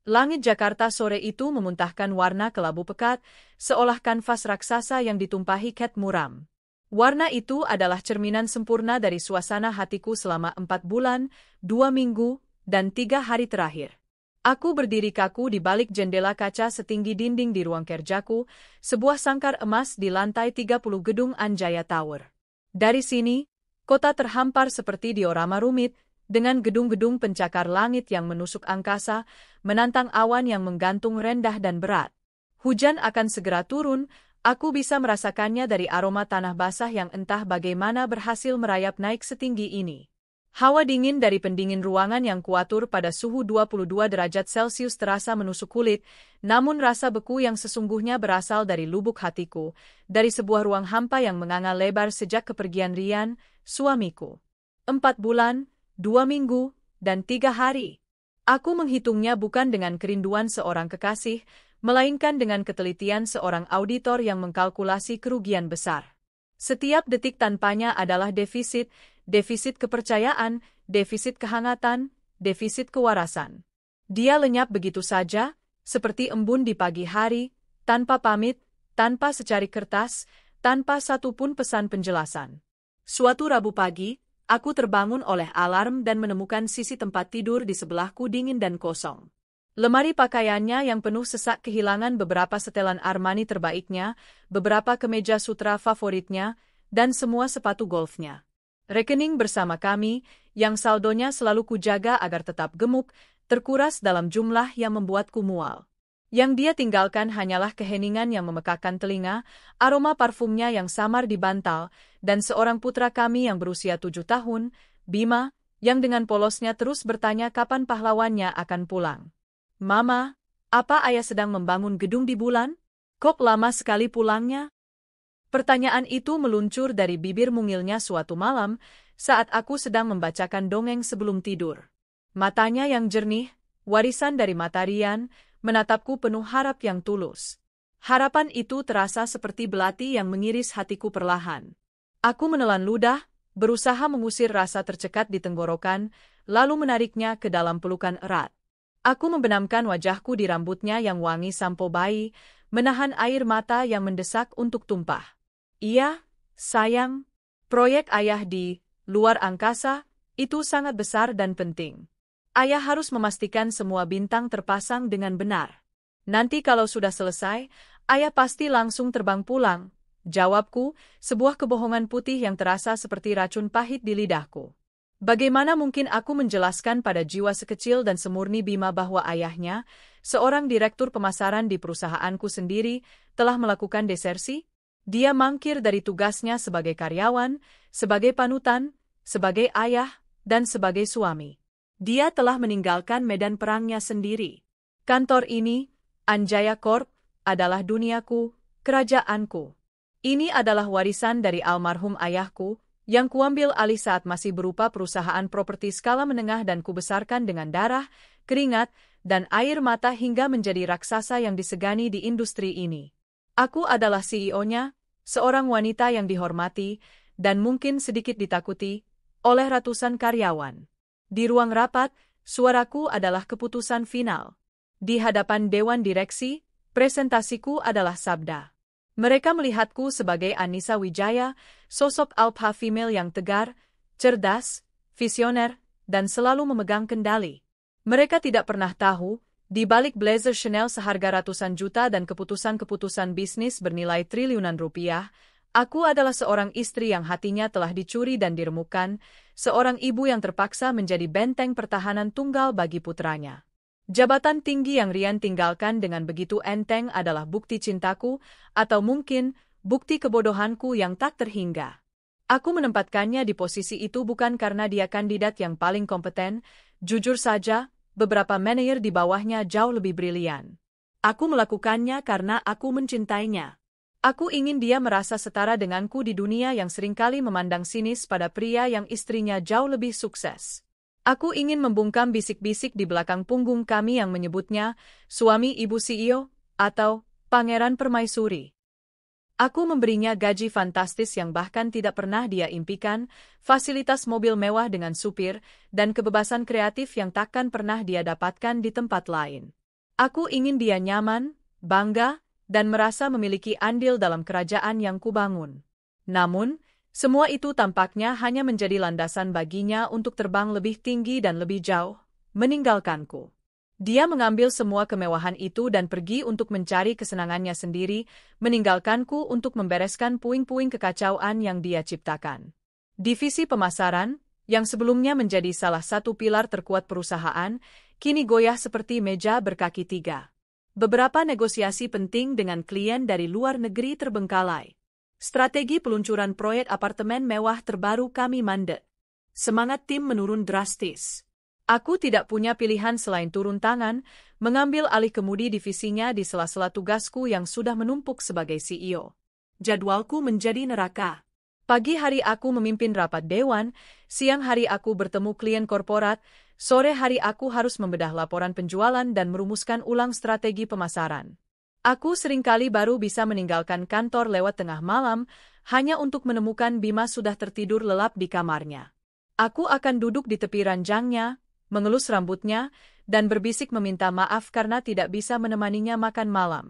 Langit Jakarta sore itu memuntahkan warna kelabu pekat, seolah kanvas raksasa yang ditumpahi cat muram. Warna itu adalah cerminan sempurna dari suasana hatiku selama 4 bulan, 2 minggu, dan 3 hari terakhir. Aku berdiri kaku di balik jendela kaca setinggi dinding di ruang kerjaku, sebuah sangkar emas di lantai 30 gedung Anjaya Tower. Dari sini, kota terhampar seperti diorama rumit, dengan gedung-gedung pencakar langit yang menusuk angkasa, menantang awan yang menggantung rendah dan berat. Hujan akan segera turun, aku bisa merasakannya dari aroma tanah basah yang entah bagaimana berhasil merayap naik setinggi ini. Hawa dingin dari pendingin ruangan yang kuatur pada suhu 22 derajat Celcius terasa menusuk kulit, namun rasa beku yang sesungguhnya berasal dari lubuk hatiku, dari sebuah ruang hampa yang menganga lebar sejak kepergian Rian, suamiku. 4 bulan, 2 minggu, dan 3 hari. Aku menghitungnya bukan dengan kerinduan seorang kekasih, melainkan dengan ketelitian seorang auditor yang mengkalkulasi kerugian besar. Setiap detik tanpanya adalah defisit kepercayaan, defisit kehangatan, defisit kewarasan. Dia lenyap begitu saja, seperti embun di pagi hari, tanpa pamit, tanpa secari kertas, tanpa satupun pesan penjelasan. Suatu Rabu pagi, aku terbangun oleh alarm dan menemukan sisi tempat tidur di sebelahku dingin dan kosong. Lemari pakaiannya yang penuh sesak kehilangan beberapa setelan Armani terbaiknya, beberapa kemeja sutra favoritnya, dan semua sepatu golfnya. Rekening bersama kami, yang saldonya selalu kujaga agar tetap gemuk, terkuras dalam jumlah yang membuatku mual. Yang dia tinggalkan hanyalah keheningan yang memekakkan telinga, aroma parfumnya yang samar di bantal, dan seorang putra kami yang berusia 7 tahun, Bima, yang dengan polosnya terus bertanya kapan pahlawannya akan pulang. Mama, apa ayah sedang membangun gedung di bulan? Kok lama sekali pulangnya? Pertanyaan itu meluncur dari bibir mungilnya suatu malam, saat aku sedang membacakan dongeng sebelum tidur. Matanya yang jernih, warisan dari mata Rian, menatapku penuh harap yang tulus. Harapan itu terasa seperti belati yang mengiris hatiku perlahan. Aku menelan ludah, berusaha mengusir rasa tercekat di tenggorokan, lalu menariknya ke dalam pelukan erat. Aku membenamkan wajahku di rambutnya yang wangi sampo bayi, menahan air mata yang mendesak untuk tumpah. Iya, sayang, proyek ayah di luar angkasa itu sangat besar dan penting. Ayah harus memastikan semua bintang terpasang dengan benar. Nanti kalau sudah selesai, ayah pasti langsung terbang pulang. Jawabku, sebuah kebohongan putih yang terasa seperti racun pahit di lidahku. Bagaimana mungkin aku menjelaskan pada jiwa sekecil dan semurni Bima bahwa ayahnya, seorang direktur pemasaran di perusahaanku sendiri, telah melakukan desersi? Dia mangkir dari tugasnya sebagai karyawan, sebagai panutan, sebagai ayah, dan sebagai suami. Dia telah meninggalkan medan perangnya sendiri. Kantor ini, Anjaya Corp, adalah duniaku, kerajaanku. Ini adalah warisan dari almarhum ayahku, yang kuambil alih saat masih berupa perusahaan properti skala menengah dan kubesarkan dengan darah, keringat, dan air mata hingga menjadi raksasa yang disegani di industri ini. Aku adalah CEO-nya, seorang wanita yang dihormati, dan mungkin sedikit ditakuti, oleh ratusan karyawan. Di ruang rapat, suaraku adalah keputusan final. Di hadapan dewan direksi, presentasiku adalah sabda. Mereka melihatku sebagai Anissa Wijaya, sosok alpha female yang tegar, cerdas, visioner, dan selalu memegang kendali. Mereka tidak pernah tahu, di balik blazer Chanel seharga ratusan juta dan keputusan-keputusan bisnis bernilai triliunan rupiah, aku adalah seorang istri yang hatinya telah dicuri dan diremukkan, seorang ibu yang terpaksa menjadi benteng pertahanan tunggal bagi putranya. Jabatan tinggi yang Rian tinggalkan dengan begitu enteng adalah bukti cintaku, atau mungkin bukti kebodohanku yang tak terhingga. Aku menempatkannya di posisi itu bukan karena dia kandidat yang paling kompeten, jujur saja, beberapa manajer di bawahnya jauh lebih brilian. Aku melakukannya karena aku mencintainya. Aku ingin dia merasa setara denganku di dunia yang seringkali memandang sinis pada pria yang istrinya jauh lebih sukses. Aku ingin membungkam bisik-bisik di belakang punggung kami yang menyebutnya suami ibu CEO atau pangeran permaisuri. Aku memberinya gaji fantastis yang bahkan tidak pernah dia impikan, fasilitas mobil mewah dengan supir, dan kebebasan kreatif yang takkan pernah dia dapatkan di tempat lain. Aku ingin dia nyaman, bangga, dan merasa memiliki andil dalam kerajaan yang kubangun. Namun, semua itu tampaknya hanya menjadi landasan baginya untuk terbang lebih tinggi dan lebih jauh, meninggalkanku. Dia mengambil semua kemewahan itu dan pergi untuk mencari kesenangannya sendiri, meninggalkanku untuk membereskan puing-puing kekacauan yang dia ciptakan. Divisi pemasaran, yang sebelumnya menjadi salah satu pilar terkuat perusahaan, kini goyah seperti meja berkaki tiga. Beberapa negosiasi penting dengan klien dari luar negeri terbengkalai. Strategi peluncuran proyek apartemen mewah terbaru kami mandek. Semangat tim menurun drastis. Aku tidak punya pilihan selain turun tangan, mengambil alih kemudi divisinya di sela-sela tugasku yang sudah menumpuk sebagai CEO. Jadwalku menjadi neraka. Pagi hari aku memimpin rapat dewan, siang hari aku bertemu klien korporat, sore hari aku harus membedah laporan penjualan dan merumuskan ulang strategi pemasaran. Aku seringkali baru bisa meninggalkan kantor lewat tengah malam, hanya untuk menemukan Bima sudah tertidur lelap di kamarnya. Aku akan duduk di tepi ranjangnya, mengelus rambutnya, dan berbisik meminta maaf karena tidak bisa menemaninya makan malam.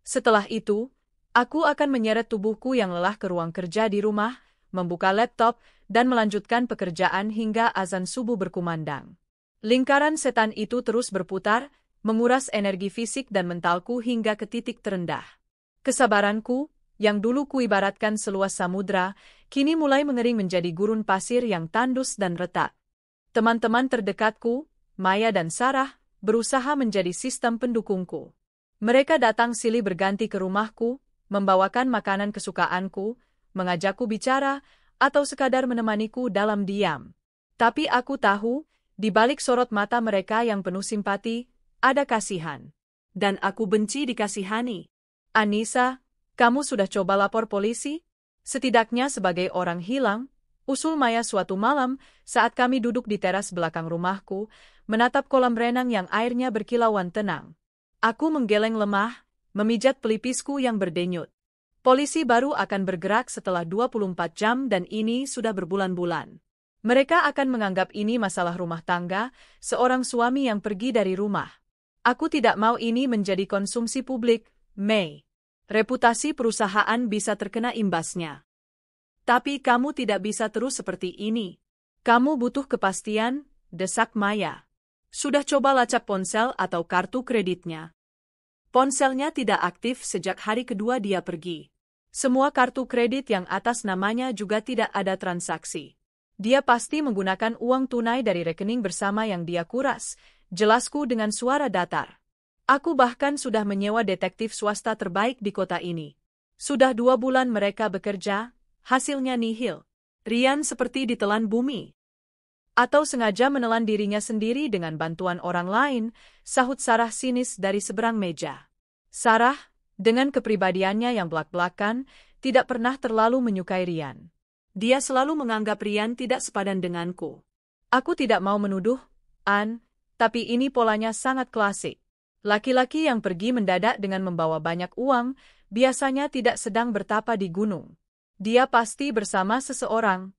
Setelah itu, aku akan menyeret tubuhku yang lelah ke ruang kerja di rumah, membuka laptop, dan melanjutkan pekerjaan hingga azan subuh berkumandang. Lingkaran setan itu terus berputar, menguras energi fisik dan mentalku hingga ke titik terendah. Kesabaranku, yang dulu kuibaratkan seluas samudra, kini mulai mengering menjadi gurun pasir yang tandus dan retak. Teman-teman terdekatku, Maya dan Sarah, berusaha menjadi sistem pendukungku. Mereka datang silih berganti ke rumahku, membawakan makanan kesukaanku, mengajakku bicara, atau sekadar menemaniku dalam diam. Tapi aku tahu, di balik sorot mata mereka yang penuh simpati, ada kasihan. Dan aku benci dikasihani. Anissa, kamu sudah coba lapor polisi? Setidaknya sebagai orang hilang, usul Maya suatu malam saat kami duduk di teras belakang rumahku, menatap kolam renang yang airnya berkilauan tenang. Aku menggeleng lemah, memijat pelipisku yang berdenyut. Polisi baru akan bergerak setelah 24 jam dan ini sudah berbulan-bulan. Mereka akan menganggap ini masalah rumah tangga, seorang suami yang pergi dari rumah. Aku tidak mau ini menjadi konsumsi publik, May. Reputasi perusahaan bisa terkena imbasnya. Tapi kamu tidak bisa terus seperti ini. Kamu butuh kepastian, desak Maya. Sudah coba lacak ponsel atau kartu kreditnya. Ponselnya tidak aktif sejak hari kedua dia pergi. Semua kartu kredit yang atas namanya juga tidak ada transaksi. Dia pasti menggunakan uang tunai dari rekening bersama yang dia kuras, jelasku dengan suara datar. Aku bahkan sudah menyewa detektif swasta terbaik di kota ini. Sudah 2 bulan mereka bekerja, hasilnya nihil. Rian seperti ditelan bumi. Atau sengaja menelan dirinya sendiri dengan bantuan orang lain, sahut Sarah sinis dari seberang meja. Sarah, dengan kepribadiannya yang belak-belakan, tidak pernah terlalu menyukai Rian. Dia selalu menganggap Rian tidak sepadan denganku. Aku tidak mau menuduh, Ann, tapi ini polanya sangat klasik. Laki-laki yang pergi mendadak dengan membawa banyak uang, biasanya tidak sedang bertapa di gunung. Dia pasti bersama seseorang.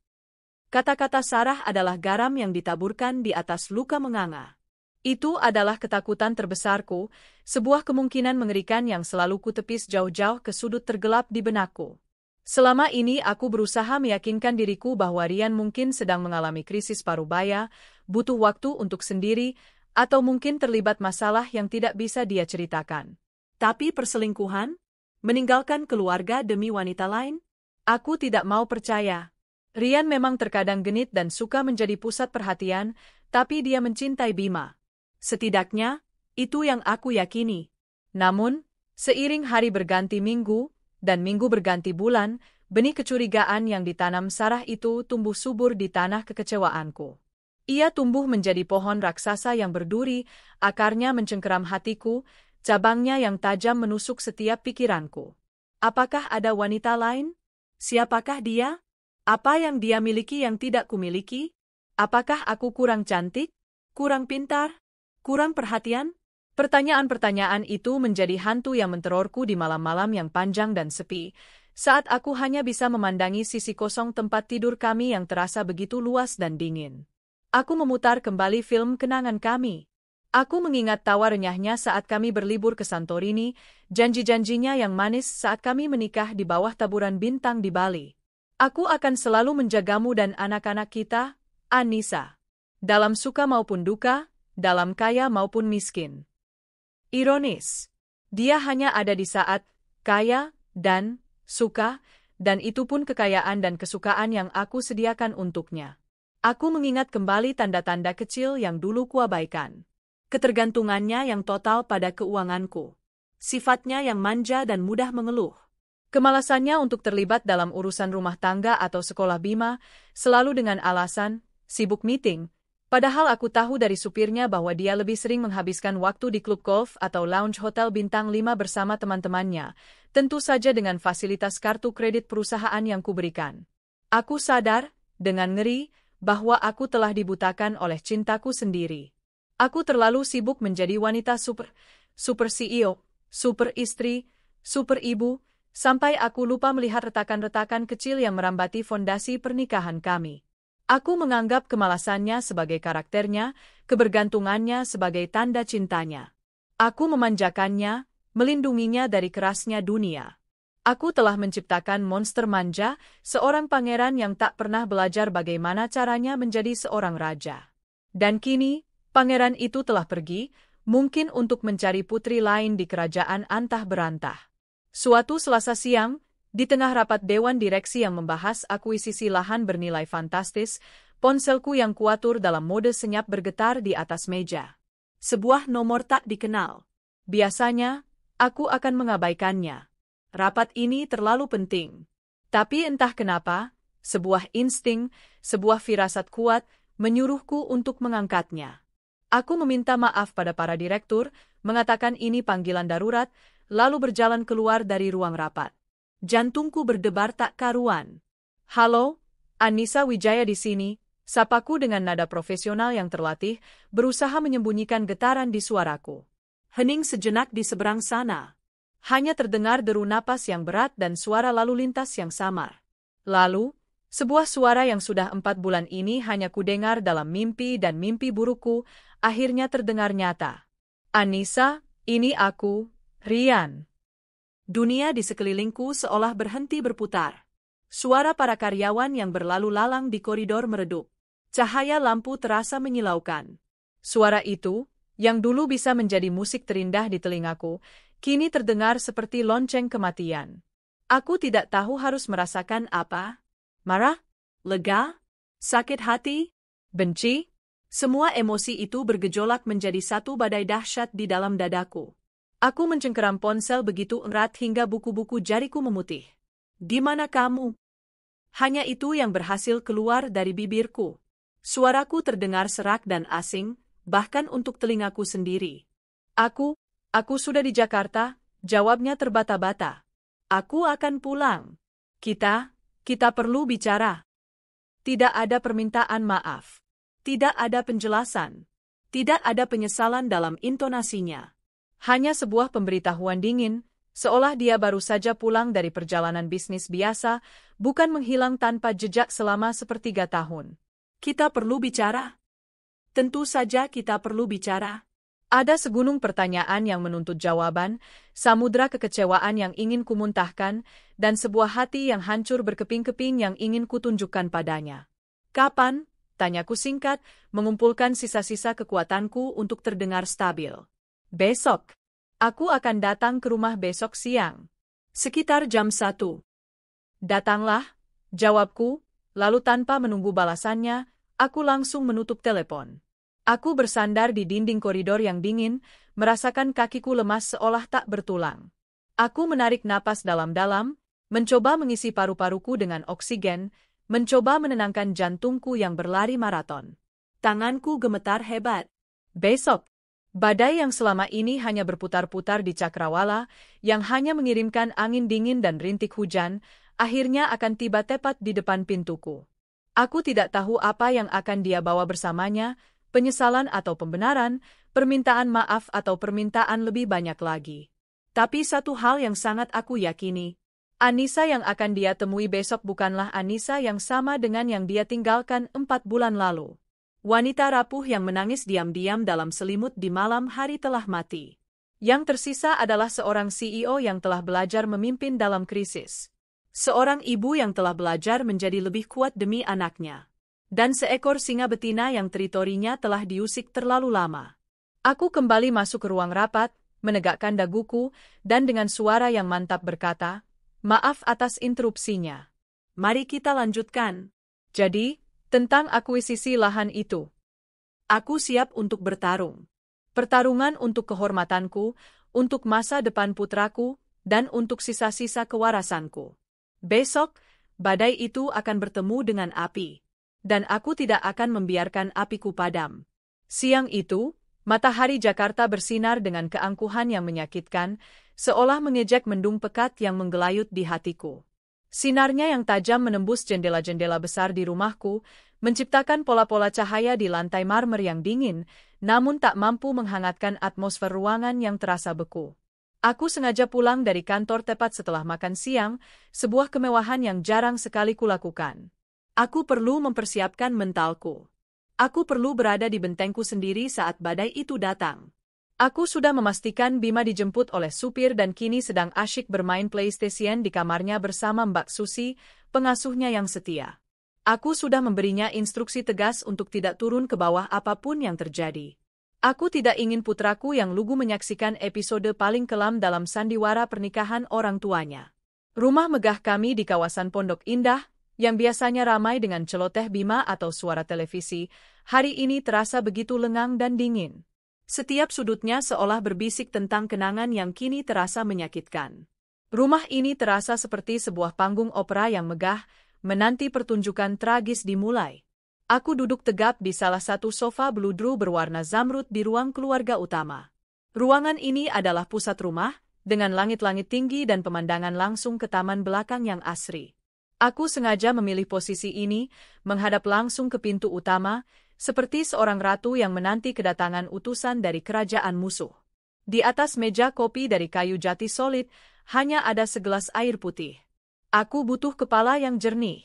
Kata-kata Sarah adalah garam yang ditaburkan di atas luka menganga. Itu adalah ketakutan terbesarku, sebuah kemungkinan mengerikan yang selalu kutepis jauh-jauh ke sudut tergelap di benakku. Selama ini aku berusaha meyakinkan diriku bahwa Rian mungkin sedang mengalami krisis parubaya, butuh waktu untuk sendiri, atau mungkin terlibat masalah yang tidak bisa dia ceritakan. Tapi perselingkuhan? Meninggalkan keluarga demi wanita lain? Aku tidak mau percaya. Rian memang terkadang genit dan suka menjadi pusat perhatian, tapi dia mencintai Bima. Setidaknya, itu yang aku yakini. Namun, seiring hari berganti minggu, dan minggu berganti bulan, benih kecurigaan yang ditanam Sarah itu tumbuh subur di tanah kekecewaanku. Ia tumbuh menjadi pohon raksasa yang berduri, akarnya mencengkeram hatiku, cabangnya yang tajam menusuk setiap pikiranku. Apakah ada wanita lain? Siapakah dia? Apa yang dia miliki yang tidak kumiliki? Apakah aku kurang cantik? Kurang pintar? Kurang perhatian? Pertanyaan-pertanyaan itu menjadi hantu yang menterorku di malam-malam yang panjang dan sepi, saat aku hanya bisa memandangi sisi kosong tempat tidur kami yang terasa begitu luas dan dingin. Aku memutar kembali film kenangan kami. Aku mengingat tawa renyahnya saat kami berlibur ke Santorini, janji-janjinya yang manis saat kami menikah di bawah taburan bintang di Bali. Aku akan selalu menjagamu dan anak-anak kita, Anissa. Dalam suka maupun duka, dalam kaya maupun miskin. Ironis. Dia hanya ada di saat kaya dan suka, dan itu pun kekayaan dan kesukaan yang aku sediakan untuknya. Aku mengingat kembali tanda-tanda kecil yang dulu kuabaikan. Ketergantungannya yang total pada keuanganku. Sifatnya yang manja dan mudah mengeluh. Kemalasannya untuk terlibat dalam urusan rumah tangga atau sekolah Bima, selalu dengan alasan, sibuk meeting, padahal aku tahu dari supirnya bahwa dia lebih sering menghabiskan waktu di klub golf atau lounge hotel bintang 5 bersama teman-temannya, tentu saja dengan fasilitas kartu kredit perusahaan yang kuberikan. Aku sadar, dengan ngeri, bahwa aku telah dibutakan oleh cintaku sendiri. Aku terlalu sibuk menjadi wanita super CEO, super istri, super ibu, sampai aku lupa melihat retakan-retakan kecil yang merambati fondasi pernikahan kami. Aku menganggap kemalasannya sebagai karakternya, kebergantungannya sebagai tanda cintanya. Aku memanjakannya, melindunginya dari kerasnya dunia. Aku telah menciptakan monster manja, seorang pangeran yang tak pernah belajar bagaimana caranya menjadi seorang raja. Dan kini, pangeran itu telah pergi, mungkin untuk mencari putri lain di kerajaan antah berantah. Suatu Selasa siang, di tengah rapat dewan direksi yang membahas akuisisi lahan bernilai fantastis, ponselku yang kuatur dalam mode senyap bergetar di atas meja. Sebuah nomor tak dikenal. Biasanya, aku akan mengabaikannya. Rapat ini terlalu penting. Tapi entah kenapa, sebuah insting, sebuah firasat kuat, menyuruhku untuk mengangkatnya. Aku meminta maaf pada para direktur, mengatakan ini panggilan darurat, lalu berjalan keluar dari ruang rapat. Jantungku berdebar tak karuan. Halo, Anissa Wijaya di sini, sapaku dengan nada profesional yang terlatih, berusaha menyembunyikan getaran di suaraku. Hening sejenak di seberang sana. Hanya terdengar deru napas yang berat dan suara lalu lintas yang samar. Lalu, sebuah suara yang sudah 4 bulan ini hanya kudengar dalam mimpi dan mimpi burukku, akhirnya terdengar nyata. Anissa, ini aku, Rian. Dunia di sekelilingku seolah berhenti berputar. Suara para karyawan yang berlalu lalang di koridor meredup. Cahaya lampu terasa menyilaukan. Suara itu, yang dulu bisa menjadi musik terindah di telingaku, kini terdengar seperti lonceng kematian. Aku tidak tahu harus merasakan apa. Marah? Lega? Sakit hati? Benci? Semua emosi itu bergejolak menjadi satu badai dahsyat di dalam dadaku. Aku mencengkeram ponsel begitu erat hingga buku-buku jariku memutih. Di mana kamu? Hanya itu yang berhasil keluar dari bibirku. Suaraku terdengar serak dan asing, bahkan untuk telingaku sendiri. Aku sudah di Jakarta, jawabnya terbata-bata. Aku akan pulang. Kita perlu bicara. Tidak ada permintaan maaf. Tidak ada penjelasan. Tidak ada penyesalan dalam intonasinya. Hanya sebuah pemberitahuan dingin, seolah dia baru saja pulang dari perjalanan bisnis biasa, bukan menghilang tanpa jejak selama 1/3 tahun. Kita perlu bicara. Tentu saja kita perlu bicara. Ada segunung pertanyaan yang menuntut jawaban, samudra kekecewaan yang ingin kumuntahkan, dan sebuah hati yang hancur berkeping-keping yang ingin kutunjukkan padanya. Kapan? Tanyaku singkat, mengumpulkan sisa-sisa kekuatanku untuk terdengar stabil. Besok. Aku akan datang ke rumah besok siang. Sekitar jam 1. Datanglah, jawabku, lalu tanpa menunggu balasannya, aku langsung menutup telepon. Aku bersandar di dinding koridor yang dingin, merasakan kakiku lemas seolah tak bertulang. Aku menarik napas dalam-dalam, mencoba mengisi paru-paruku dengan oksigen, mencoba menenangkan jantungku yang berlari maraton. Tanganku gemetar hebat. Besok. Badai yang selama ini hanya berputar-putar di cakrawala, yang hanya mengirimkan angin dingin dan rintik hujan, akhirnya akan tiba tepat di depan pintuku. Aku tidak tahu apa yang akan dia bawa bersamanya, penyesalan atau pembenaran, permintaan maaf atau permintaan lebih banyak lagi. Tapi satu hal yang sangat aku yakini, Anissa yang akan dia temui besok bukanlah Anissa yang sama dengan yang dia tinggalkan 4 bulan lalu. Wanita rapuh yang menangis diam-diam dalam selimut di malam hari telah mati. Yang tersisa adalah seorang CEO yang telah belajar memimpin dalam krisis. Seorang ibu yang telah belajar menjadi lebih kuat demi anaknya. Dan seekor singa betina yang teritorinya telah diusik terlalu lama. Aku kembali masuk ke ruang rapat, menegakkan daguku, dan dengan suara yang mantap berkata, "Maaf atas interupsinya. Mari kita lanjutkan." Jadi, tentang akuisisi lahan itu. Aku siap untuk bertarung. Pertarungan untuk kehormatanku, untuk masa depan putraku, dan untuk sisa-sisa kewarasanku. Besok, badai itu akan bertemu dengan api. Dan aku tidak akan membiarkan apiku padam. Siang itu, matahari Jakarta bersinar dengan keangkuhan yang menyakitkan, seolah mengejek mendung pekat yang menggelayut di hatiku. Sinarnya yang tajam menembus jendela-jendela besar di rumahku, menciptakan pola-pola cahaya di lantai marmer yang dingin, namun tak mampu menghangatkan atmosfer ruangan yang terasa beku. Aku sengaja pulang dari kantor tepat setelah makan siang, sebuah kemewahan yang jarang sekali kulakukan. Aku perlu mempersiapkan mentalku. Aku perlu berada di bentengku sendiri saat badai itu datang. Aku sudah memastikan Bima dijemput oleh supir dan kini sedang asyik bermain PlayStation di kamarnya bersama Mbak Susi, pengasuhnya yang setia. Aku sudah memberinya instruksi tegas untuk tidak turun ke bawah apapun yang terjadi. Aku tidak ingin putraku yang lugu menyaksikan episode paling kelam dalam sandiwara pernikahan orang tuanya. Rumah megah kami di kawasan Pondok Indah, yang biasanya ramai dengan celoteh Bima atau suara televisi, hari ini terasa begitu lengang dan dingin. Setiap sudutnya seolah berbisik tentang kenangan yang kini terasa menyakitkan. Rumah ini terasa seperti sebuah panggung opera yang megah, menanti pertunjukan tragis dimulai. Aku duduk tegap di salah satu sofa bludru berwarna zamrud di ruang keluarga utama. Ruangan ini adalah pusat rumah, dengan langit-langit tinggi dan pemandangan langsung ke taman belakang yang asri. Aku sengaja memilih posisi ini, menghadap langsung ke pintu utama, seperti seorang ratu yang menanti kedatangan utusan dari kerajaan musuh. Di atas meja kopi dari kayu jati solid, hanya ada segelas air putih. Aku butuh kepala yang jernih.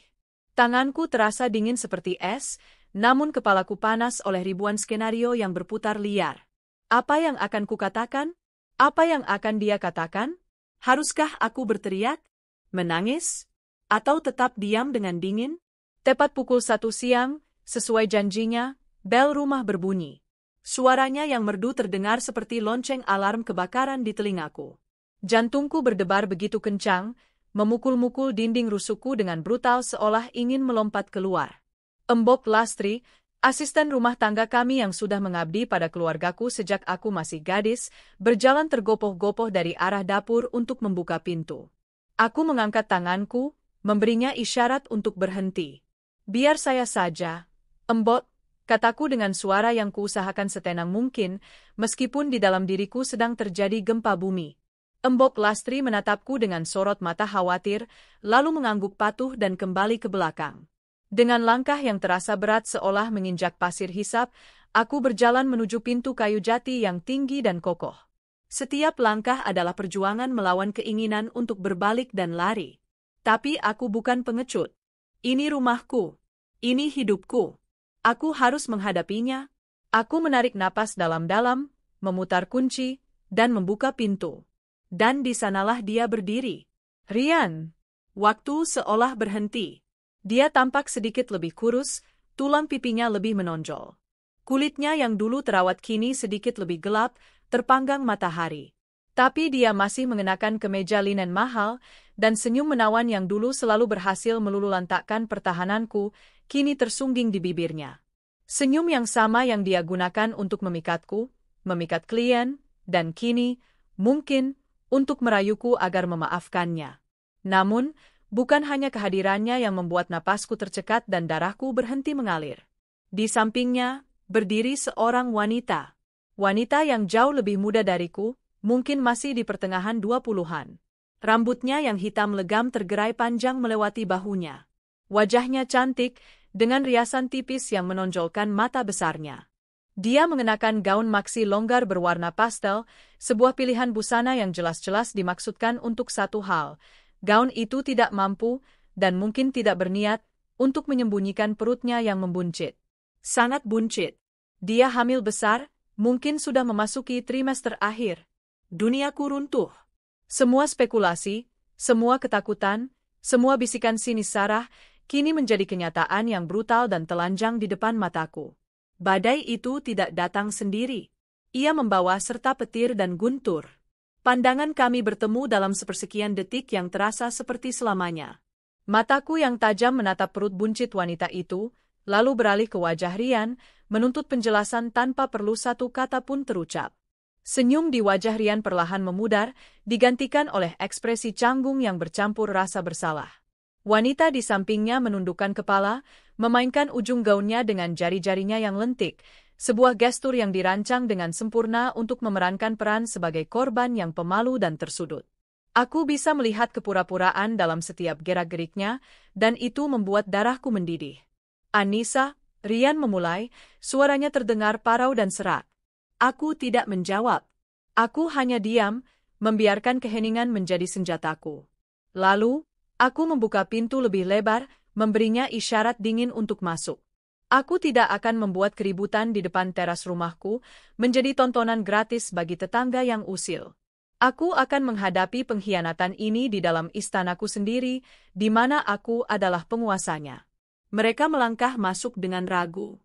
Tanganku terasa dingin seperti es, namun kepalaku panas oleh ribuan skenario yang berputar liar. Apa yang akan kukatakan? Apa yang akan dia katakan? Haruskah aku berteriak? Menangis? Atau tetap diam dengan dingin? Tepat pukul 1 siang, sesuai janjinya, bel rumah berbunyi. Suaranya yang merdu terdengar seperti lonceng alarm kebakaran di telingaku. Jantungku berdebar begitu kencang, memukul-mukul dinding rusukku dengan brutal seolah ingin melompat keluar. Embok Lastri, asisten rumah tangga kami yang sudah mengabdi pada keluargaku sejak aku masih gadis, berjalan tergopoh-gopoh dari arah dapur untuk membuka pintu. Aku mengangkat tanganku, memberinya isyarat untuk berhenti. "Biar saya saja, Embok," kataku dengan suara yang kuusahakan setenang mungkin, meskipun di dalam diriku sedang terjadi gempa bumi. Embok Lastri menatapku dengan sorot mata khawatir, lalu mengangguk patuh dan kembali ke belakang. Dengan langkah yang terasa berat seolah menginjak pasir hisap, aku berjalan menuju pintu kayu jati yang tinggi dan kokoh. Setiap langkah adalah perjuangan melawan keinginan untuk berbalik dan lari. Tapi aku bukan pengecut. Ini rumahku. Ini hidupku. Aku harus menghadapinya. Aku menarik napas dalam-dalam, memutar kunci, dan membuka pintu. Dan di sanalah dia berdiri. Rian. Waktu seolah berhenti. Dia tampak sedikit lebih kurus, tulang pipinya lebih menonjol. Kulitnya yang dulu terawat kini sedikit lebih gelap, terpanggang matahari. Tapi dia masih mengenakan kemeja linen mahal, dan senyum menawan yang dulu selalu berhasil meluluhlantakkan pertahananku, kini tersungging di bibirnya. Senyum yang sama yang dia gunakan untuk memikatku, memikat klien, dan kini, mungkin, untuk merayuku agar memaafkannya. Namun, bukan hanya kehadirannya yang membuat napasku tercekat dan darahku berhenti mengalir. Di sampingnya, berdiri seorang wanita. Wanita yang jauh lebih muda dariku, mungkin masih di pertengahan 20-an. Rambutnya yang hitam legam tergerai panjang melewati bahunya. Wajahnya cantik, dengan riasan tipis yang menonjolkan mata besarnya. Dia mengenakan gaun maksi longgar berwarna pastel, sebuah pilihan busana yang jelas-jelas dimaksudkan untuk satu hal. Gaun itu tidak mampu, dan mungkin tidak berniat, untuk menyembunyikan perutnya yang membuncit. Sangat buncit. Dia hamil besar, mungkin sudah memasuki trimester akhir. Duniaku runtuh. Semua spekulasi, semua ketakutan, semua bisikan sinis Sarah, kini menjadi kenyataan yang brutal dan telanjang di depan mataku. Badai itu tidak datang sendiri. Ia membawa serta petir dan guntur. Pandangan kami bertemu dalam sepersekian detik yang terasa seperti selamanya. Mataku yang tajam menatap perut buncit wanita itu, lalu beralih ke wajah Rian, menuntut penjelasan tanpa perlu satu kata pun terucap. Senyum di wajah Rian perlahan memudar, digantikan oleh ekspresi canggung yang bercampur rasa bersalah. Wanita di sampingnya menundukkan kepala, memainkan ujung gaunnya dengan jari-jarinya yang lentik, sebuah gestur yang dirancang dengan sempurna untuk memerankan peran sebagai korban yang pemalu dan tersudut. Aku bisa melihat kepura-puraan dalam setiap gerak-geriknya, dan itu membuat darahku mendidih. Anissa, Rian memulai, suaranya terdengar parau dan serak. Aku tidak menjawab. Aku hanya diam, membiarkan keheningan menjadi senjataku. Lalu, aku membuka pintu lebih lebar, memberinya isyarat dingin untuk masuk. Aku tidak akan membuat keributan di depan teras rumahku, menjadi tontonan gratis bagi tetangga yang usil. Aku akan menghadapi pengkhianatan ini di dalam istanaku sendiri, di mana aku adalah penguasanya. Mereka melangkah masuk dengan ragu.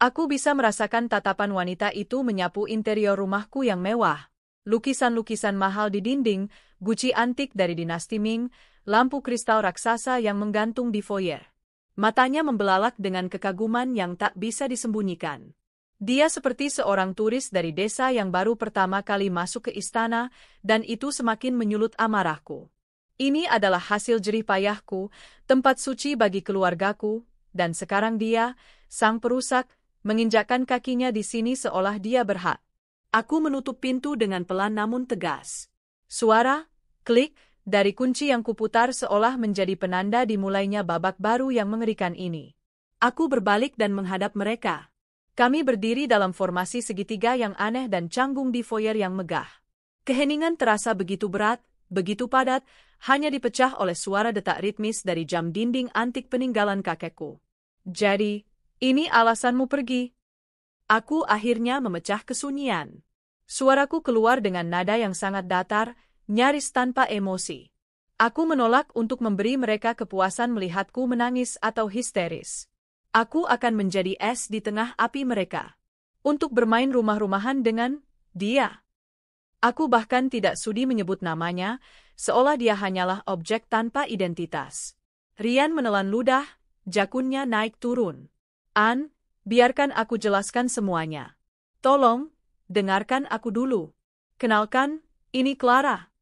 Aku bisa merasakan tatapan wanita itu menyapu interior rumahku yang mewah. Lukisan-lukisan mahal di dinding, guci antik dari dinasti Ming, lampu kristal raksasa yang menggantung di foyer. Matanya membelalak dengan kekaguman yang tak bisa disembunyikan. Dia seperti seorang turis dari desa yang baru pertama kali masuk ke istana, dan itu semakin menyulut amarahku. Ini adalah hasil jerih payahku, tempat suci bagi keluargaku, dan sekarang dia, sang perusak, menginjakkan kakinya di sini seolah dia berhak. Aku menutup pintu dengan pelan namun tegas. Suara, klik, dari kunci yang kuputar seolah menjadi penanda dimulainya babak baru yang mengerikan ini. Aku berbalik dan menghadap mereka. Kami berdiri dalam formasi segitiga yang aneh dan canggung di foyer yang megah. Keheningan terasa begitu berat, begitu padat, hanya dipecah oleh suara detak ritmis dari jam dinding antik peninggalan kakekku. Jadi, ini alasanmu pergi? Aku akhirnya memecah kesunyian. Suaraku keluar dengan nada yang sangat datar, nyaris tanpa emosi. Aku menolak untuk memberi mereka kepuasan melihatku menangis atau histeris. Aku akan menjadi es di tengah api mereka. Untuk bermain rumah-rumahan dengan dia. Aku bahkan tidak sudi menyebut namanya, seolah dia hanyalah objek tanpa identitas. Rian menelan ludah, jakunnya naik turun. An, biarkan aku jelaskan semuanya. Tolong, dengarkan aku dulu. Kenalkan, ini Clara.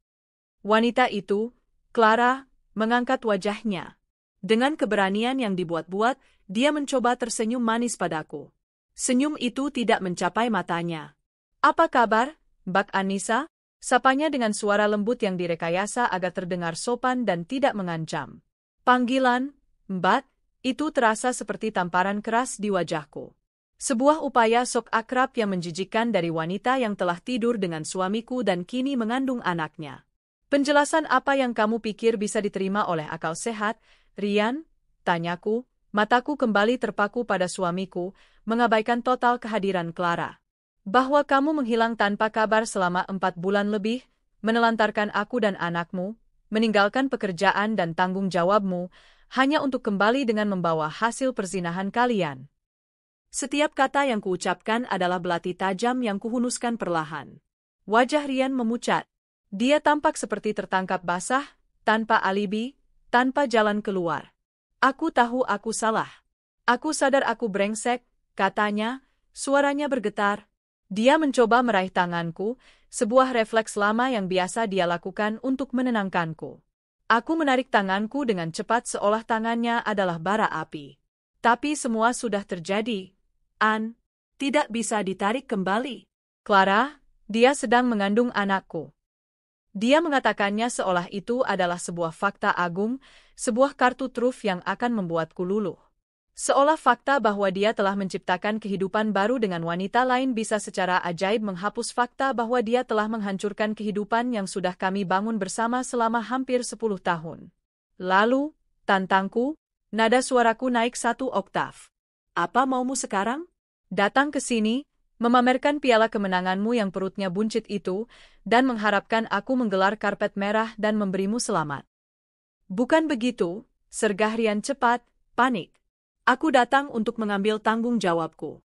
Wanita itu, Clara, mengangkat wajahnya. Dengan keberanian yang dibuat-buat, dia mencoba tersenyum manis padaku. Senyum itu tidak mencapai matanya. Apa kabar, Mbak Anissa? Sapanya dengan suara lembut yang direkayasa agar terdengar sopan dan tidak mengancam. Panggilan, Mbak, itu terasa seperti tamparan keras di wajahku. Sebuah upaya sok akrab yang menjijikkan dari wanita yang telah tidur dengan suamiku dan kini mengandung anaknya. Penjelasan apa yang kamu pikir bisa diterima oleh akal sehat, Rian? Tanyaku, mataku kembali terpaku pada suamiku, mengabaikan total kehadiran Clara. Bahwa kamu menghilang tanpa kabar selama 4 bulan lebih, menelantarkan aku dan anakmu, meninggalkan pekerjaan dan tanggung jawabmu, hanya untuk kembali dengan membawa hasil perzinahan kalian. Setiap kata yang kuucapkan adalah belati tajam yang kuhunuskan perlahan. Wajah Rian memucat. Dia tampak seperti tertangkap basah, tanpa alibi, tanpa jalan keluar. Aku tahu aku salah. Aku sadar aku brengsek, katanya, suaranya bergetar. Dia mencoba meraih tanganku, sebuah refleks lama yang biasa dia lakukan untuk menenangkanku. Aku menarik tanganku dengan cepat seolah tangannya adalah bara api. Tapi semua sudah terjadi. An, tidak bisa ditarik kembali. Clara, dia sedang mengandung anakku. Dia mengatakannya seolah itu adalah sebuah fakta agung, sebuah kartu truf yang akan membuatku luluh. Seolah fakta bahwa dia telah menciptakan kehidupan baru dengan wanita lain bisa secara ajaib menghapus fakta bahwa dia telah menghancurkan kehidupan yang sudah kami bangun bersama selama hampir 10 tahun. Lalu, tantangku, nada suaraku naik 1 oktav. Apa maumu sekarang? Datang ke sini, memamerkan piala kemenanganmu yang perutnya buncit itu, dan mengharapkan aku menggelar karpet merah dan memberimu selamat. Bukan begitu, sergah Rian cepat, panik. Aku datang untuk mengambil tanggung jawabku.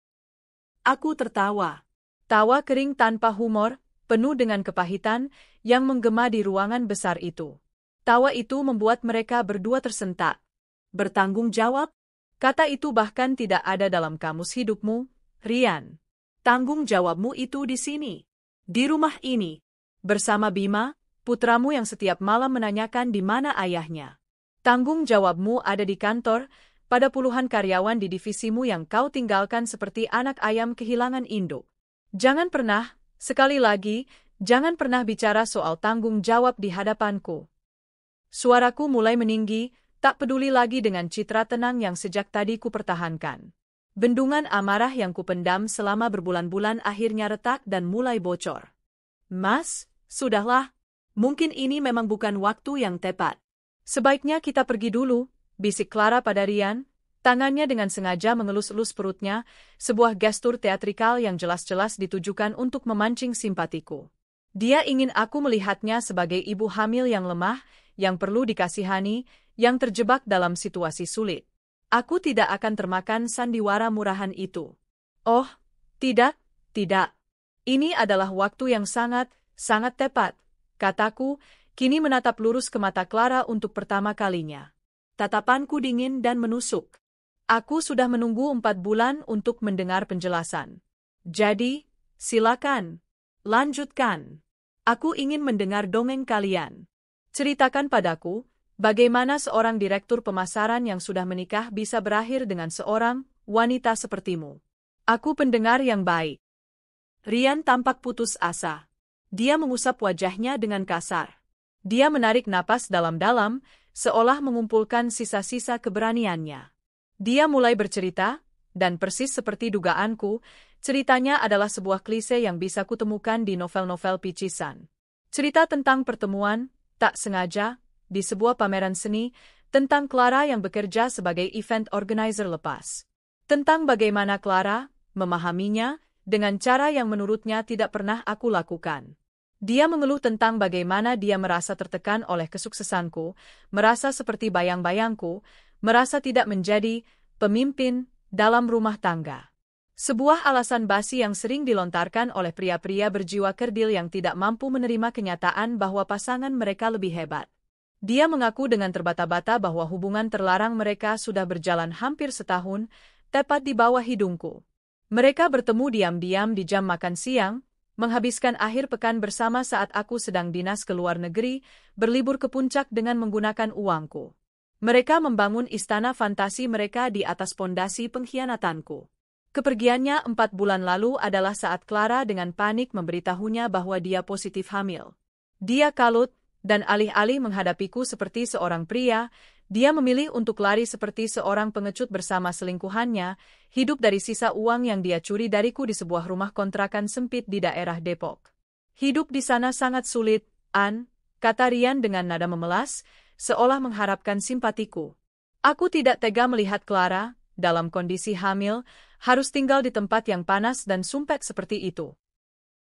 Aku tertawa. Tawa kering tanpa humor, penuh dengan kepahitan, yang menggema di ruangan besar itu. Tawa itu membuat mereka berdua tersentak. Bertanggung jawab? Kata itu bahkan tidak ada dalam kamus hidupmu, Rian. Tanggung jawabmu itu di sini. Di rumah ini. Bersama Bima, putramu yang setiap malam menanyakan di mana ayahnya. Tanggung jawabmu ada di kantor, pada puluhan karyawan di divisimu yang kau tinggalkan seperti anak ayam kehilangan induk. Jangan pernah, sekali lagi, jangan pernah bicara soal tanggung jawab di hadapanku. Suaraku mulai meninggi, tak peduli lagi dengan citra tenang yang sejak tadi kupertahankan. Bendungan amarah yang kupendam selama berbulan-bulan akhirnya retak dan mulai bocor. Mas, sudahlah. Mungkin ini memang bukan waktu yang tepat. Sebaiknya kita pergi dulu, bisik Clara pada Rian, tangannya dengan sengaja mengelus-elus perutnya, sebuah gestur teatrikal yang jelas-jelas ditujukan untuk memancing simpatiku. Dia ingin aku melihatnya sebagai ibu hamil yang lemah, yang perlu dikasihani, yang terjebak dalam situasi sulit. Aku tidak akan termakan sandiwara murahan itu. Oh, tidak, tidak. Ini adalah waktu yang sangat tepat, kataku, kini menatap lurus ke mata Clara untuk pertama kalinya. Tatapanku dingin dan menusuk. Aku sudah menunggu 4 bulan untuk mendengar penjelasan. Jadi, silakan. Lanjutkan. Aku ingin mendengar dongeng kalian. Ceritakan padaku, bagaimana seorang direktur pemasaran yang sudah menikah bisa berakhir dengan seorang wanita sepertimu. Aku pendengar yang baik. Rian tampak putus asa. Dia mengusap wajahnya dengan kasar. Dia menarik napas dalam-dalam, seolah mengumpulkan sisa-sisa keberaniannya. Dia mulai bercerita, dan persis seperti dugaanku, ceritanya adalah sebuah klise yang bisa kutemukan di novel-novel picisan. Cerita tentang pertemuan, tak sengaja, di sebuah pameran seni, tentang Clara yang bekerja sebagai event organizer lepas. Tentang bagaimana Clara memahaminya dengan cara yang menurutnya tidak pernah aku lakukan. Dia mengeluh tentang bagaimana dia merasa tertekan oleh kesuksesanku, merasa seperti bayang-bayangku, merasa tidak menjadi pemimpin dalam rumah tangga. Sebuah alasan basi yang sering dilontarkan oleh pria-pria berjiwa kerdil yang tidak mampu menerima kenyataan bahwa pasangan mereka lebih hebat. Dia mengaku dengan terbata-bata bahwa hubungan terlarang mereka sudah berjalan hampir setahun, tepat di bawah hidungku. Mereka bertemu diam-diam di jam makan siang, menghabiskan akhir pekan bersama saat aku sedang dinas ke luar negeri, berlibur ke puncak dengan menggunakan uangku. Mereka membangun istana fantasi mereka di atas pondasi pengkhianatanku. Kepergiannya 4 bulan lalu adalah saat Clara dengan panik memberitahunya bahwa dia positif hamil. Dia kalut, dan alih-alih menghadapiku seperti seorang pria, dia memilih untuk lari seperti seorang pengecut bersama selingkuhannya, hidup dari sisa uang yang dia curi dariku di sebuah rumah kontrakan sempit di daerah Depok. Hidup di sana sangat sulit, An, kata Rian dengan nada memelas, seolah mengharapkan simpatiku. Aku tidak tega melihat Clara, dalam kondisi hamil, harus tinggal di tempat yang panas dan sumpek seperti itu.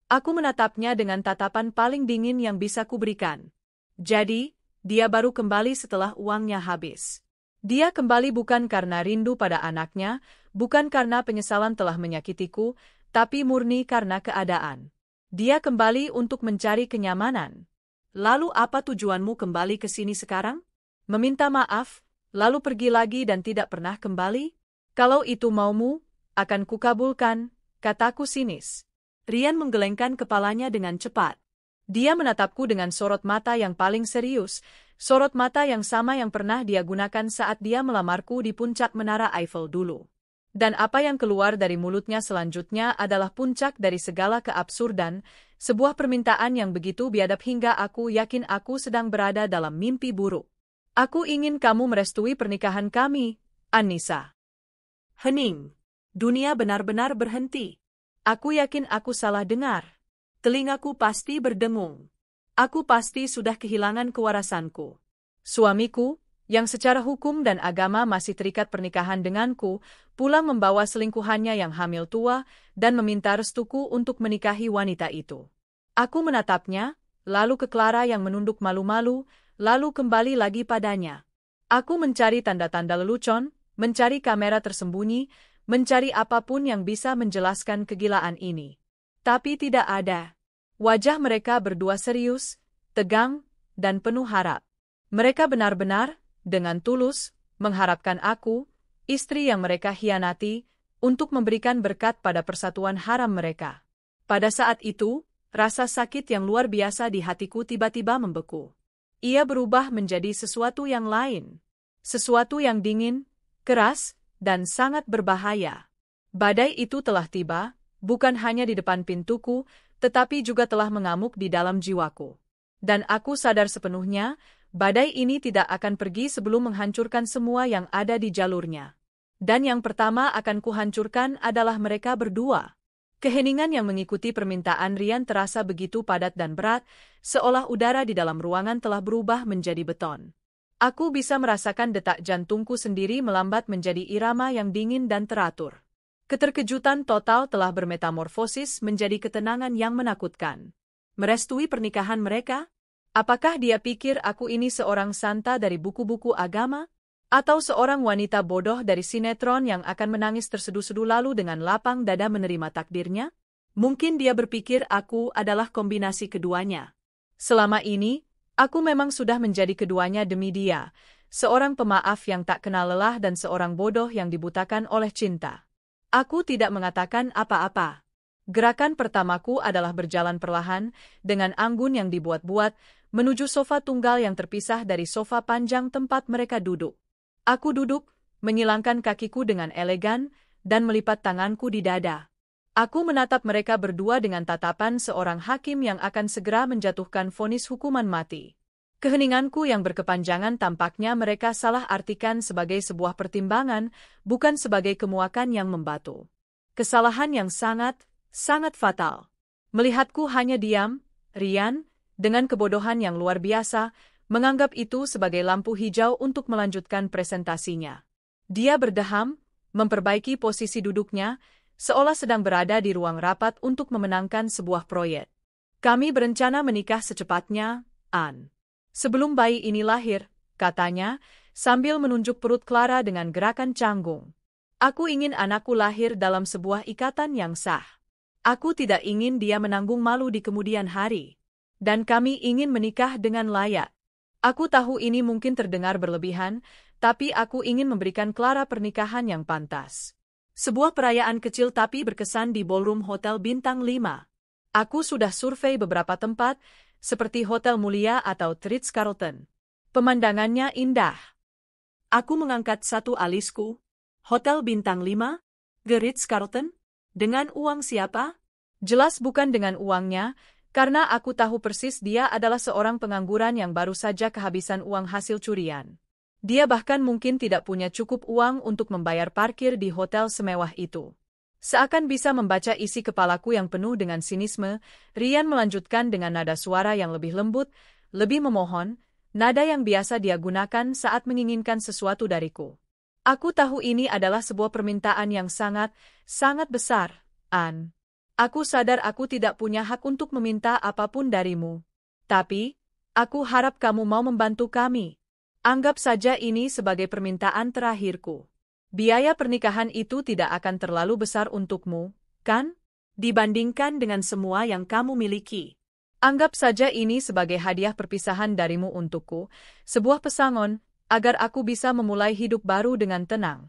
Aku menatapnya dengan tatapan paling dingin yang bisa kuberikan. Jadi, dia baru kembali setelah uangnya habis. Dia kembali bukan karena rindu pada anaknya, bukan karena penyesalan telah menyakitiku, tapi murni karena keadaan. Dia kembali untuk mencari kenyamanan. Lalu apa tujuanmu kembali ke sini sekarang? Meminta maaf, lalu pergi lagi dan tidak pernah kembali? Kalau itu maumu, akan kukabulkan, kataku sinis. Rian menggelengkan kepalanya dengan cepat. Dia menatapku dengan sorot mata yang paling serius, sorot mata yang sama yang pernah dia gunakan saat dia melamarku di puncak Menara Eiffel dulu. Dan apa yang keluar dari mulutnya selanjutnya adalah puncak dari segala keabsurdan, sebuah permintaan yang begitu biadab hingga aku yakin aku sedang berada dalam mimpi buruk. Aku ingin kamu merestui pernikahan kami, Anissa. Hening. Dunia benar-benar berhenti. Aku yakin aku salah dengar. Telingaku pasti berdengung. Aku pasti sudah kehilangan kewarasanku. Suamiku, yang secara hukum dan agama masih terikat pernikahan denganku, pulang membawa selingkuhannya yang hamil tua dan meminta restuku untuk menikahi wanita itu. Aku menatapnya, lalu ke Clara yang menunduk malu-malu, lalu kembali lagi padanya. Aku mencari tanda-tanda lelucon, mencari kamera tersembunyi, mencari apapun yang bisa menjelaskan kegilaan ini. Tapi tidak ada. Wajah mereka berdua serius, tegang, dan penuh harap. Mereka benar-benar, dengan tulus, mengharapkan aku, istri yang mereka hianati, untuk memberikan berkat pada persatuan haram mereka. Pada saat itu, rasa sakit yang luar biasa di hatiku tiba-tiba membeku. Ia berubah menjadi sesuatu yang lain. Sesuatu yang dingin, keras, dan sangat berbahaya. Badai itu telah tiba, bukan hanya di depan pintuku, tetapi juga telah mengamuk di dalam jiwaku. Dan aku sadar sepenuhnya, badai ini tidak akan pergi sebelum menghancurkan semua yang ada di jalurnya. Dan yang pertama akan kuhancurkan adalah mereka berdua. Keheningan yang mengikuti permintaan Rian terasa begitu padat dan berat, seolah udara di dalam ruangan telah berubah menjadi beton. Aku bisa merasakan detak jantungku sendiri melambat menjadi irama yang dingin dan teratur. Keterkejutan total telah bermetamorfosis menjadi ketenangan yang menakutkan. Merestui pernikahan mereka? Apakah dia pikir aku ini seorang santa dari buku-buku agama? Atau seorang wanita bodoh dari sinetron yang akan menangis terseduh-seduh lalu dengan lapang dada menerima takdirnya? Mungkin dia berpikir aku adalah kombinasi keduanya. Selama ini, aku memang sudah menjadi keduanya demi dia, seorang pemaaf yang tak kenal lelah dan seorang bodoh yang dibutakan oleh cinta. Aku tidak mengatakan apa-apa. Gerakan pertamaku adalah berjalan perlahan, dengan anggun yang dibuat-buat, menuju sofa tunggal yang terpisah dari sofa panjang tempat mereka duduk. Aku duduk, menyilangkan kakiku dengan elegan, dan melipat tanganku di dada. Aku menatap mereka berdua dengan tatapan seorang hakim yang akan segera menjatuhkan vonis hukuman mati. Keheninganku yang berkepanjangan tampaknya mereka salah artikan sebagai sebuah pertimbangan, bukan sebagai kemuakan yang membatu. Kesalahan yang sangat fatal. Melihatku hanya diam, Rian, dengan kebodohan yang luar biasa, menganggap itu sebagai lampu hijau untuk melanjutkan presentasinya. Dia berdeham, memperbaiki posisi duduknya, seolah sedang berada di ruang rapat untuk memenangkan sebuah proyek. Kami berencana menikah secepatnya, Anne. Sebelum bayi ini lahir, katanya, sambil menunjuk perut Clara dengan gerakan canggung. Aku ingin anakku lahir dalam sebuah ikatan yang sah. Aku tidak ingin dia menanggung malu di kemudian hari. Dan kami ingin menikah dengan layak. Aku tahu ini mungkin terdengar berlebihan, tapi aku ingin memberikan Clara pernikahan yang pantas. Sebuah perayaan kecil tapi berkesan di ballroom Hotel Bintang 5. Aku sudah survei beberapa tempat, seperti Hotel Mulia atau Ritz-Carlton. Pemandangannya indah. Aku mengangkat satu alisku. Hotel Bintang 5? The Ritz-Carlton? Dengan uang siapa? Jelas bukan dengan uangnya, karena aku tahu persis dia adalah seorang pengangguran yang baru saja kehabisan uang hasil curian. Dia bahkan mungkin tidak punya cukup uang untuk membayar parkir di hotel semewah itu. Seakan bisa membaca isi kepalaku yang penuh dengan sinisme, Rian melanjutkan dengan nada suara yang lebih lembut, lebih memohon, nada yang biasa dia gunakan saat menginginkan sesuatu dariku. Aku tahu ini adalah sebuah permintaan yang sangat besar, Anne. Aku sadar aku tidak punya hak untuk meminta apapun darimu. Tapi, aku harap kamu mau membantu kami. Anggap saja ini sebagai permintaan terakhirku. Biaya pernikahan itu tidak akan terlalu besar untukmu, kan? Dibandingkan dengan semua yang kamu miliki. Anggap saja ini sebagai hadiah perpisahan darimu untukku, sebuah pesangon, agar aku bisa memulai hidup baru dengan tenang.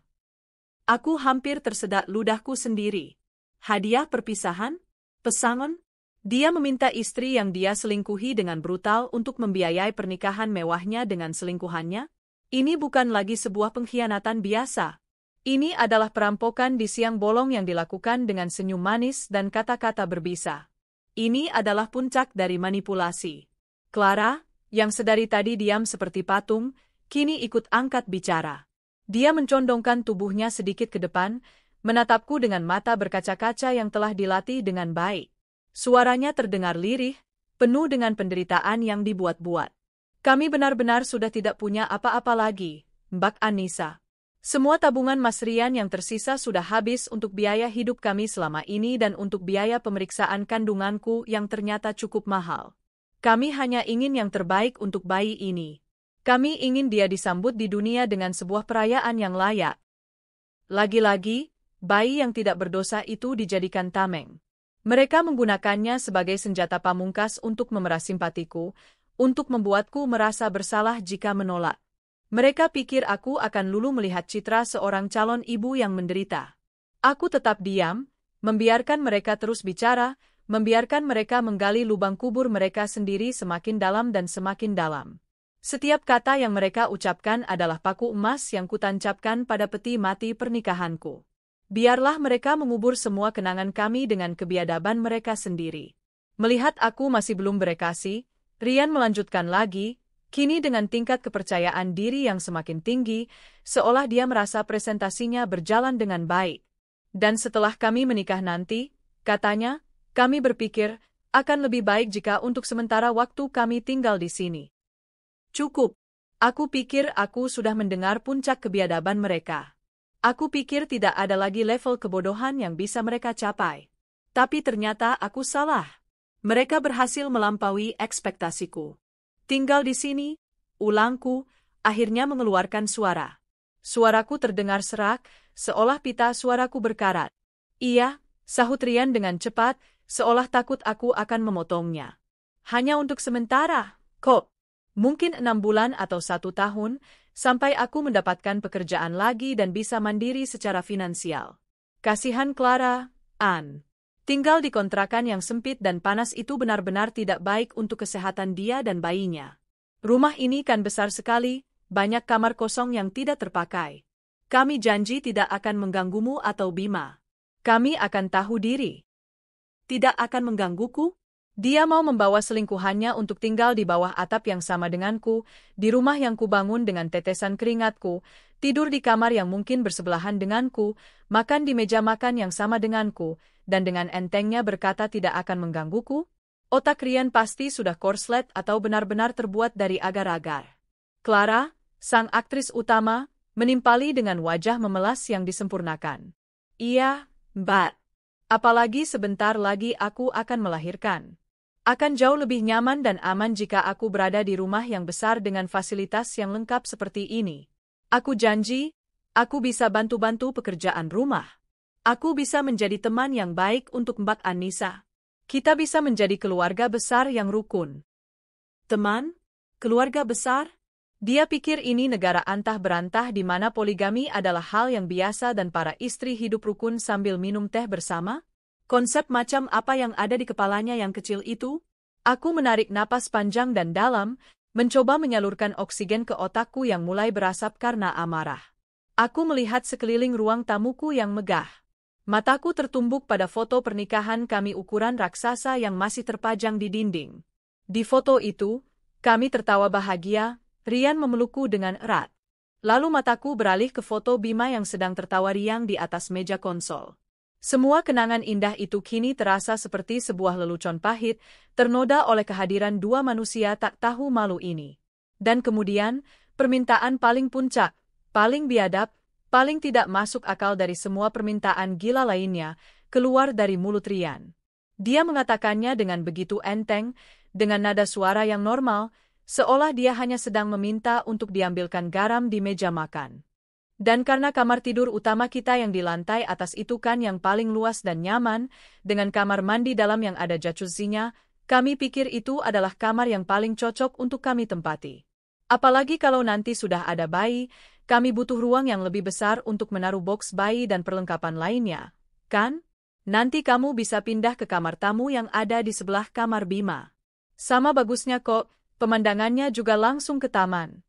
Aku hampir tersedak ludahku sendiri. Hadiah perpisahan? Pesangon? Dia meminta istri yang dia selingkuhi dengan brutal untuk membiayai pernikahan mewahnya dengan selingkuhannya? Ini bukan lagi sebuah pengkhianatan biasa. Ini adalah perampokan di siang bolong yang dilakukan dengan senyum manis dan kata-kata berbisa. Ini adalah puncak dari manipulasi. Clara, yang sedari tadi diam seperti patung, kini ikut angkat bicara. Dia mencondongkan tubuhnya sedikit ke depan, menatapku dengan mata berkaca-kaca yang telah dilatih dengan baik. Suaranya terdengar lirih, penuh dengan penderitaan yang dibuat-buat. Kami benar-benar sudah tidak punya apa-apa lagi, Mbak Anissa. Semua tabungan Mas Rian yang tersisa sudah habis untuk biaya hidup kami selama ini dan untuk biaya pemeriksaan kandunganku yang ternyata cukup mahal. Kami hanya ingin yang terbaik untuk bayi ini. Kami ingin dia disambut di dunia dengan sebuah perayaan yang layak. Lagi-lagi, bayi yang tidak berdosa itu dijadikan tameng. Mereka menggunakannya sebagai senjata pamungkas untuk memeras simpatiku, untuk membuatku merasa bersalah jika menolak. Mereka pikir aku akan lulu melihat citra seorang calon ibu yang menderita. Aku tetap diam, membiarkan mereka terus bicara, membiarkan mereka menggali lubang kubur mereka sendiri semakin dalam dan semakin dalam. Setiap kata yang mereka ucapkan adalah paku emas yang kutancapkan pada peti mati pernikahanku. Biarlah mereka mengubur semua kenangan kami dengan kebiadaban mereka sendiri. Melihat aku masih belum bereaksi, Rian melanjutkan lagi, kini dengan tingkat kepercayaan diri yang semakin tinggi, seolah dia merasa presentasinya berjalan dengan baik. Dan setelah kami menikah nanti, katanya, kami berpikir, akan lebih baik jika untuk sementara waktu kami tinggal di sini. Cukup. Aku pikir aku sudah mendengar puncak kebiadaban mereka. Aku pikir tidak ada lagi level kebodohan yang bisa mereka capai. Tapi ternyata aku salah. Mereka berhasil melampaui ekspektasiku. Tinggal di sini, ulangku, akhirnya mengeluarkan suara. Suaraku terdengar serak, seolah pita suaraku berkarat. Iya, sahut Rian dengan cepat, seolah takut aku akan memotongnya. Hanya untuk sementara, kok. Mungkin 6 bulan atau 1 tahun, sampai aku mendapatkan pekerjaan lagi dan bisa mandiri secara finansial. Kasihan Clara, Anne. Tinggal di kontrakan yang sempit dan panas itu benar-benar tidak baik untuk kesehatan dia dan bayinya. Rumah ini kan besar sekali, banyak kamar kosong yang tidak terpakai. Kami janji tidak akan mengganggumu atau Bima. Kami akan tahu diri. Tidak akan menggangguku? Dia mau membawa selingkuhannya untuk tinggal di bawah atap yang sama denganku, di rumah yang kubangun dengan tetesan keringatku, tidur di kamar yang mungkin bersebelahan denganku, makan di meja makan yang sama denganku, dan dengan entengnya berkata tidak akan menggangguku? Otak Rian pasti sudah korslet atau benar-benar terbuat dari agar-agar. Clara, sang aktris utama, menimpali dengan wajah memelas yang disempurnakan. Iya, Mbak. Apalagi sebentar lagi aku akan melahirkan. Akan jauh lebih nyaman dan aman jika aku berada di rumah yang besar dengan fasilitas yang lengkap seperti ini. Aku janji, aku bisa bantu-bantu pekerjaan rumah. Aku bisa menjadi teman yang baik untuk Mbak Anissa. Kita bisa menjadi keluarga besar yang rukun. Teman? Keluarga besar? Dia pikir ini negara antah berantah di mana poligami adalah hal yang biasa dan para istri hidup rukun sambil minum teh bersama? Konsep macam apa yang ada di kepalanya yang kecil itu? Aku menarik napas panjang dan dalam, mencoba menyalurkan oksigen ke otakku yang mulai berasap karena amarah. Aku melihat sekeliling ruang tamuku yang megah. Mataku tertumbuk pada foto pernikahan kami ukuran raksasa yang masih terpajang di dinding. Di foto itu, kami tertawa bahagia, Rian memelukku dengan erat. Lalu mataku beralih ke foto Bima yang sedang tertawa riang di atas meja konsol. Semua kenangan indah itu kini terasa seperti sebuah lelucon pahit, ternoda oleh kehadiran dua manusia tak tahu malu ini. Dan kemudian, permintaan paling puncak, paling biadab, paling tidak masuk akal dari semua permintaan gila lainnya, keluar dari mulut Rian. Dia mengatakannya dengan begitu enteng, dengan nada suara yang normal, seolah dia hanya sedang meminta untuk diambilkan garam di meja makan. Dan karena kamar tidur utama kita yang di lantai atas itu kan yang paling luas dan nyaman, dengan kamar mandi dalam yang ada jacuzzinya, kami pikir itu adalah kamar yang paling cocok untuk kami tempati. Apalagi kalau nanti sudah ada bayi, kami butuh ruang yang lebih besar untuk menaruh box bayi dan perlengkapan lainnya, kan? Nanti kamu bisa pindah ke kamar tamu yang ada di sebelah kamar Bima. Sama bagusnya kok, pemandangannya juga langsung ke taman.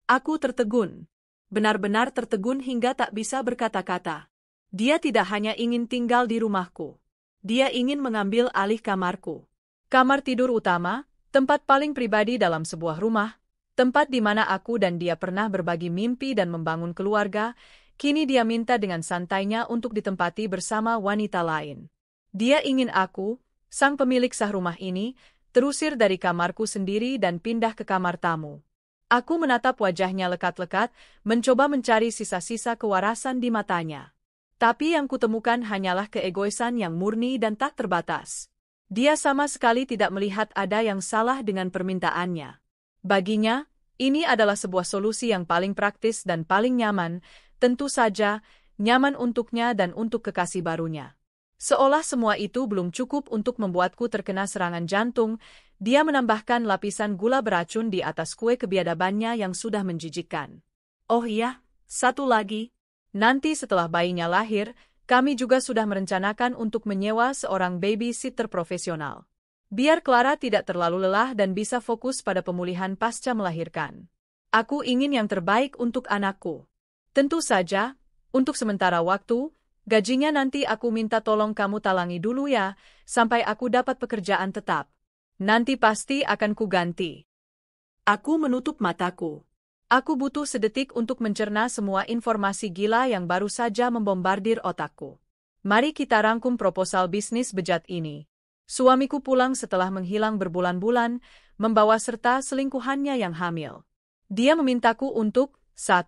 Aku tertegun. Benar-benar tertegun hingga tak bisa berkata-kata. Dia tidak hanya ingin tinggal di rumahku. Dia ingin mengambil alih kamarku. Kamar tidur utama, tempat paling pribadi dalam sebuah rumah, tempat di mana aku dan dia pernah berbagi mimpi dan membangun keluarga, kini dia minta dengan santainya untuk ditempati bersama wanita lain. Dia ingin aku, sang pemilik sah rumah ini, terusir dari kamarku sendiri dan pindah ke kamar tamu. Aku menatap wajahnya lekat-lekat, mencoba mencari sisa-sisa kewarasan di matanya. Tapi yang kutemukan hanyalah keegoisan yang murni dan tak terbatas. Dia sama sekali tidak melihat ada yang salah dengan permintaannya. Baginya, ini adalah sebuah solusi yang paling praktis dan paling nyaman, tentu saja, nyaman untuknya dan untuk kekasih barunya. Seolah semua itu belum cukup untuk membuatku terkena serangan jantung, dia menambahkan lapisan gula beracun di atas kue kebiadabannya yang sudah menjijikkan. Oh iya, satu lagi. Nanti setelah bayinya lahir, kami juga sudah merencanakan untuk menyewa seorang babysitter profesional. Biar Clara tidak terlalu lelah dan bisa fokus pada pemulihan pasca melahirkan. Aku ingin yang terbaik untuk anakku. Tentu saja, untuk sementara waktu, gajinya nanti aku minta tolong kamu talangi dulu ya, sampai aku dapat pekerjaan tetap. Nanti pasti akan kuganti. Aku menutup mataku. Aku butuh sedetik untuk mencerna semua informasi gila yang baru saja membombardir otakku. Mari kita rangkum proposal bisnis bejat ini. Suamiku pulang setelah menghilang berbulan-bulan, membawa serta selingkuhannya yang hamil. Dia memintaku untuk 1.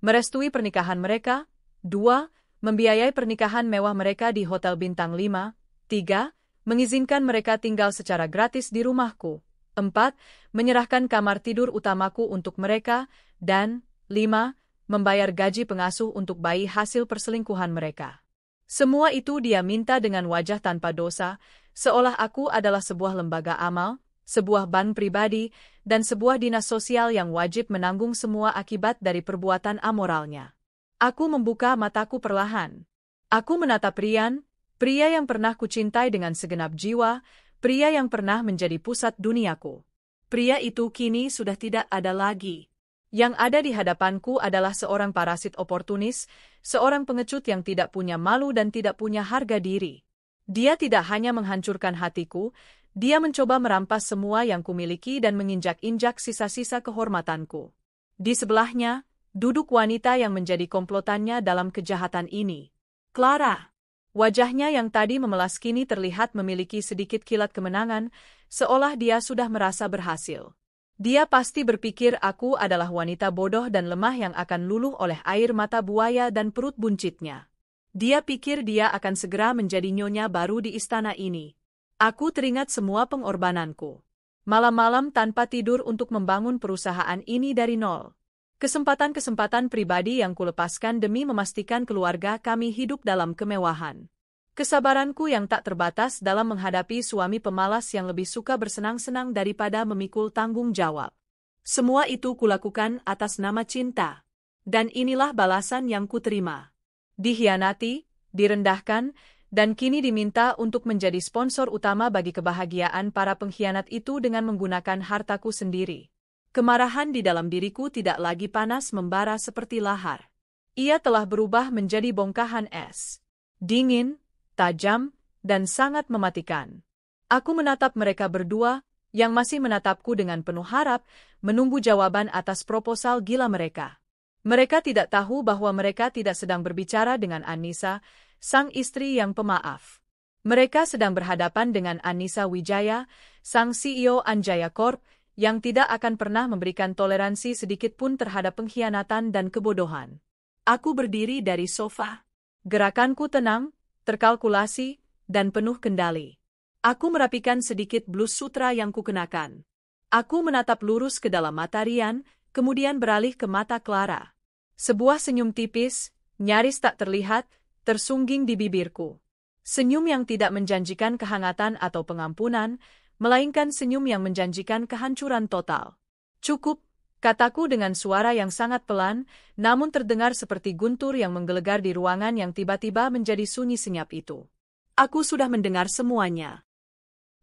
Merestui pernikahan mereka, 2. Membiayai pernikahan mewah mereka di Hotel Bintang 5, 3. Mengizinkan mereka tinggal secara gratis di rumahku, 4. Menyerahkan kamar tidur utamaku untuk mereka, dan 5. Membayar gaji pengasuh untuk bayi hasil perselingkuhan mereka. Semua itu dia minta dengan wajah tanpa dosa, seolah aku adalah sebuah lembaga amal, sebuah bank pribadi, dan sebuah dinas sosial yang wajib menanggung semua akibat dari perbuatan amoralnya. Aku membuka mataku perlahan. Aku menatap Ryan, pria yang pernah kucintai dengan segenap jiwa, pria yang pernah menjadi pusat duniaku. Pria itu kini sudah tidak ada lagi. Yang ada di hadapanku adalah seorang parasit oportunis, seorang pengecut yang tidak punya malu dan tidak punya harga diri. Dia tidak hanya menghancurkan hatiku, dia mencoba merampas semua yang kumiliki dan menginjak-injak sisa-sisa kehormatanku. Di sebelahnya, duduk wanita yang menjadi komplotannya dalam kejahatan ini. Clara. Wajahnya yang tadi memelas kini terlihat memiliki sedikit kilat kemenangan, seolah dia sudah merasa berhasil. Dia pasti berpikir aku adalah wanita bodoh dan lemah yang akan luluh oleh air mata buaya dan perut buncitnya. Dia pikir dia akan segera menjadi nyonya baru di istana ini. Aku teringat semua pengorbananku. Malam-malam tanpa tidur untuk membangun perusahaan ini dari nol. Kesempatan-kesempatan pribadi yang kulepaskan demi memastikan keluarga kami hidup dalam kemewahan. Kesabaranku yang tak terbatas dalam menghadapi suami pemalas yang lebih suka bersenang-senang daripada memikul tanggung jawab. Semua itu kulakukan atas nama cinta. Dan inilah balasan yang kuterima. Dikhianati, direndahkan, dan kini diminta untuk menjadi sponsor utama bagi kebahagiaan para pengkhianat itu dengan menggunakan hartaku sendiri. Kemarahan di dalam diriku tidak lagi panas membara seperti lahar. Ia telah berubah menjadi bongkahan es. Dingin, tajam, dan sangat mematikan. Aku menatap mereka berdua, yang masih menatapku dengan penuh harap, menunggu jawaban atas proposal gila mereka. Mereka tidak tahu bahwa mereka tidak sedang berbicara dengan Anissa, sang istri yang pemaaf. Mereka sedang berhadapan dengan Anissa Wijaya, sang CEO Anjaya Corp, yang tidak akan pernah memberikan toleransi sedikitpun terhadap pengkhianatan dan kebodohan. Aku berdiri dari sofa. Gerakanku tenang, terkalkulasi, dan penuh kendali. Aku merapikan sedikit blus sutra yang kukenakan. Aku menatap lurus ke dalam mata Ryan, kemudian beralih ke mata Clara. Sebuah senyum tipis, nyaris tak terlihat, tersungging di bibirku. Senyum yang tidak menjanjikan kehangatan atau pengampunan, melainkan senyum yang menjanjikan kehancuran total. Cukup, kataku dengan suara yang sangat pelan, namun terdengar seperti guntur yang menggelegar di ruangan yang tiba-tiba menjadi sunyi senyap itu. Aku sudah mendengar semuanya.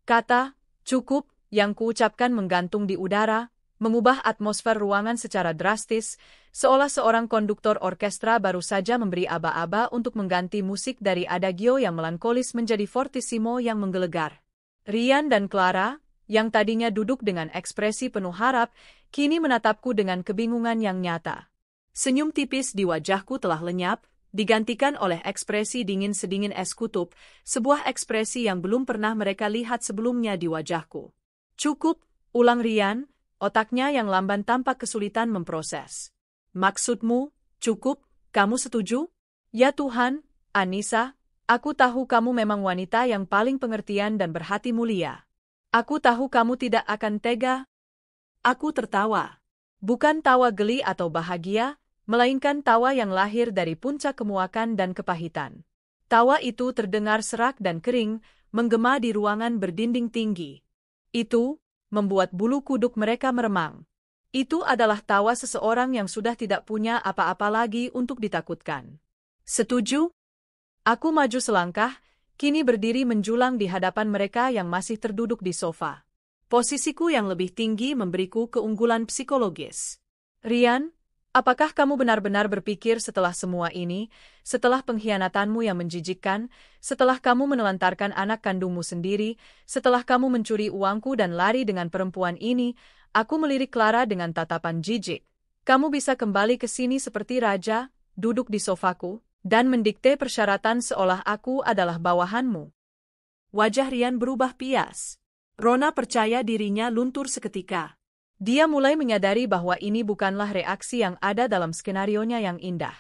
Kata, cukup, yang kuucapkan menggantung di udara, mengubah atmosfer ruangan secara drastis, seolah seorang konduktor orkestra baru saja memberi aba-aba untuk mengganti musik dari adagio yang melankolis menjadi fortissimo yang menggelegar. Ryan dan Clara, yang tadinya duduk dengan ekspresi penuh harap, kini menatapku dengan kebingungan yang nyata. Senyum tipis di wajahku telah lenyap, digantikan oleh ekspresi dingin sedingin es kutub, sebuah ekspresi yang belum pernah mereka lihat sebelumnya di wajahku. Cukup, ulang Rian, otaknya yang lamban tampak kesulitan memproses. Maksudmu, cukup, kamu setuju? Ya Tuhan, Anissa, aku tahu kamu memang wanita yang paling pengertian dan berhati mulia. Aku tahu kamu tidak akan tega. Aku tertawa. Bukan tawa geli atau bahagia, melainkan tawa yang lahir dari puncak kemuakan dan kepahitan. Tawa itu terdengar serak dan kering, menggema di ruangan berdinding tinggi. Itu membuat bulu kuduk mereka meremang. Itu adalah tawa seseorang yang sudah tidak punya apa-apa lagi untuk ditakutkan. Setuju? Aku maju selangkah, kini berdiri menjulang di hadapan mereka yang masih terduduk di sofa. Posisiku yang lebih tinggi memberiku keunggulan psikologis. Rian, apakah kamu benar-benar berpikir setelah semua ini, setelah pengkhianatanmu yang menjijikkan, setelah kamu menelantarkan anak kandungmu sendiri, setelah kamu mencuri uangku dan lari dengan perempuan ini, aku melirik Clara dengan tatapan jijik. Kamu bisa kembali ke sini seperti raja, duduk di sofaku, dan mendikte persyaratan seolah aku adalah bawahanmu. Wajah Rian berubah pias. Rona percaya dirinya luntur seketika. Dia mulai menyadari bahwa ini bukanlah reaksi yang ada dalam skenarionya yang indah.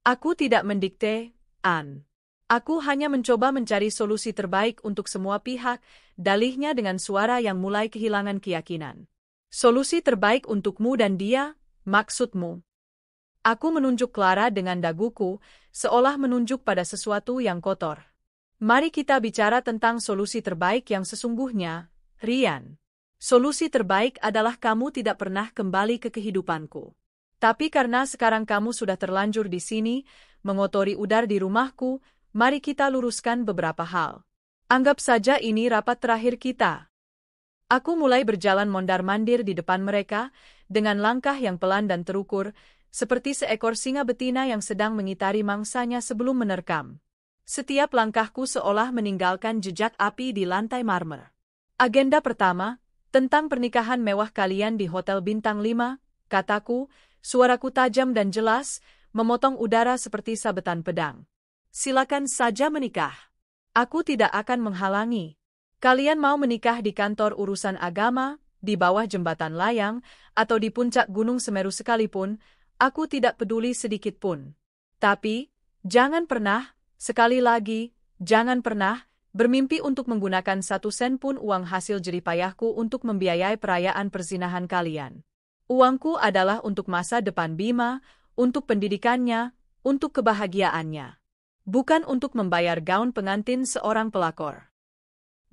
Aku tidak mendikte, Anne. Aku hanya mencoba mencari solusi terbaik untuk semua pihak, dalihnya dengan suara yang mulai kehilangan keyakinan. Solusi terbaik untukmu dan dia, maksudmu. Aku menunjuk Clara dengan daguku, seolah menunjuk pada sesuatu yang kotor. Mari kita bicara tentang solusi terbaik yang sesungguhnya, Rian. Solusi terbaik adalah kamu tidak pernah kembali ke kehidupanku. Tapi karena sekarang kamu sudah terlanjur di sini, mengotori udara di rumahku, mari kita luruskan beberapa hal. Anggap saja ini rapat terakhir kita. Aku mulai berjalan mondar-mandir di depan mereka, dengan langkah yang pelan dan terukur, seperti seekor singa betina yang sedang mengitari mangsanya sebelum menerkam. Setiap langkahku seolah meninggalkan jejak api di lantai marmer. Agenda pertama, tentang pernikahan mewah kalian di Hotel Bintang 5, kataku, suaraku tajam dan jelas, memotong udara seperti sabetan pedang. Silakan saja menikah. Aku tidak akan menghalangi. Kalian mau menikah di kantor urusan agama, di bawah jembatan layang, atau di puncak Gunung Semeru sekalipun, aku tidak peduli sedikit pun. Tapi, jangan pernah, sekali lagi, jangan pernah, bermimpi untuk menggunakan 1 sen pun uang hasil jeripayahku untuk membiayai perayaan perzinahan kalian. Uangku adalah untuk masa depan Bima, untuk pendidikannya, untuk kebahagiaannya. Bukan untuk membayar gaun pengantin seorang pelakor.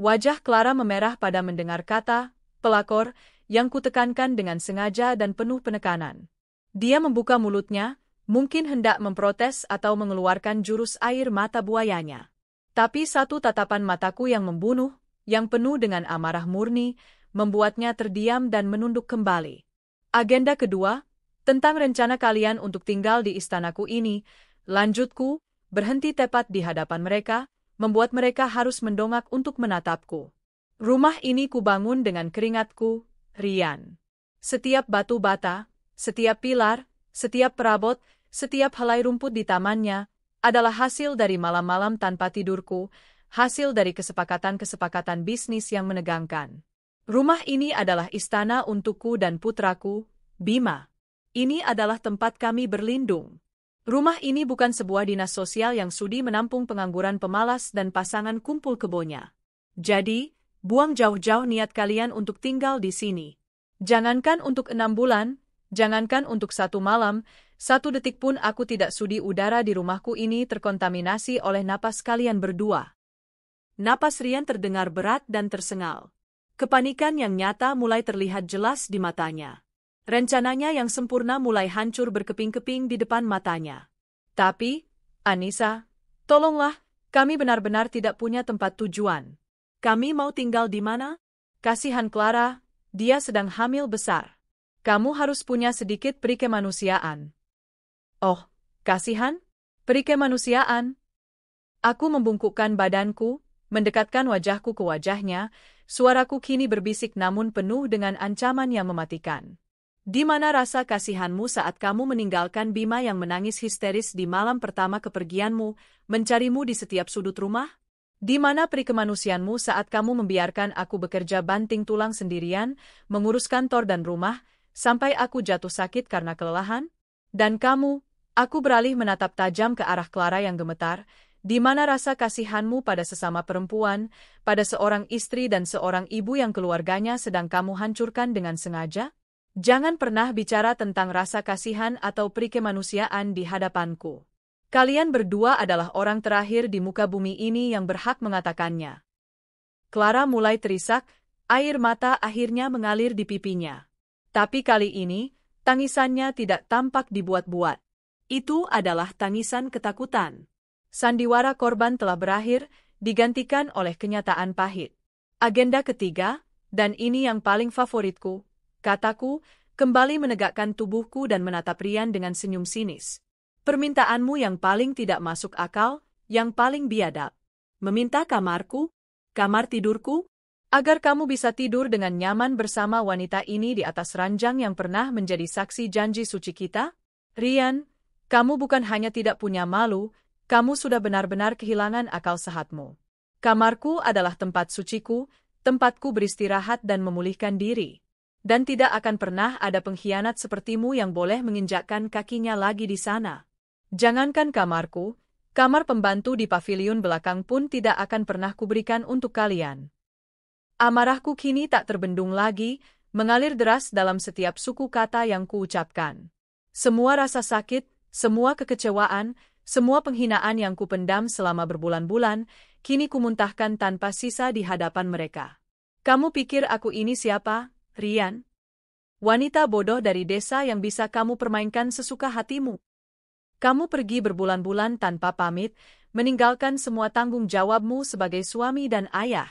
Wajah Clara memerah pada mendengar kata, pelakor, yang kutekankan dengan sengaja dan penuh penekanan. Dia membuka mulutnya, mungkin hendak memprotes atau mengeluarkan jurus air mata buayanya. Tapi satu tatapan mataku yang membunuh, yang penuh dengan amarah murni, membuatnya terdiam dan menunduk kembali. Agenda kedua, tentang rencana kalian untuk tinggal di istanaku ini, lanjutku, berhenti tepat di hadapan mereka, membuat mereka harus mendongak untuk menatapku. Rumah ini kubangun dengan keringatku, Rian. Setiap batu bata, setiap pilar, setiap perabot, setiap helai rumput di tamannya, adalah hasil dari malam-malam tanpa tidurku, hasil dari kesepakatan-kesepakatan bisnis yang menegangkan. Rumah ini adalah istana untukku dan putraku, Bima. Ini adalah tempat kami berlindung. Rumah ini bukan sebuah dinas sosial yang sudi menampung pengangguran pemalas dan pasangan kumpul kebonya. Jadi, buang jauh-jauh niat kalian untuk tinggal di sini. Jangankan untuk 6 bulan, jangankan untuk 1 malam, 1 detik pun aku tidak sudi udara di rumahku ini terkontaminasi oleh napas kalian berdua. Napas Rian terdengar berat dan tersengal. Kepanikan yang nyata mulai terlihat jelas di matanya. Rencananya yang sempurna mulai hancur berkeping-keping di depan matanya. Tapi, Anissa, tolonglah, kami benar-benar tidak punya tempat tujuan. Kami mau tinggal di mana? Kasihan Clara, dia sedang hamil besar. Kamu harus punya sedikit peri kemanusiaan. Oh, kasihan? Peri kemanusiaan? Aku membungkukkan badanku, mendekatkan wajahku ke wajahnya, suaraku kini berbisik namun penuh dengan ancaman yang mematikan. Di mana rasa kasihanmu saat kamu meninggalkan Bima yang menangis histeris di malam pertama kepergianmu, mencarimu di setiap sudut rumah? Di mana peri kemanusiaanmu saat kamu membiarkan aku bekerja banting tulang sendirian, mengurus kantor dan rumah, sampai aku jatuh sakit karena kelelahan? Dan kamu, aku beralih menatap tajam ke arah Clara yang gemetar, di mana rasa kasihanmu pada sesama perempuan, pada seorang istri dan seorang ibu yang keluarganya sedang kamu hancurkan dengan sengaja? Jangan pernah bicara tentang rasa kasihan atau peri kemanusiaan di hadapanku. Kalian berdua adalah orang terakhir di muka bumi ini yang berhak mengatakannya. Clara mulai terisak, air mata akhirnya mengalir di pipinya. Tapi kali ini, tangisannya tidak tampak dibuat-buat. Itu adalah tangisan ketakutan. Sandiwara korban telah berakhir, digantikan oleh kenyataan pahit. Agenda ketiga, dan ini yang paling favoritku, kataku, kembali menegakkan tubuhku dan menatap Rian dengan senyum sinis. Permintaanmu yang paling tidak masuk akal, yang paling biadab. Meminta kamarku, kamar tidurku, agar kamu bisa tidur dengan nyaman bersama wanita ini di atas ranjang yang pernah menjadi saksi janji suci kita? Rian, kamu bukan hanya tidak punya malu, kamu sudah benar-benar kehilangan akal sehatmu. Kamarku adalah tempat suciku, tempatku beristirahat dan memulihkan diri. Dan tidak akan pernah ada pengkhianat sepertimu yang boleh menginjakkan kakinya lagi di sana. Jangankan kamarku, kamar pembantu di pavilion belakang pun tidak akan pernah kuberikan untuk kalian. Amarahku kini tak terbendung lagi, mengalir deras dalam setiap suku kata yang kuucapkan. Semua rasa sakit, semua kekecewaan, semua penghinaan yang kupendam selama berbulan-bulan, kini kumuntahkan tanpa sisa di hadapan mereka. Kamu pikir aku ini siapa, Rian? Wanita bodoh dari desa yang bisa kamu permainkan sesuka hatimu. Kamu pergi berbulan-bulan tanpa pamit, meninggalkan semua tanggung jawabmu sebagai suami dan ayah.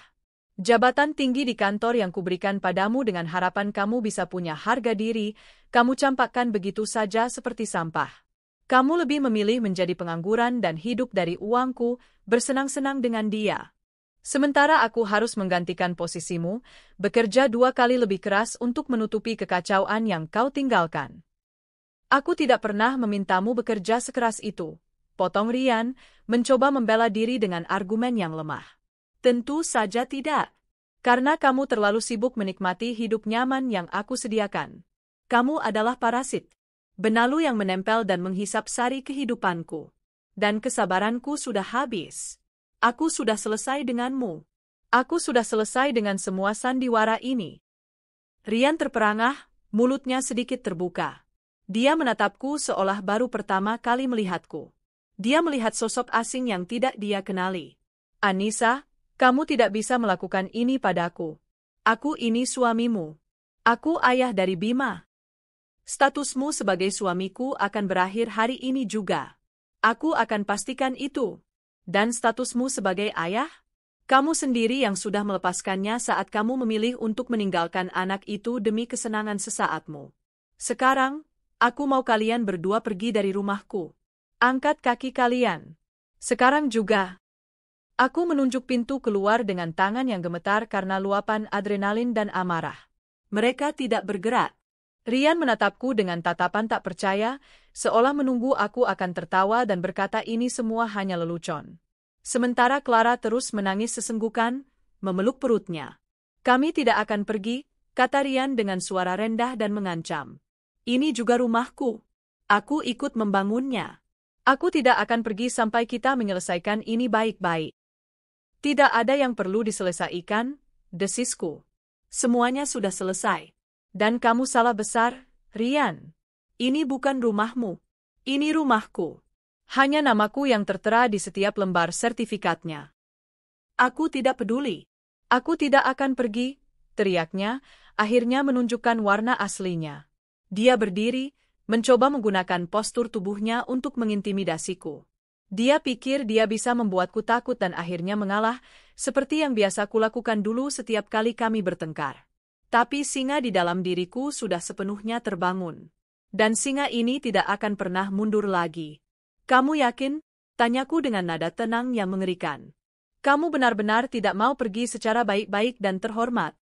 Jabatan tinggi di kantor yang kuberikan padamu dengan harapan kamu bisa punya harga diri, kamu campakkan begitu saja seperti sampah. Kamu lebih memilih menjadi pengangguran dan hidup dari uangku, bersenang-senang dengan dia. Sementara aku harus menggantikan posisimu, bekerja 2 kali lebih keras untuk menutupi kekacauan yang kau tinggalkan. Aku tidak pernah memintamu bekerja sekeras itu, potong Rian, mencoba membela diri dengan argumen yang lemah. Tentu saja tidak. Karena kamu terlalu sibuk menikmati hidup nyaman yang aku sediakan. Kamu adalah parasit. Benalu yang menempel dan menghisap sari kehidupanku. Dan kesabaranku sudah habis. Aku sudah selesai denganmu. Aku sudah selesai dengan semua sandiwara ini. Rian terperangah, mulutnya sedikit terbuka. Dia menatapku seolah baru pertama kali melihatku. Dia melihat sosok asing yang tidak dia kenali. Anissa, kamu tidak bisa melakukan ini padaku. Aku ini suamimu. Aku ayah dari Bima. Statusmu sebagai suamiku akan berakhir hari ini juga. Aku akan pastikan itu. Dan statusmu sebagai ayah? Kamu sendiri yang sudah melepaskannya saat kamu memilih untuk meninggalkan anak itu demi kesenangan sesaatmu. Sekarang, aku mau kalian berdua pergi dari rumahku. Angkat kaki kalian. Sekarang juga. Aku menunjuk pintu keluar dengan tangan yang gemetar karena luapan adrenalin dan amarah. Mereka tidak bergerak. Rian menatapku dengan tatapan tak percaya, seolah menunggu aku akan tertawa dan berkata ini semua hanya lelucon. Sementara Clara terus menangis sesenggukan, memeluk perutnya. Kami tidak akan pergi, kata Rian dengan suara rendah dan mengancam. Ini juga rumahku. Aku ikut membangunnya. Aku tidak akan pergi sampai kita menyelesaikan ini baik-baik. Tidak ada yang perlu diselesaikan, desisku. Semuanya sudah selesai. Dan kamu salah besar, Rian. Ini bukan rumahmu. Ini rumahku. Hanya namaku yang tertera di setiap lembar sertifikatnya. Aku tidak peduli. Aku tidak akan pergi, teriaknya, akhirnya menunjukkan warna aslinya. Dia berdiri, mencoba menggunakan postur tubuhnya untuk mengintimidasiku. Dia pikir dia bisa membuatku takut dan akhirnya mengalah, seperti yang biasa kulakukan dulu setiap kali kami bertengkar. Tapi singa di dalam diriku sudah sepenuhnya terbangun. Dan singa ini tidak akan pernah mundur lagi. Kamu yakin? Tanyaku dengan nada tenang yang mengerikan. Kamu benar-benar tidak mau pergi secara baik-baik dan terhormat.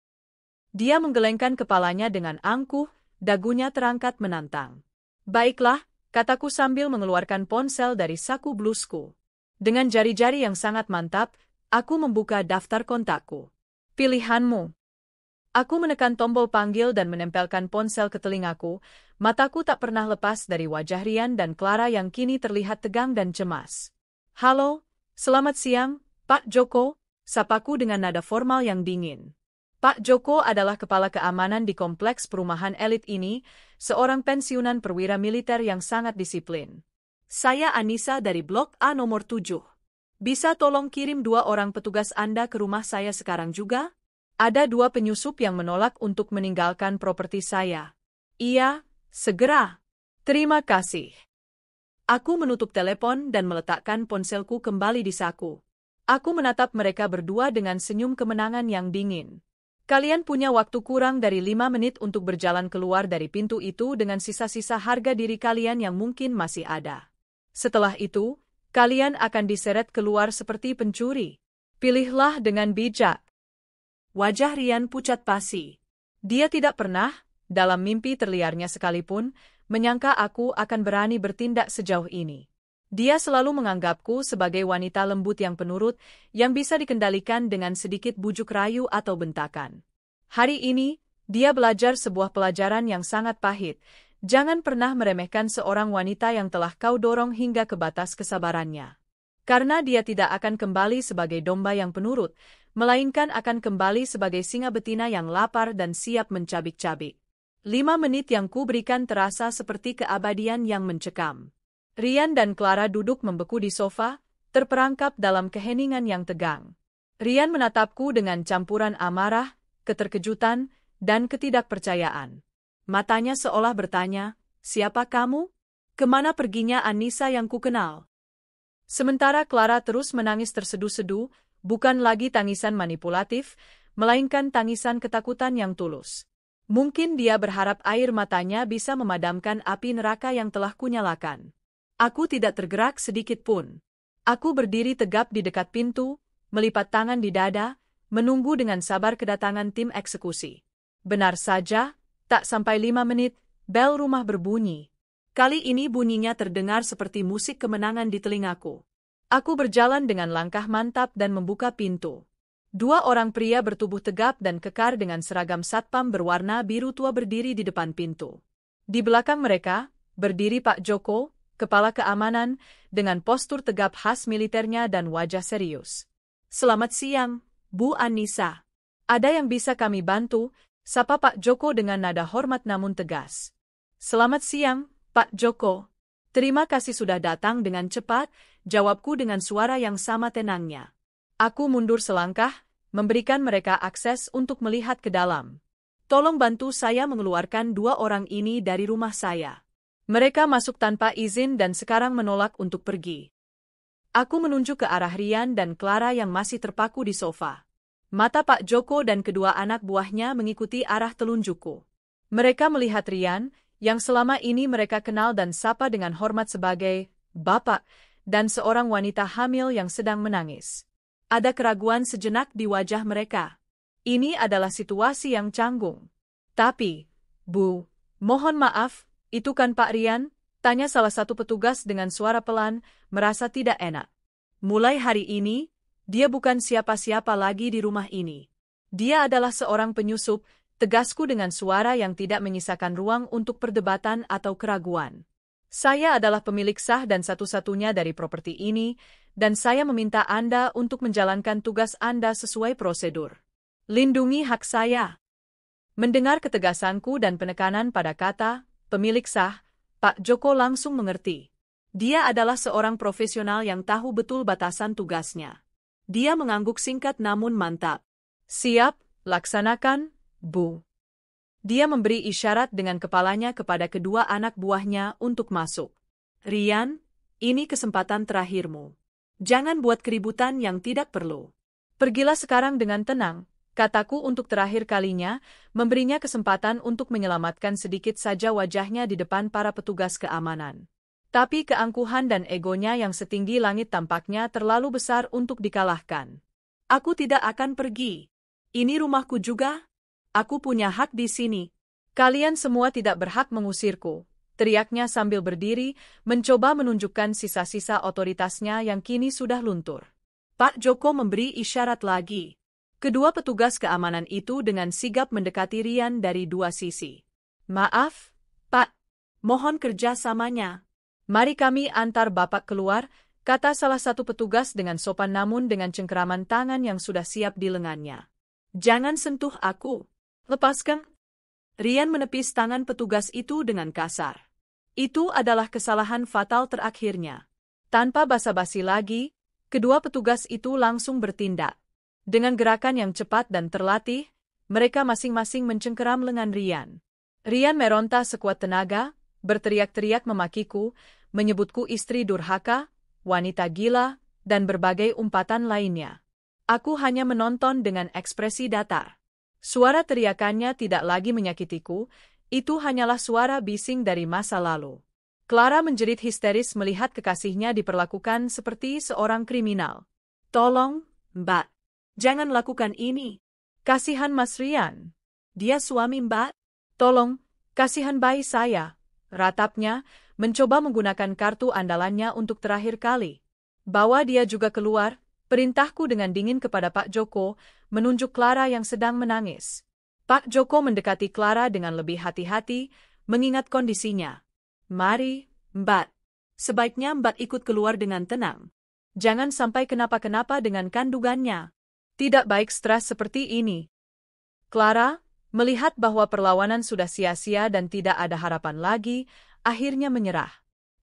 Dia menggelengkan kepalanya dengan angkuh, dagunya terangkat menantang. Baiklah, kataku sambil mengeluarkan ponsel dari saku blusku. Dengan jari-jari yang sangat mantap, Aku membuka daftar kontakku. Pilihanmu. Aku menekan tombol panggil dan menempelkan ponsel ke telingaku. Mataku tak pernah lepas dari wajah Rian dan Clara yang kini terlihat tegang dan cemas. Halo, selamat siang, Pak Joko, sapaku dengan nada formal yang dingin. Pak Joko adalah kepala keamanan di kompleks perumahan elit ini, seorang pensiunan perwira militer yang sangat disiplin. Saya Anissa dari Blok A nomor 7. Bisa tolong kirim 2 orang petugas Anda ke rumah saya sekarang juga? Ada 2 penyusup yang menolak untuk meninggalkan properti saya. Iya, segera. Terima kasih. Aku menutup telepon dan meletakkan ponselku kembali di saku. Aku menatap mereka berdua dengan senyum kemenangan yang dingin. Kalian punya waktu kurang dari 5 menit untuk berjalan keluar dari pintu itu dengan sisa-sisa harga diri kalian yang mungkin masih ada. Setelah itu, kalian akan diseret keluar seperti pencuri. Pilihlah dengan bijak. Wajah Rian pucat pasi. Dia tidak pernah, dalam mimpi terliarnya sekalipun, menyangka aku akan berani bertindak sejauh ini. Dia selalu menganggapku sebagai wanita lembut yang penurut, yang bisa dikendalikan dengan sedikit bujuk rayu atau bentakan. Hari ini, dia belajar sebuah pelajaran yang sangat pahit. Jangan pernah meremehkan seorang wanita yang telah kau dorong hingga ke batas kesabarannya. Karena dia tidak akan kembali sebagai domba yang penurut, melainkan akan kembali sebagai singa betina yang lapar dan siap mencabik-cabik. 5 menit yang kuberikan terasa seperti keabadian yang mencekam. Rian dan Clara duduk membeku di sofa, terperangkap dalam keheningan yang tegang. Rian menatapku dengan campuran amarah, keterkejutan, dan ketidakpercayaan. Matanya seolah bertanya, siapa kamu? Kemana perginya Anissa yang kukenal? Sementara Clara terus menangis terseduh-seduh, bukan lagi tangisan manipulatif, melainkan tangisan ketakutan yang tulus. Mungkin dia berharap air matanya bisa memadamkan api neraka yang telah kunyalakan. Aku tidak tergerak sedikit pun. Aku berdiri tegap di dekat pintu, melipat tangan di dada, menunggu dengan sabar kedatangan tim eksekusi. Benar saja, tak sampai 5 menit, bel rumah berbunyi. Kali ini bunyinya terdengar seperti musik kemenangan di telingaku. Aku berjalan dengan langkah mantap dan membuka pintu. 2 orang pria bertubuh tegap dan kekar dengan seragam satpam berwarna biru tua berdiri di depan pintu. Di belakang mereka, berdiri Pak Joko, kepala keamanan, dengan postur tegap khas militernya dan wajah serius. Selamat siang, Bu Anissa. Ada yang bisa kami bantu? Sapa Pak Joko dengan nada hormat namun tegas. Selamat siang, Pak Joko. Terima kasih sudah datang dengan cepat, jawabku dengan suara yang sama tenangnya. Aku mundur selangkah, memberikan mereka akses untuk melihat ke dalam. Tolong bantu saya mengeluarkan 2 orang ini dari rumah saya. Mereka masuk tanpa izin dan sekarang menolak untuk pergi. Aku menunjuk ke arah Rian dan Clara yang masih terpaku di sofa. Mata Pak Joko dan kedua anak buahnya mengikuti arah telunjukku. Mereka melihat Rian, yang selama ini mereka kenal dan sapa dengan hormat sebagai Bapak, dan seorang wanita hamil yang sedang menangis. Ada keraguan sejenak di wajah mereka. Ini adalah situasi yang canggung. Tapi, Bu, mohon maaf, itu kan Pak Rian? Tanya salah satu petugas dengan suara pelan, merasa tidak enak. Mulai hari ini, dia bukan siapa-siapa lagi di rumah ini. Dia adalah seorang penyusup, tegasku dengan suara yang tidak menyisakan ruang untuk perdebatan atau keraguan. Saya adalah pemilik sah dan satu-satunya dari properti ini, dan saya meminta Anda untuk menjalankan tugas Anda sesuai prosedur. Lindungi hak saya. Mendengar ketegasanku dan penekanan pada kata, pemilik sah, Pak Joko langsung mengerti. Dia adalah seorang profesional yang tahu betul batasan tugasnya. Dia mengangguk singkat namun mantap. Siap, laksanakan, Bu. Dia memberi isyarat dengan kepalanya kepada kedua anak buahnya untuk masuk. Rian, ini kesempatan terakhirmu. Jangan buat keributan yang tidak perlu. Pergilah sekarang dengan tenang, kataku untuk terakhir kalinya, memberinya kesempatan untuk menyelamatkan sedikit saja wajahnya di depan para petugas keamanan. Tapi keangkuhan dan egonya yang setinggi langit tampaknya terlalu besar untuk dikalahkan. Aku tidak akan pergi. Ini rumahku juga. Aku punya hak di sini. Kalian semua tidak berhak mengusirku, teriaknya sambil berdiri, mencoba menunjukkan sisa-sisa otoritasnya yang kini sudah luntur. Pak Joko memberi isyarat lagi. Kedua petugas keamanan itu dengan sigap mendekati Rian dari dua sisi. Maaf, Pak. Mohon kerjasamanya. Mari kami antar Bapak keluar, kata salah satu petugas dengan sopan namun dengan cengkeraman tangan yang sudah siap di lengannya. Jangan sentuh aku. Lepaskan. Rian menepis tangan petugas itu dengan kasar. Itu adalah kesalahan fatal terakhirnya. Tanpa basa-basi lagi, kedua petugas itu langsung bertindak. Dengan gerakan yang cepat dan terlatih, mereka masing-masing mencengkeram lengan Rian. Rian meronta sekuat tenaga, berteriak-teriak memakiku, menyebutku istri durhaka, wanita gila, dan berbagai umpatan lainnya. Aku hanya menonton dengan ekspresi datar. Suara teriakannya tidak lagi menyakitiku, itu hanyalah suara bising dari masa lalu. Clara menjerit histeris melihat kekasihnya diperlakukan seperti seorang kriminal. Tolong, Mbak. Jangan lakukan ini. Kasihan Mas Rian. Dia suami Mbak. Tolong, kasihan bayi saya. Ratapnya, mencoba menggunakan kartu andalannya untuk terakhir kali. Bawa dia juga keluar, perintahku dengan dingin kepada Pak Joko, menunjuk Clara yang sedang menangis. Pak Joko mendekati Clara dengan lebih hati-hati, mengingat kondisinya. Mari, Mbak. Sebaiknya Mbak ikut keluar dengan tenang. Jangan sampai kenapa-kenapa dengan kandungannya. Tidak baik stres seperti ini. Clara, melihat bahwa perlawanan sudah sia-sia dan tidak ada harapan lagi, akhirnya menyerah.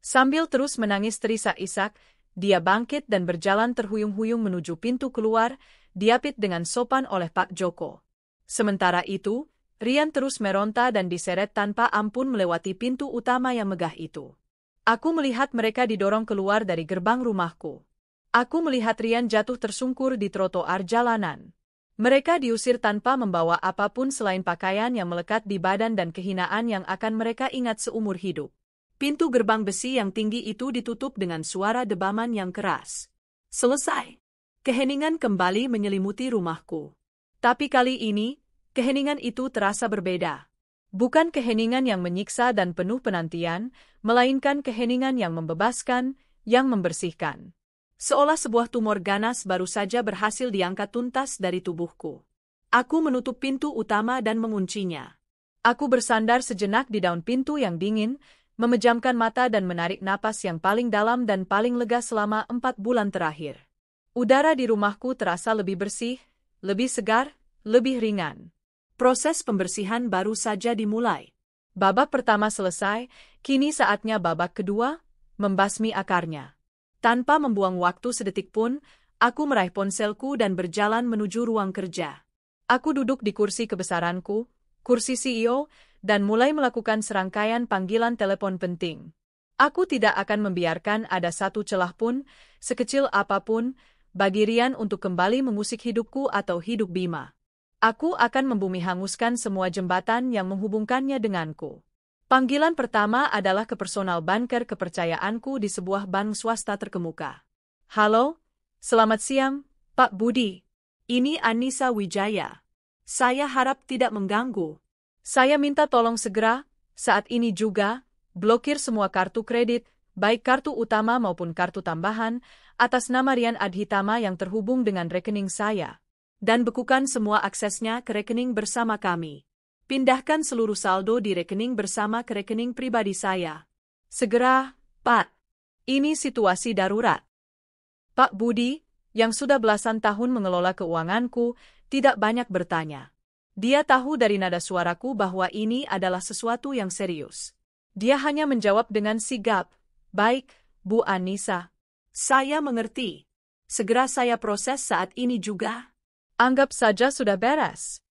Sambil terus menangis terisak-isak, dia bangkit dan berjalan terhuyung-huyung menuju pintu keluar, diapit dengan sopan oleh Pak Joko. Sementara itu, Rian terus meronta dan diseret tanpa ampun melewati pintu utama yang megah itu. Aku melihat mereka didorong keluar dari gerbang rumahku. Aku melihat Rian jatuh tersungkur di trotoar jalanan. Mereka diusir tanpa membawa apapun selain pakaian yang melekat di badan dan kehinaan yang akan mereka ingat seumur hidup. Pintu gerbang besi yang tinggi itu ditutup dengan suara debaman yang keras. Selesai. Keheningan kembali menyelimuti rumahku. Tapi kali ini, keheningan itu terasa berbeda. Bukan keheningan yang menyiksa dan penuh penantian, melainkan keheningan yang membebaskan, yang membersihkan. Seolah sebuah tumor ganas baru saja berhasil diangkat tuntas dari tubuhku. Aku menutup pintu utama dan menguncinya. Aku bersandar sejenak di daun pintu yang dingin, memejamkan mata dan menarik napas yang paling dalam dan paling lega selama 4 bulan terakhir. Udara di rumahku terasa lebih bersih, lebih segar, lebih ringan. Proses pembersihan baru saja dimulai. Babak pertama selesai, kini saatnya babak kedua, membasmi akarnya. Tanpa membuang waktu sedetik pun, aku meraih ponselku dan berjalan menuju ruang kerja. Aku duduk di kursi kebesaranku, kursi CEO, dan mulai melakukan serangkaian panggilan telepon penting. Aku tidak akan membiarkan ada satu celah pun, sekecil apapun, bagi Rian untuk kembali mengusik hidupku atau hidup Bima. Aku akan membumi hanguskan semua jembatan yang menghubungkannya denganku. Panggilan pertama adalah ke personal banker kepercayaanku di sebuah bank swasta terkemuka. Halo, selamat siang, Pak Budi. Ini Anissa Wijaya. Saya harap tidak mengganggu. Saya minta tolong segera, saat ini juga, blokir semua kartu kredit, baik kartu utama maupun kartu tambahan, atas nama Rian Adhitama yang terhubung dengan rekening saya. Dan bekukan semua aksesnya ke rekening bersama kami. Pindahkan seluruh saldo di rekening bersama ke rekening pribadi saya. Segera, Pak. Ini situasi darurat. Pak Budi, yang sudah belasan tahun mengelola keuanganku, tidak banyak bertanya. Dia tahu dari nada suaraku bahwa ini adalah sesuatu yang serius. Dia hanya menjawab dengan sigap, "Baik, Bu Anissa. Saya mengerti. Segera saya proses saat ini juga." Anggap saja sudah beres.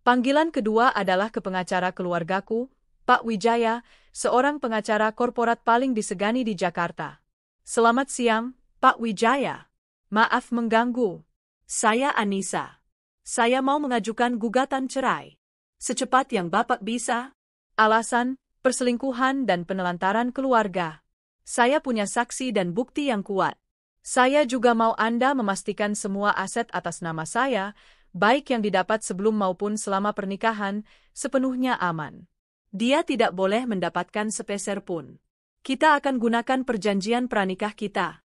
Panggilan kedua adalah ke pengacara keluargaku, Pak Wijaya, seorang pengacara korporat paling disegani di Jakarta. Selamat siang, Pak Wijaya. Maaf mengganggu. Saya Anissa. Saya mau mengajukan gugatan cerai. Secepat yang Bapak bisa. Alasan, perselingkuhan dan penelantaran keluarga. Saya punya saksi dan bukti yang kuat. Saya juga mau Anda memastikan semua aset atas nama saya, baik yang didapat sebelum maupun selama pernikahan, sepenuhnya aman. Dia tidak boleh mendapatkan sepeser pun. Kita akan gunakan perjanjian pranikah kita.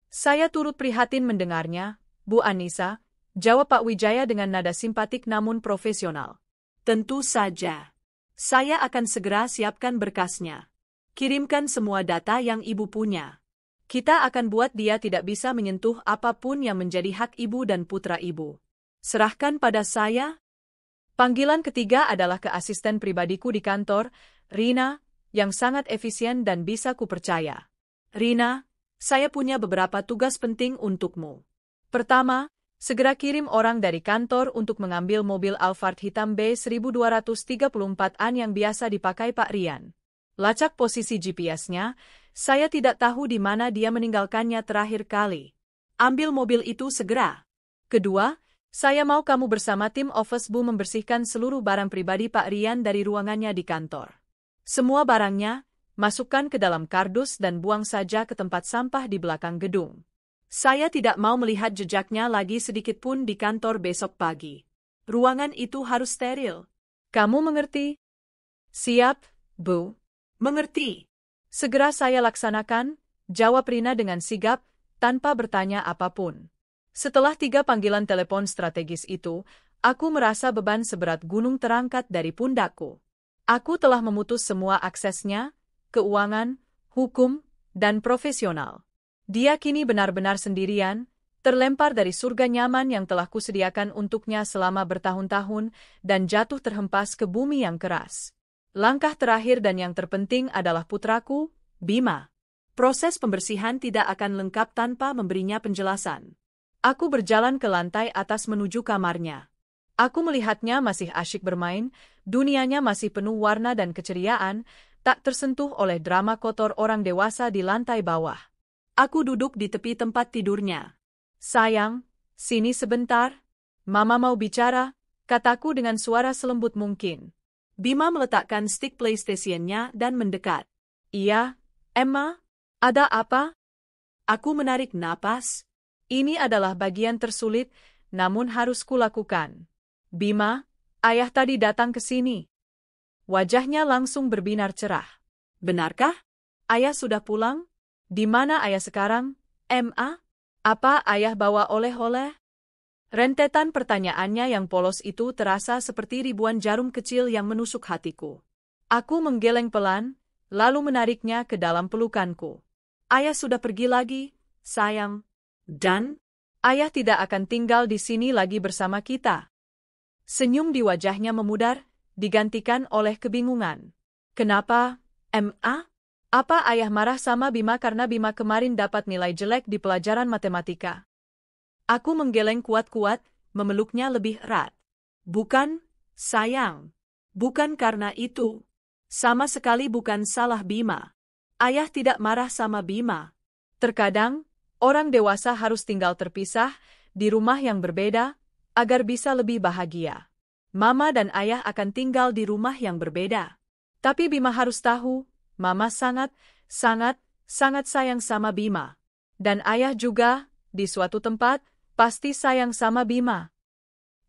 Saya turut prihatin mendengarnya, Bu Anissa, jawab Pak Wijaya dengan nada simpatik namun profesional. Tentu saja. Saya akan segera siapkan berkasnya. Kirimkan semua data yang Ibu punya. Kita akan buat dia tidak bisa menyentuh apapun yang menjadi hak Ibu dan putra Ibu. Serahkan pada saya. Panggilan ketiga adalah ke asisten pribadiku di kantor, Rina, yang sangat efisien dan bisa kupercaya. Rina, saya punya beberapa tugas penting untukmu. Pertama, segera kirim orang dari kantor untuk mengambil mobil Alphard hitam B1234-an yang biasa dipakai Pak Rian. Lacak posisi GPS-nya, saya tidak tahu di mana dia meninggalkannya terakhir kali. Ambil mobil itu segera. Kedua, saya mau kamu bersama tim Office Bu membersihkan seluruh barang pribadi Pak Rian dari ruangannya di kantor. Semua barangnya, masukkan ke dalam kardus dan buang saja ke tempat sampah di belakang gedung. Saya tidak mau melihat jejaknya lagi sedikit pun di kantor besok pagi. Ruangan itu harus steril. Kamu mengerti? Siap, Bu. Mengerti. Segera saya laksanakan, jawab Rina dengan sigap, tanpa bertanya apapun. Setelah 3 panggilan telepon strategis itu, aku merasa beban seberat gunung terangkat dari pundakku. Aku telah memutus semua aksesnya, keuangan, hukum, dan profesional. Dia kini benar-benar sendirian, terlempar dari surga nyaman yang telah kusediakan untuknya selama bertahun-tahun, dan jatuh terhempas ke bumi yang keras. Langkah terakhir dan yang terpenting adalah putraku, Bima. Proses pembersihan tidak akan lengkap tanpa memberinya penjelasan. Aku berjalan ke lantai atas menuju kamarnya. Aku melihatnya masih asyik bermain, dunianya masih penuh warna dan keceriaan, tak tersentuh oleh drama kotor orang dewasa di lantai bawah. Aku duduk di tepi tempat tidurnya. Sayang, sini sebentar. Mama mau bicara, kataku dengan suara selembut mungkin. Bima meletakkan stick PlayStation-nya dan mendekat. Iya, Emma, ada apa? Aku menarik napas. Ini adalah bagian tersulit, namun harus kulakukan. Bima, ayah tadi datang ke sini. Wajahnya langsung berbinar cerah. Benarkah? Ayah sudah pulang? Di mana ayah sekarang, Emma? Apa ayah bawa oleh-oleh? Rentetan pertanyaannya yang polos itu terasa seperti ribuan jarum kecil yang menusuk hatiku. Aku menggeleng pelan, lalu menariknya ke dalam pelukanku. Ayah sudah pergi lagi, sayang. Dan? Ayah tidak akan tinggal di sini lagi bersama kita. Senyum di wajahnya memudar, digantikan oleh kebingungan. Kenapa, Emma? Apa ayah marah sama Bima karena Bima kemarin dapat nilai jelek di pelajaran matematika? Aku menggeleng kuat-kuat, memeluknya lebih erat. Bukan, sayang. Bukan karena itu. Sama sekali bukan salah Bima. Ayah tidak marah sama Bima. Terkadang, orang dewasa harus tinggal terpisah, di rumah yang berbeda, agar bisa lebih bahagia. Mama dan ayah akan tinggal di rumah yang berbeda. Tapi Bima harus tahu, Mama sangat sayang sama Bima. Dan ayah juga, di suatu tempat, pasti sayang sama Bima.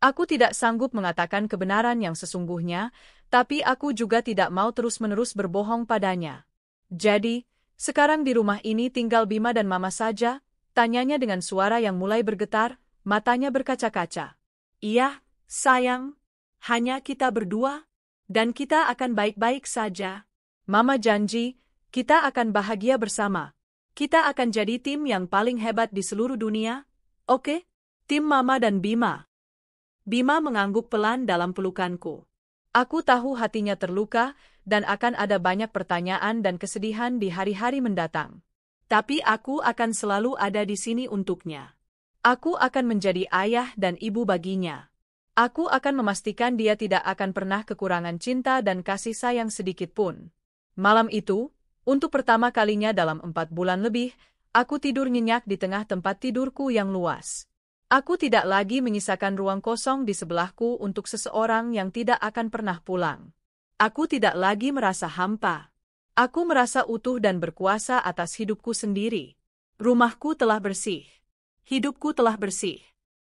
Aku tidak sanggup mengatakan kebenaran yang sesungguhnya, tapi aku juga tidak mau terus-menerus berbohong padanya. Jadi, sekarang di rumah ini tinggal Bima dan Mama saja, tanyanya dengan suara yang mulai bergetar, matanya berkaca-kaca. Iya, sayang. Hanya kita berdua, dan kita akan baik-baik saja. Mama janji, kita akan bahagia bersama. Kita akan jadi tim yang paling hebat di seluruh dunia. Oke? Tim Mama dan Bima. Bima mengangguk pelan dalam pelukanku. Aku tahu hatinya terluka, dan akan ada banyak pertanyaan dan kesedihan di hari-hari mendatang. Tapi aku akan selalu ada di sini untuknya. Aku akan menjadi ayah dan ibu baginya. Aku akan memastikan dia tidak akan pernah kekurangan cinta dan kasih sayang sedikit pun. Malam itu, untuk pertama kalinya dalam 4 bulan lebih, aku tidur nyenyak di tengah tempat tidurku yang luas. Aku tidak lagi menyisakan ruang kosong di sebelahku untuk seseorang yang tidak akan pernah pulang. Aku tidak lagi merasa hampa. Aku merasa utuh dan berkuasa atas hidupku sendiri. Rumahku telah bersih. Hidupku telah bersih.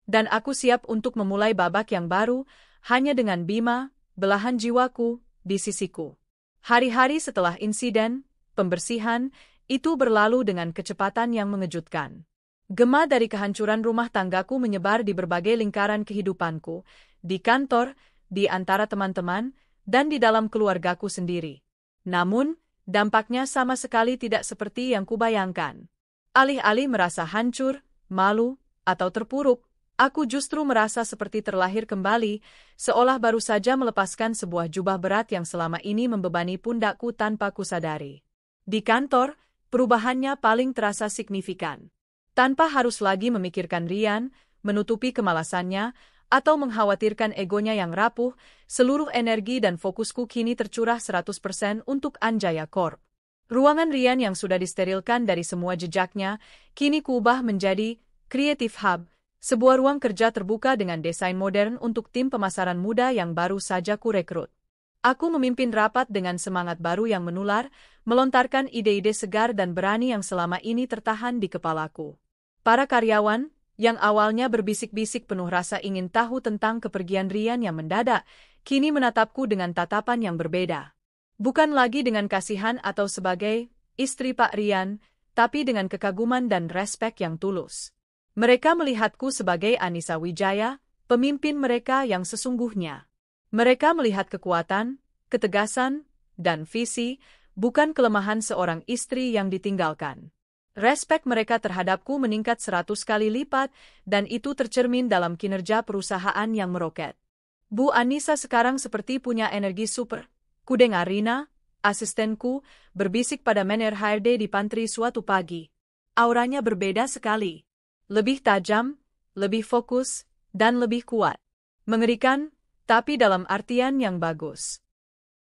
Dan aku siap untuk memulai babak yang baru, hanya dengan Bima, belahan jiwaku, di sisiku. Hari-hari setelah insiden, pembersihan, itu berlalu dengan kecepatan yang mengejutkan. Gema dari kehancuran rumah tanggaku menyebar di berbagai lingkaran kehidupanku, di kantor, di antara teman-teman, dan di dalam keluargaku sendiri. Namun, dampaknya sama sekali tidak seperti yang kubayangkan. Alih-alih merasa hancur, malu, atau terpuruk, aku justru merasa seperti terlahir kembali, seolah baru saja melepaskan sebuah jubah berat yang selama ini membebani pundakku tanpa kusadari. Di kantor, perubahannya paling terasa signifikan. Tanpa harus lagi memikirkan Rian, menutupi kemalasannya, atau mengkhawatirkan egonya yang rapuh, seluruh energi dan fokusku kini tercurah 100% untuk Anjaya Corp. Ruangan Rian yang sudah disterilkan dari semua jejaknya, kini kuubah menjadi Creative Hub, sebuah ruang kerja terbuka dengan desain modern untuk tim pemasaran muda yang baru saja kurekrut. Aku memimpin rapat dengan semangat baru yang menular, melontarkan ide-ide segar dan berani yang selama ini tertahan di kepalaku. Para karyawan, yang awalnya berbisik-bisik penuh rasa ingin tahu tentang kepergian Rian yang mendadak, kini menatapku dengan tatapan yang berbeda. Bukan lagi dengan kasihan atau sebagai istri Pak Rian, tapi dengan kekaguman dan respek yang tulus. Mereka melihatku sebagai Anissa Wijaya, pemimpin mereka yang sesungguhnya. Mereka melihat kekuatan, ketegasan, dan visi, bukan kelemahan seorang istri yang ditinggalkan. Respek mereka terhadapku meningkat 100 kali lipat, dan itu tercermin dalam kinerja perusahaan yang meroket. Bu Anissa sekarang seperti punya energi super. Kudengar Rina, asistenku, berbisik pada manajer HRD di pantry suatu pagi. Auranya berbeda sekali. Lebih tajam, lebih fokus, dan lebih kuat. Mengerikan, tapi dalam artian yang bagus.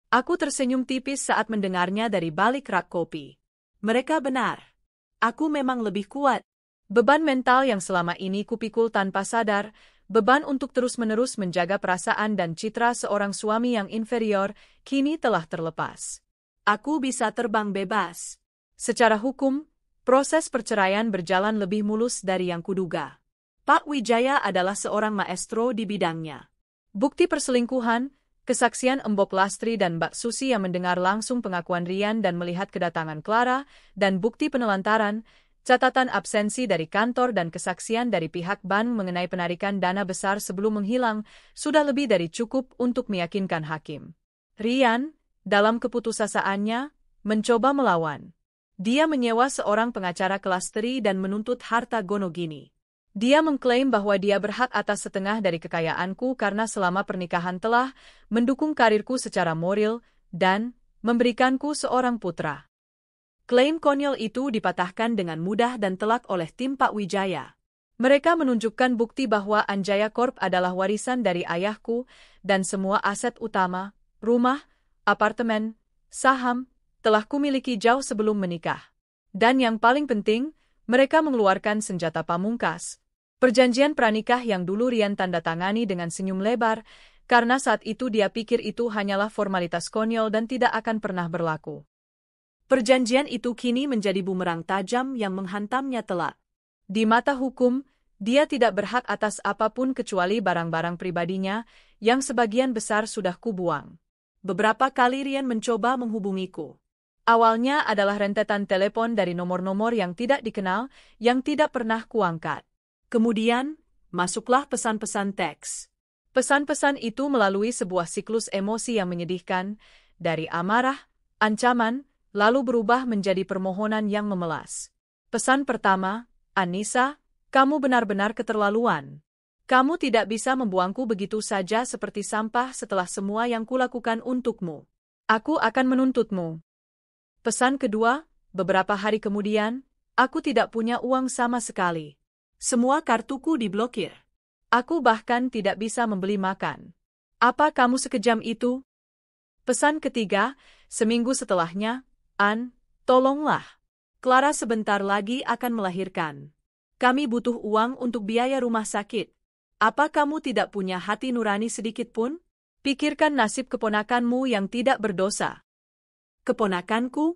Aku tersenyum tipis saat mendengarnya dari balik rak kopi. Mereka benar. Aku memang lebih kuat. Beban mental yang selama ini kupikul tanpa sadar, beban untuk terus-menerus menjaga perasaan dan citra seorang suami yang inferior, kini telah terlepas. Aku bisa terbang bebas. Secara hukum, proses perceraian berjalan lebih mulus dari yang kuduga. Pak Wijaya adalah seorang maestro di bidangnya. Bukti perselingkuhan, kesaksian Embok Lastri dan Mbak Susi yang mendengar langsung pengakuan Rian dan melihat kedatangan Clara, dan bukti penelantaran, catatan absensi dari kantor dan kesaksian dari pihak bank mengenai penarikan dana besar sebelum menghilang, sudah lebih dari cukup untuk meyakinkan hakim. Rian, dalam keputusasaannya, mencoba melawan. Dia menyewa seorang pengacara ke Lastri dan menuntut harta Gonogini. Dia mengklaim bahwa dia berhak atas setengah dari kekayaanku karena selama pernikahan telah mendukung karirku secara moral dan memberikanku seorang putra. Klaim konyol itu dipatahkan dengan mudah dan telak oleh tim Pak Wijaya. Mereka menunjukkan bukti bahwa Anjaya Corp adalah warisan dari ayahku dan semua aset utama, rumah, apartemen, saham, telah kumiliki jauh sebelum menikah. Dan yang paling penting, mereka mengeluarkan senjata pamungkas. Perjanjian pranikah yang dulu Rian tanda tangani dengan senyum lebar, karena saat itu dia pikir itu hanyalah formalitas konyol dan tidak akan pernah berlaku. Perjanjian itu kini menjadi bumerang tajam yang menghantamnya telak. Di mata hukum, dia tidak berhak atas apapun kecuali barang-barang pribadinya, yang sebagian besar sudah kubuang. Beberapa kali Rian mencoba menghubungiku. Awalnya adalah rentetan telepon dari nomor-nomor yang tidak dikenal, yang tidak pernah kuangkat. Kemudian, masuklah pesan-pesan teks. Pesan-pesan itu melalui sebuah siklus emosi yang menyedihkan, dari amarah, ancaman, lalu berubah menjadi permohonan yang memelas. Pesan pertama, Anissa, kamu benar-benar keterlaluan. Kamu tidak bisa membuangku begitu saja seperti sampah setelah semua yang kulakukan untukmu. Aku akan menuntutmu. Pesan kedua, beberapa hari kemudian, aku tidak punya uang sama sekali. Semua kartuku diblokir. Aku bahkan tidak bisa membeli makan. Apa kamu sekejam itu? Pesan ketiga, seminggu setelahnya, An, tolonglah. Clara sebentar lagi akan melahirkan. Kami butuh uang untuk biaya rumah sakit. Apa kamu tidak punya hati nurani sedikit pun? Pikirkan nasib keponakanmu yang tidak berdosa. Keponakanku?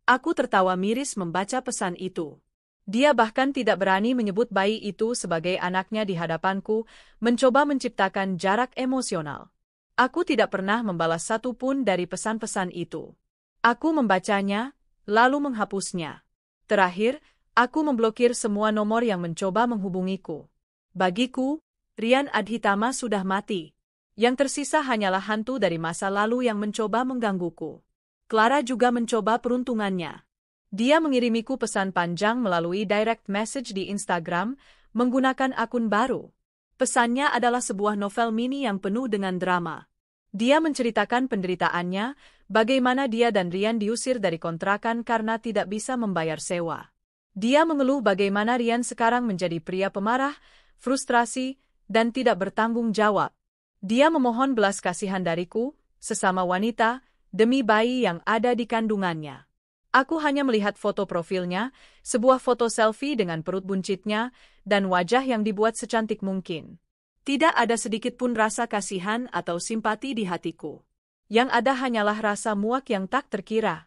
Aku tertawa miris membaca pesan itu. Dia bahkan tidak berani menyebut bayi itu sebagai anaknya di hadapanku, mencoba menciptakan jarak emosional. Aku tidak pernah membalas satu pun dari pesan-pesan itu. Aku membacanya, lalu menghapusnya. Terakhir, Aku memblokir semua nomor yang mencoba menghubungiku. Bagiku, Rian Adhitama sudah mati. Yang tersisa hanyalah hantu dari masa lalu yang mencoba menggangguku. Clara juga mencoba peruntungannya. Dia mengirimiku pesan panjang melalui direct message di Instagram, menggunakan akun baru. Pesannya adalah sebuah novel mini yang penuh dengan drama. Dia menceritakan penderitaannya, bagaimana dia dan Rian diusir dari kontrakan karena tidak bisa membayar sewa. Dia mengeluh bagaimana Rian sekarang menjadi pria pemarah, frustrasi, dan tidak bertanggung jawab. Dia memohon belas kasihan dariku, sesama wanita, demi bayi yang ada di kandungannya. Aku hanya melihat foto profilnya, sebuah foto selfie dengan perut buncitnya, dan wajah yang dibuat secantik mungkin. Tidak ada sedikit pun rasa kasihan atau simpati di hatiku. Yang ada hanyalah rasa muak yang tak terkira.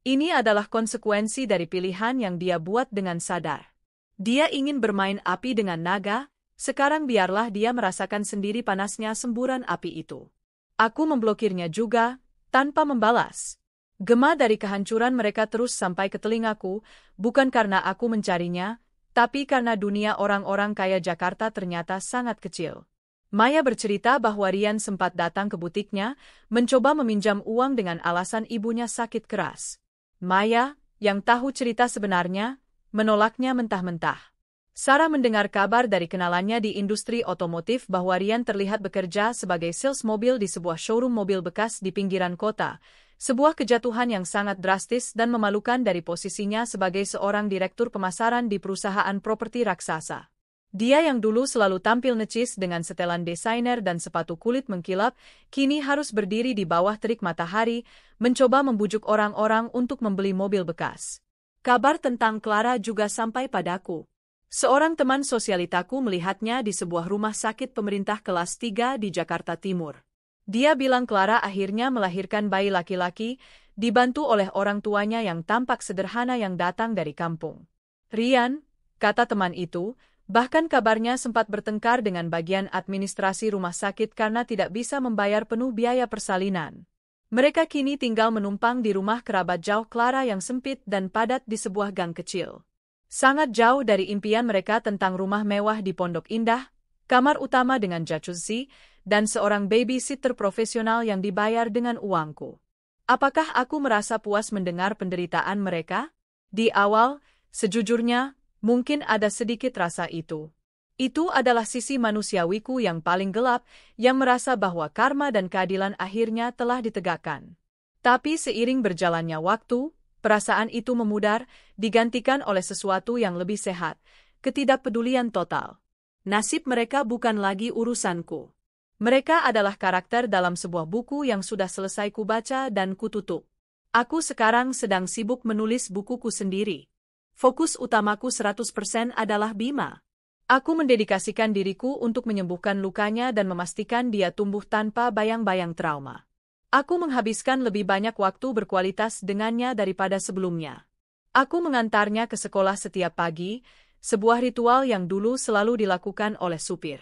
Ini adalah konsekuensi dari pilihan yang dia buat dengan sadar. Dia ingin bermain api dengan naga, sekarang biarlah dia merasakan sendiri panasnya semburan api itu. Aku memblokirnya juga, tanpa membalas. Gema dari kehancuran mereka terus sampai ke telingaku, bukan karena aku mencarinya, tapi karena dunia orang-orang kaya Jakarta ternyata sangat kecil. Maya bercerita bahwa Rian sempat datang ke butiknya, mencoba meminjam uang dengan alasan ibunya sakit keras. Maya, yang tahu cerita sebenarnya, menolaknya mentah-mentah. Sarah mendengar kabar dari kenalannya di industri otomotif bahwa Rian terlihat bekerja sebagai sales mobil di sebuah showroom mobil bekas di pinggiran kota, sebuah kejatuhan yang sangat drastis dan memalukan dari posisinya sebagai seorang direktur pemasaran di perusahaan properti raksasa. Dia yang dulu selalu tampil necis dengan setelan desainer dan sepatu kulit mengkilap, kini harus berdiri di bawah terik matahari, mencoba membujuk orang-orang untuk membeli mobil bekas. Kabar tentang Clara juga sampai padaku. Seorang teman sosialitaku melihatnya di sebuah rumah sakit pemerintah kelas 3 di Jakarta Timur. Dia bilang Clara akhirnya melahirkan bayi laki-laki, dibantu oleh orang tuanya yang tampak sederhana yang datang dari kampung. Rian, kata teman itu, bahkan kabarnya sempat bertengkar dengan bagian administrasi rumah sakit karena tidak bisa membayar penuh biaya persalinan. Mereka kini tinggal menumpang di rumah kerabat jauh Clara yang sempit dan padat di sebuah gang kecil. Sangat jauh dari impian mereka tentang rumah mewah di Pondok Indah, kamar utama dengan jacuzzi, dan seorang babysitter profesional yang dibayar dengan uangku. Apakah aku merasa puas mendengar penderitaan mereka? Di awal, sejujurnya, mungkin ada sedikit rasa itu. Itu adalah sisi manusiawiku yang paling gelap, yang merasa bahwa karma dan keadilan akhirnya telah ditegakkan. Tapi seiring berjalannya waktu, perasaan itu memudar, digantikan oleh sesuatu yang lebih sehat, ketidakpedulian total. Nasib mereka bukan lagi urusanku. Mereka adalah karakter dalam sebuah buku yang sudah selesai kubaca dan kututup. Aku sekarang sedang sibuk menulis bukuku sendiri. Fokus utamaku 100% adalah Bima. Aku mendedikasikan diriku untuk menyembuhkan lukanya dan memastikan dia tumbuh tanpa bayang-bayang trauma. Aku menghabiskan lebih banyak waktu berkualitas dengannya daripada sebelumnya. Aku mengantarnya ke sekolah setiap pagi, sebuah ritual yang dulu selalu dilakukan oleh supir.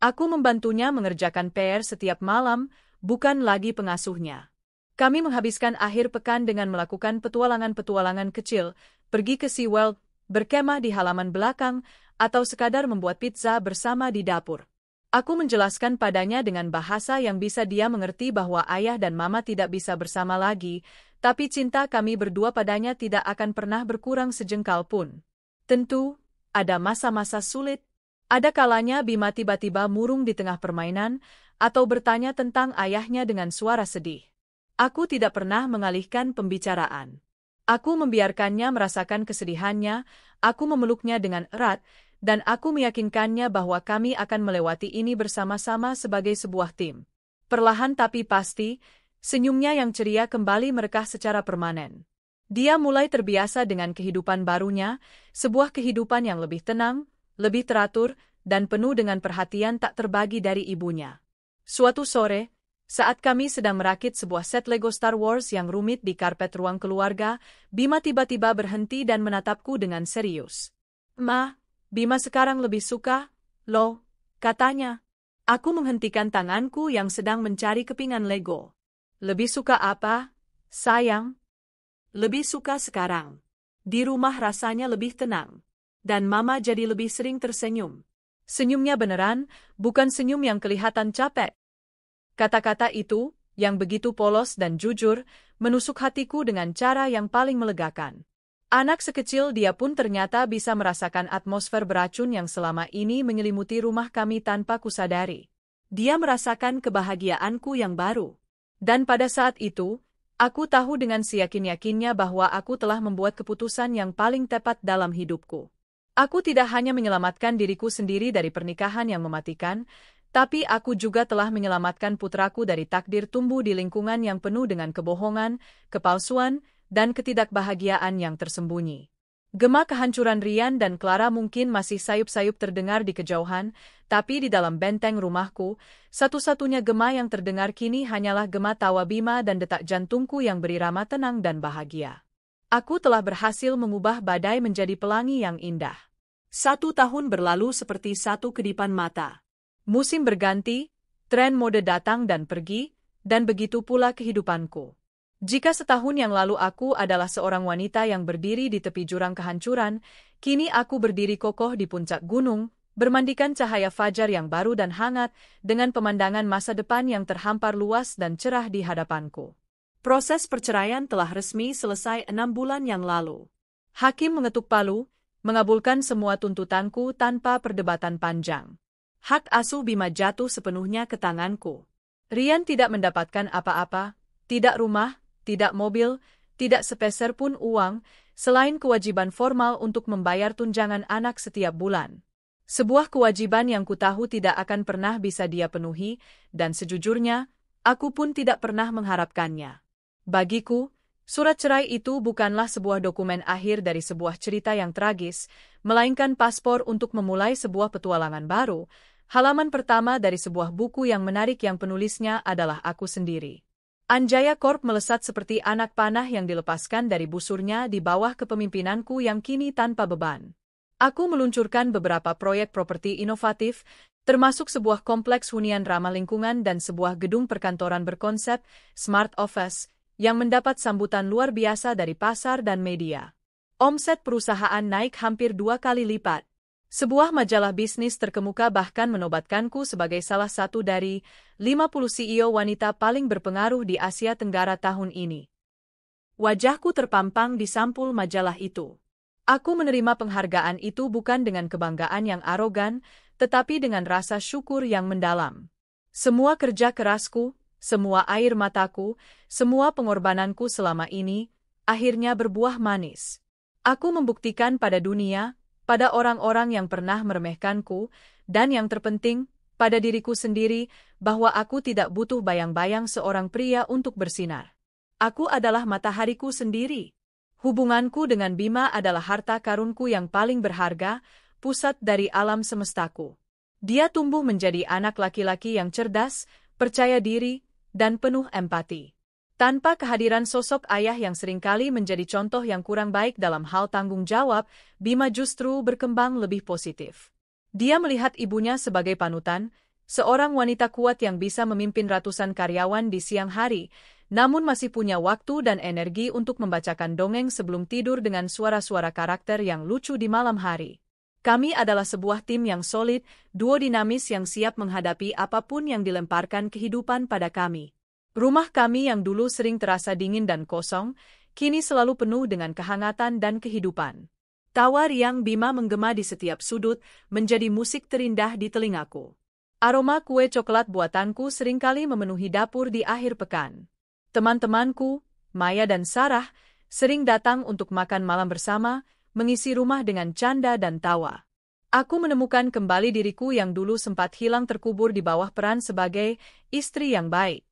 Aku membantunya mengerjakan PR setiap malam, bukan lagi pengasuhnya. Kami menghabiskan akhir pekan dengan melakukan petualangan-petualangan kecil, pergi ke SeaWorld, berkemah di halaman belakang, atau sekadar membuat pizza bersama di dapur. Aku menjelaskan padanya dengan bahasa yang bisa dia mengerti bahwa ayah dan mama tidak bisa bersama lagi, tapi cinta kami berdua padanya tidak akan pernah berkurang sejengkal pun. Tentu, ada masa-masa sulit. Ada kalanya Bima tiba-tiba murung di tengah permainan, atau bertanya tentang ayahnya dengan suara sedih. Aku tidak pernah mengalihkan pembicaraan. Aku membiarkannya merasakan kesedihannya, aku memeluknya dengan erat, dan aku meyakinkannya bahwa kami akan melewati ini bersama-sama sebagai sebuah tim. Perlahan tapi pasti, senyumnya yang ceria kembali merekah secara permanen. Dia mulai terbiasa dengan kehidupan barunya, sebuah kehidupan yang lebih tenang, lebih teratur, dan penuh dengan perhatian tak terbagi dari ibunya. Suatu sore, saat kami sedang merakit sebuah set Lego Star Wars yang rumit di karpet ruang keluarga, Bima tiba-tiba berhenti dan menatapku dengan serius. "Ma, Bima sekarang lebih suka, loh," katanya. Aku menghentikan tanganku yang sedang mencari kepingan Lego. "Lebih suka apa, sayang?" "Lebih suka sekarang." Di rumah rasanya lebih tenang. Dan Mama jadi lebih sering tersenyum. Senyumnya beneran, bukan senyum yang kelihatan capek. Kata-kata itu, yang begitu polos dan jujur, menusuk hatiku dengan cara yang paling melegakan. Anak sekecil dia pun ternyata bisa merasakan atmosfer beracun yang selama ini menyelimuti rumah kami tanpa kusadari. Dia merasakan kebahagiaanku yang baru. Dan pada saat itu, aku tahu dengan seyakin-yakinnya bahwa aku telah membuat keputusan yang paling tepat dalam hidupku. Aku tidak hanya menyelamatkan diriku sendiri dari pernikahan yang mematikan, tapi aku juga telah menyelamatkan putraku dari takdir tumbuh di lingkungan yang penuh dengan kebohongan, kepalsuan, dan ketidakbahagiaan yang tersembunyi. Gema kehancuran Rian dan Clara mungkin masih sayup-sayup terdengar di kejauhan, tapi di dalam benteng rumahku, satu-satunya gema yang terdengar kini hanyalah gema tawa Bima dan detak jantungku yang berirama tenang dan bahagia. Aku telah berhasil mengubah badai menjadi pelangi yang indah. 1 tahun berlalu seperti satu kedipan mata. Musim berganti, tren mode datang dan pergi, dan begitu pula kehidupanku. Jika setahun yang lalu aku adalah seorang wanita yang berdiri di tepi jurang kehancuran, kini aku berdiri kokoh di puncak gunung, bermandikan cahaya fajar yang baru dan hangat, dengan pemandangan masa depan yang terhampar luas dan cerah di hadapanku. Proses perceraian telah resmi selesai 6 bulan yang lalu. Hakim mengetuk palu, mengabulkan semua tuntutanku tanpa perdebatan panjang. Hak asuh Bima jatuh sepenuhnya ke tanganku. Rian tidak mendapatkan apa-apa, tidak rumah, tidak mobil, tidak sepeser pun uang, selain kewajiban formal untuk membayar tunjangan anak setiap bulan. Sebuah kewajiban yang kutahu tidak akan pernah bisa dia penuhi, dan sejujurnya, aku pun tidak pernah mengharapkannya. Bagiku, surat cerai itu bukanlah sebuah dokumen akhir dari sebuah cerita yang tragis, melainkan paspor untuk memulai sebuah petualangan baru, halaman pertama dari sebuah buku yang menarik yang penulisnya adalah aku sendiri. Anjaya Corp melesat seperti anak panah yang dilepaskan dari busurnya di bawah kepemimpinanku yang kini tanpa beban. Aku meluncurkan beberapa proyek properti inovatif, termasuk sebuah kompleks hunian ramah lingkungan dan sebuah gedung perkantoran berkonsep Smart Office, yang mendapat sambutan luar biasa dari pasar dan media. Omset perusahaan naik hampir 2 kali lipat. Sebuah majalah bisnis terkemuka bahkan menobatkanku sebagai salah satu dari 50 CEO wanita paling berpengaruh di Asia Tenggara tahun ini. Wajahku terpampang di sampul majalah itu. Aku menerima penghargaan itu bukan dengan kebanggaan yang arogan, tetapi dengan rasa syukur yang mendalam. Semua kerja kerasku, semua air mataku, semua pengorbananku selama ini, akhirnya berbuah manis. Aku membuktikan pada dunia, pada orang-orang yang pernah meremehkanku, dan yang terpenting, pada diriku sendiri, bahwa aku tidak butuh bayang-bayang seorang pria untuk bersinar. Aku adalah matahariku sendiri. Hubunganku dengan Bima adalah harta karunku yang paling berharga, pusat dari alam semestaku. Dia tumbuh menjadi anak laki-laki yang cerdas, percaya diri, dan penuh empati. Tanpa kehadiran sosok ayah yang seringkali menjadi contoh yang kurang baik dalam hal tanggung jawab, Bima justru berkembang lebih positif. Dia melihat ibunya sebagai panutan, seorang wanita kuat yang bisa memimpin ratusan karyawan di siang hari, namun masih punya waktu dan energi untuk membacakan dongeng sebelum tidur dengan suara-suara karakter yang lucu di malam hari. Kami adalah sebuah tim yang solid, duo dinamis yang siap menghadapi apapun yang dilemparkan kehidupan pada kami. Rumah kami yang dulu sering terasa dingin dan kosong, kini selalu penuh dengan kehangatan dan kehidupan. Tawa riang Bima menggema di setiap sudut, menjadi musik terindah di telingaku. Aroma kue coklat buatanku seringkali memenuhi dapur di akhir pekan. Teman-temanku, Maya dan Sarah, sering datang untuk makan malam bersama, mengisi rumah dengan canda dan tawa. Aku menemukan kembali diriku yang dulu sempat hilang terkubur di bawah peran sebagai istri yang baik.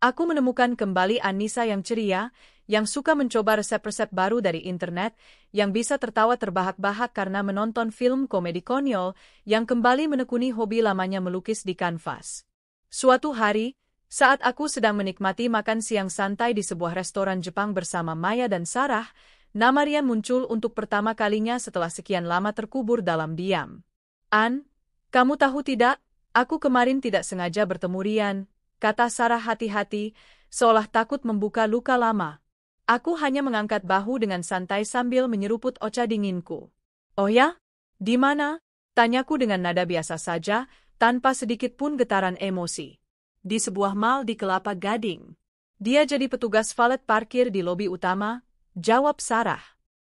Aku menemukan kembali Anissa yang ceria, yang suka mencoba resep-resep baru dari internet, yang bisa tertawa terbahak-bahak karena menonton film komedi konyol, yang kembali menekuni hobi lamanya melukis di kanvas. Suatu hari, saat aku sedang menikmati makan siang santai di sebuah restoran Jepang bersama Maya dan Sarah, nama Rian muncul untuk pertama kalinya setelah sekian lama terkubur dalam diam. "An, kamu tahu tidak, aku kemarin tidak sengaja bertemu Rian," kata Sarah hati-hati, seolah takut membuka luka lama. Aku hanya mengangkat bahu dengan santai sambil menyeruput ocha dinginku. Oh ya? Di mana? Tanyaku dengan nada biasa saja, tanpa sedikit pun getaran emosi. Di sebuah mall di Kelapa Gading. Dia jadi petugas valet parkir di lobi utama, jawab Sarah.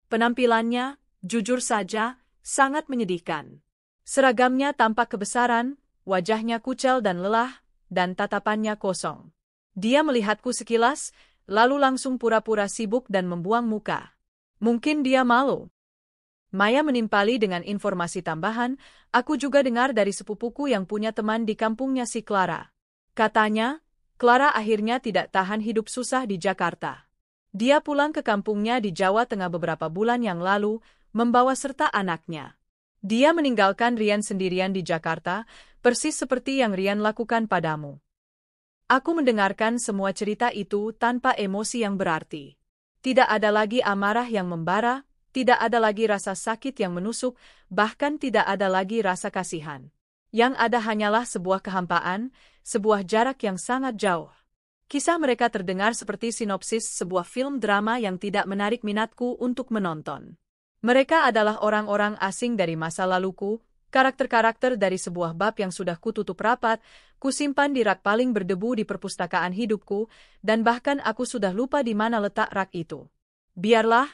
Penampilannya, jujur saja, sangat menyedihkan. Seragamnya tampak kebesaran, wajahnya kucel dan lelah, dan tatapannya kosong. Dia melihatku sekilas, lalu langsung pura-pura sibuk dan membuang muka. Mungkin dia malu. Maya menimpali dengan informasi tambahan, aku juga dengar dari sepupuku yang punya teman di kampungnya si Clara. Katanya, Clara akhirnya tidak tahan hidup susah di Jakarta. Dia pulang ke kampungnya di Jawa Tengah beberapa bulan yang lalu, membawa serta anaknya. Dia meninggalkan Rian sendirian di Jakarta, persis seperti yang Rian lakukan padamu. Aku mendengarkan semua cerita itu tanpa emosi yang berarti. Tidak ada lagi amarah yang membara, tidak ada lagi rasa sakit yang menusuk, bahkan tidak ada lagi rasa kasihan. Yang ada hanyalah sebuah kehampaan, sebuah jarak yang sangat jauh. Kisah mereka terdengar seperti sinopsis sebuah film drama yang tidak menarik minatku untuk menonton. Mereka adalah orang-orang asing dari masa laluku, karakter-karakter dari sebuah bab yang sudah kututup rapat, kusimpan di rak paling berdebu di perpustakaan hidupku, dan bahkan aku sudah lupa di mana letak rak itu. Biarlah,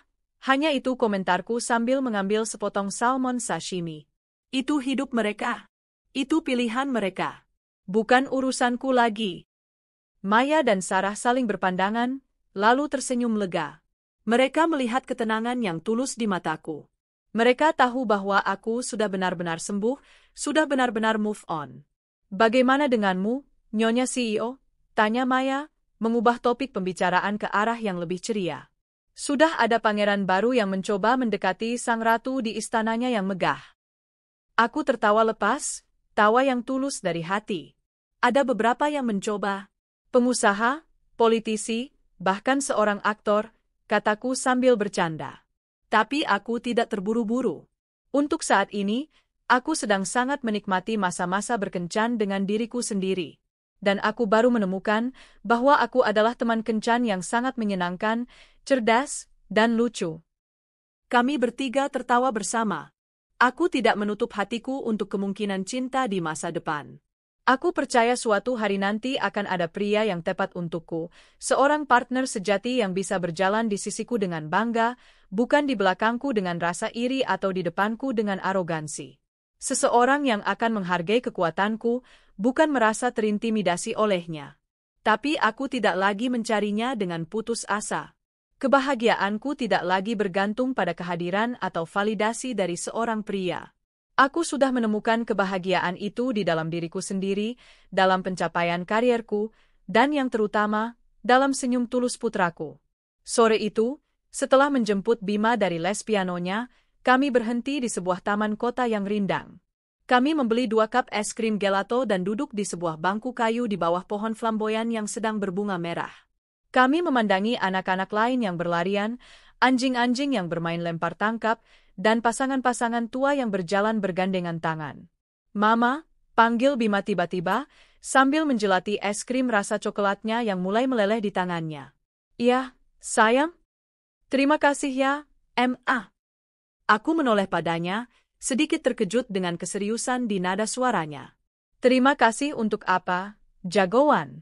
hanya itu komentarku sambil mengambil sepotong salmon sashimi. Itu hidup mereka. Itu pilihan mereka. Bukan urusanku lagi. Maya dan Sarah saling berpandangan, lalu tersenyum lega. Mereka melihat ketenangan yang tulus di mataku. Mereka tahu bahwa aku sudah benar-benar sembuh, sudah benar-benar move on. Bagaimana denganmu, Nyonya CEO? Tanya Maya, mengubah topik pembicaraan ke arah yang lebih ceria. Sudah ada pangeran baru yang mencoba mendekati sang ratu di istananya yang megah. Aku tertawa lepas, tawa yang tulus dari hati. Ada beberapa yang mencoba. Pengusaha, politisi, bahkan seorang aktor, kataku sambil bercanda. Tapi aku tidak terburu-buru. Untuk saat ini, aku sedang sangat menikmati masa-masa berkencan dengan diriku sendiri. Dan aku baru menemukan bahwa aku adalah teman kencan yang sangat menyenangkan, cerdas, dan lucu. Kami bertiga tertawa bersama. Aku tidak menutup hatiku untuk kemungkinan cinta di masa depan. Aku percaya suatu hari nanti akan ada pria yang tepat untukku, seorang partner sejati yang bisa berjalan di sisiku dengan bangga, bukan di belakangku dengan rasa iri atau di depanku dengan arogansi. Seseorang yang akan menghargai kekuatanku, bukan merasa terintimidasi olehnya. Tapi aku tidak lagi mencarinya dengan putus asa. Kebahagiaanku tidak lagi bergantung pada kehadiran atau validasi dari seorang pria. Aku sudah menemukan kebahagiaan itu di dalam diriku sendiri, dalam pencapaian karierku, dan yang terutama, dalam senyum tulus putraku. Sore itu, setelah menjemput Bima dari les pianonya, kami berhenti di sebuah taman kota yang rindang. Kami membeli 2 cup es krim gelato dan duduk di sebuah bangku kayu di bawah pohon flamboyan yang sedang berbunga merah. Kami memandangi anak-anak lain yang berlarian, anjing-anjing yang bermain lempar tangkap, dan pasangan-pasangan tua yang berjalan bergandengan tangan. Mama, panggil Bima tiba-tiba, sambil menjelati es krim rasa coklatnya yang mulai meleleh di tangannya. Iya, sayang? Terima kasih ya, Ma. Aku menoleh padanya, sedikit terkejut dengan keseriusan di nada suaranya. Terima kasih untuk apa, jagoan?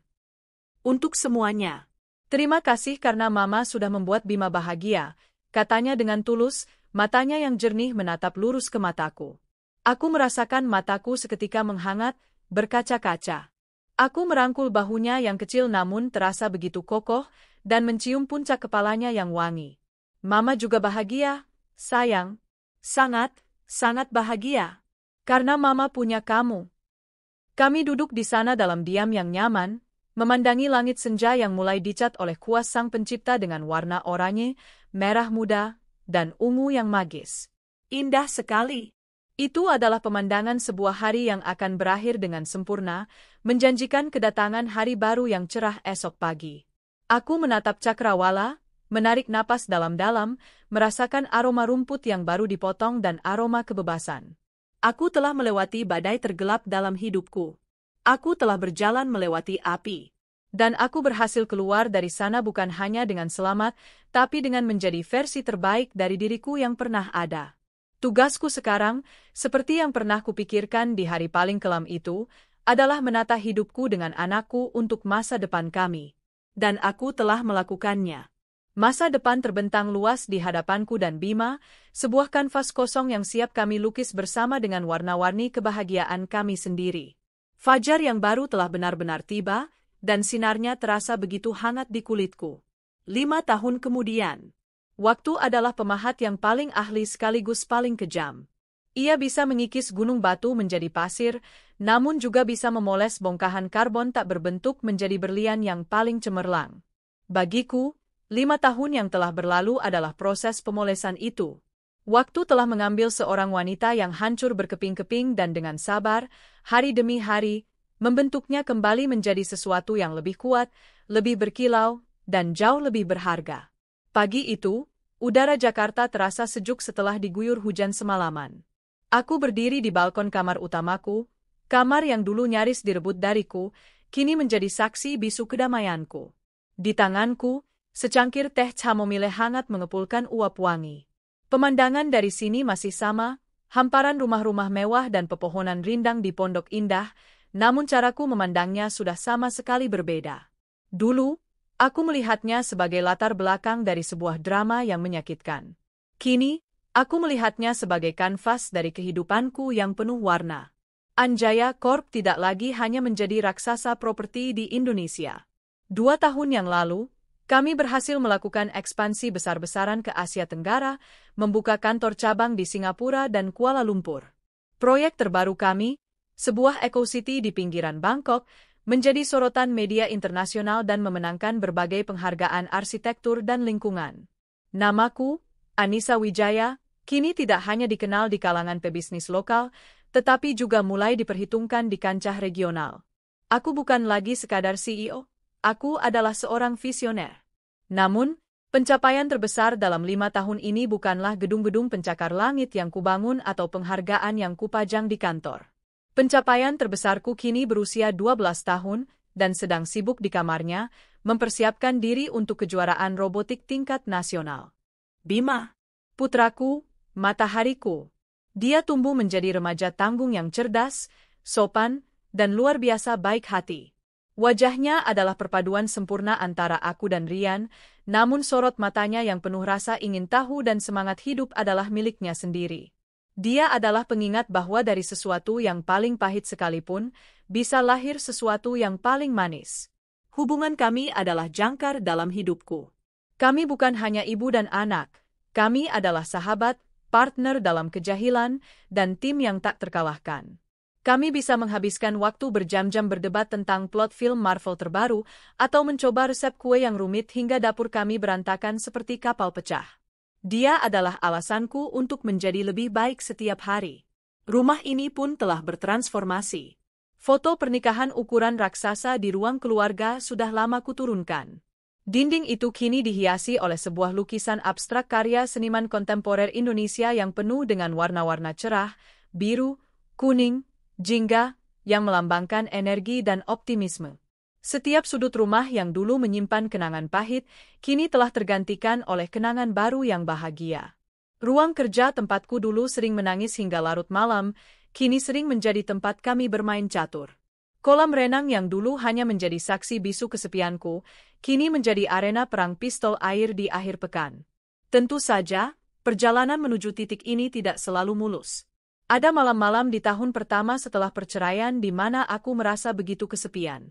Untuk semuanya. Terima kasih karena Mama sudah membuat Bima bahagia, katanya dengan tulus, matanya yang jernih menatap lurus ke mataku. Aku merasakan mataku seketika menghangat, berkaca-kaca. Aku merangkul bahunya yang kecil namun terasa begitu kokoh, dan mencium puncak kepalanya yang wangi. Mama juga bahagia, sayang. Sangat, sangat bahagia. Karena Mama punya kamu. Kami duduk di sana dalam diam yang nyaman, memandangi langit senja yang mulai dicat oleh kuas sang pencipta dengan warna oranye, merah muda, dan ungu yang magis. Indah sekali. Itu adalah pemandangan sebuah hari yang akan berakhir dengan sempurna, menjanjikan kedatangan hari baru yang cerah esok pagi. Aku menatap cakrawala, menarik napas dalam-dalam, merasakan aroma rumput yang baru dipotong dan aroma kebebasan. Aku telah melewati badai tergelap dalam hidupku. Aku telah berjalan melewati api. Dan aku berhasil keluar dari sana bukan hanya dengan selamat, tapi dengan menjadi versi terbaik dari diriku yang pernah ada. Tugasku sekarang, seperti yang pernah kupikirkan di hari paling kelam itu, adalah menata hidupku dengan anakku untuk masa depan kami. Dan aku telah melakukannya. Masa depan terbentang luas di hadapanku dan Bima, sebuah kanvas kosong yang siap kami lukis bersama dengan warna-warni kebahagiaan kami sendiri. Fajar yang baru telah benar-benar tiba, dan sinarnya terasa begitu hangat di kulitku. 5 tahun kemudian. Waktu adalah pemahat yang paling ahli sekaligus paling kejam. Ia bisa mengikis gunung batu menjadi pasir, namun juga bisa memoles bongkahan karbon tak berbentuk menjadi berlian yang paling cemerlang. Bagiku, 5 tahun yang telah berlalu adalah proses pemolesan itu. Waktu telah mengambil seorang wanita yang hancur berkeping-keping dan dengan sabar, hari demi hari, membentuknya kembali menjadi sesuatu yang lebih kuat, lebih berkilau, dan jauh lebih berharga. Pagi itu, udara Jakarta terasa sejuk setelah diguyur hujan semalaman. Aku berdiri di balkon kamar utamaku, kamar yang dulu nyaris direbut dariku, kini menjadi saksi bisu kedamaianku. Di tanganku, secangkir teh chamomile hangat mengepulkan uap wangi. Pemandangan dari sini masih sama, hamparan rumah-rumah mewah dan pepohonan rindang di Pondok Indah, namun caraku memandangnya sudah sama sekali berbeda. Dulu, aku melihatnya sebagai latar belakang dari sebuah drama yang menyakitkan. Kini, aku melihatnya sebagai kanvas dari kehidupanku yang penuh warna. Anjaya Corp tidak lagi hanya menjadi raksasa properti di Indonesia. 2 tahun yang lalu, kami berhasil melakukan ekspansi besar-besaran ke Asia Tenggara, membuka kantor cabang di Singapura dan Kuala Lumpur. Proyek terbaru kami, sebuah eco-city di pinggiran Bangkok, menjadi sorotan media internasional dan memenangkan berbagai penghargaan arsitektur dan lingkungan. Namaku, Anissa Wijaya, kini tidak hanya dikenal di kalangan pebisnis lokal, tetapi juga mulai diperhitungkan di kancah regional. Aku bukan lagi sekadar CEO, aku adalah seorang visioner. Namun, pencapaian terbesar dalam 5 tahun ini bukanlah gedung-gedung pencakar langit yang kubangun atau penghargaan yang kupajang di kantor. Pencapaian terbesarku kini berusia 12 tahun dan sedang sibuk di kamarnya, mempersiapkan diri untuk kejuaraan robotik tingkat nasional. Bima, putraku, matahariku. Dia tumbuh menjadi remaja tanggung yang cerdas, sopan, dan luar biasa baik hati. Wajahnya adalah perpaduan sempurna antara aku dan Rian, namun sorot matanya yang penuh rasa ingin tahu dan semangat hidup adalah miliknya sendiri. Dia adalah pengingat bahwa dari sesuatu yang paling pahit sekalipun, bisa lahir sesuatu yang paling manis. Hubungan kami adalah jangkar dalam hidupku. Kami bukan hanya ibu dan anak, kami adalah sahabat, partner dalam kejahilan, dan tim yang tak terkalahkan. Kami bisa menghabiskan waktu berjam-jam berdebat tentang plot film Marvel terbaru, atau mencoba resep kue yang rumit hingga dapur kami berantakan seperti kapal pecah. Dia adalah alasanku untuk menjadi lebih baik setiap hari. Rumah ini pun telah bertransformasi. Foto pernikahan ukuran raksasa di ruang keluarga sudah lama kuturunkan. Dinding itu kini dihiasi oleh sebuah lukisan abstrak karya seniman kontemporer Indonesia yang penuh dengan warna-warna cerah, biru, kuning, jingga, yang melambangkan energi dan optimisme. Setiap sudut rumah yang dulu menyimpan kenangan pahit, kini telah tergantikan oleh kenangan baru yang bahagia. Ruang kerja tempatku dulu sering menangis hingga larut malam, kini sering menjadi tempat kami bermain catur. Kolam renang yang dulu hanya menjadi saksi bisu kesepianku, kini menjadi arena perang pistol air di akhir pekan. Tentu saja, perjalanan menuju titik ini tidak selalu mulus. Ada malam-malam di tahun pertama setelah perceraian di mana aku merasa begitu kesepian.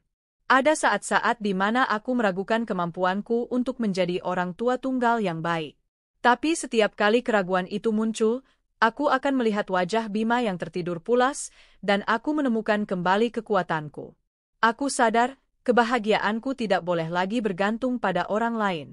Ada saat-saat di mana aku meragukan kemampuanku untuk menjadi orang tua tunggal yang baik. Tapi setiap kali keraguan itu muncul, aku akan melihat wajah Bima yang tertidur pulas, dan aku menemukan kembali kekuatanku. Aku sadar, kebahagiaanku tidak boleh lagi bergantung pada orang lain.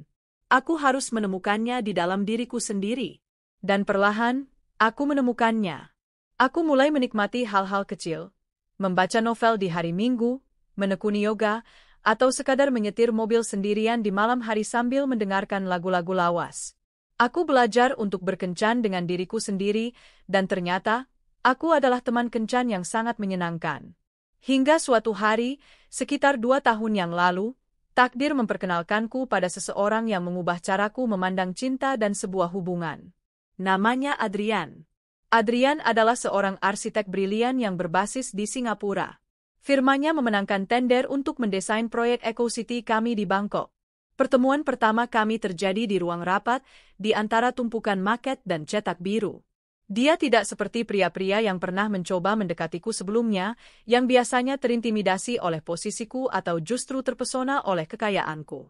Aku harus menemukannya di dalam diriku sendiri. Dan perlahan, aku menemukannya. Aku mulai menikmati hal-hal kecil, membaca novel di hari Minggu, menekuni yoga, atau sekadar menyetir mobil sendirian di malam hari sambil mendengarkan lagu-lagu lawas. Aku belajar untuk berkencan dengan diriku sendiri, dan ternyata, aku adalah teman kencan yang sangat menyenangkan. Hingga suatu hari, sekitar 2 tahun yang lalu, takdir memperkenalkanku pada seseorang yang mengubah caraku memandang cinta dan sebuah hubungan. Namanya Adrian. Adrian adalah seorang arsitek brilian yang berbasis di Singapura. Firmanya memenangkan tender untuk mendesain proyek Eco City kami di Bangkok. Pertemuan pertama kami terjadi di ruang rapat, di antara tumpukan maket dan cetak biru. Dia tidak seperti pria-pria yang pernah mencoba mendekatiku sebelumnya, yang biasanya terintimidasi oleh posisiku atau justru terpesona oleh kekayaanku.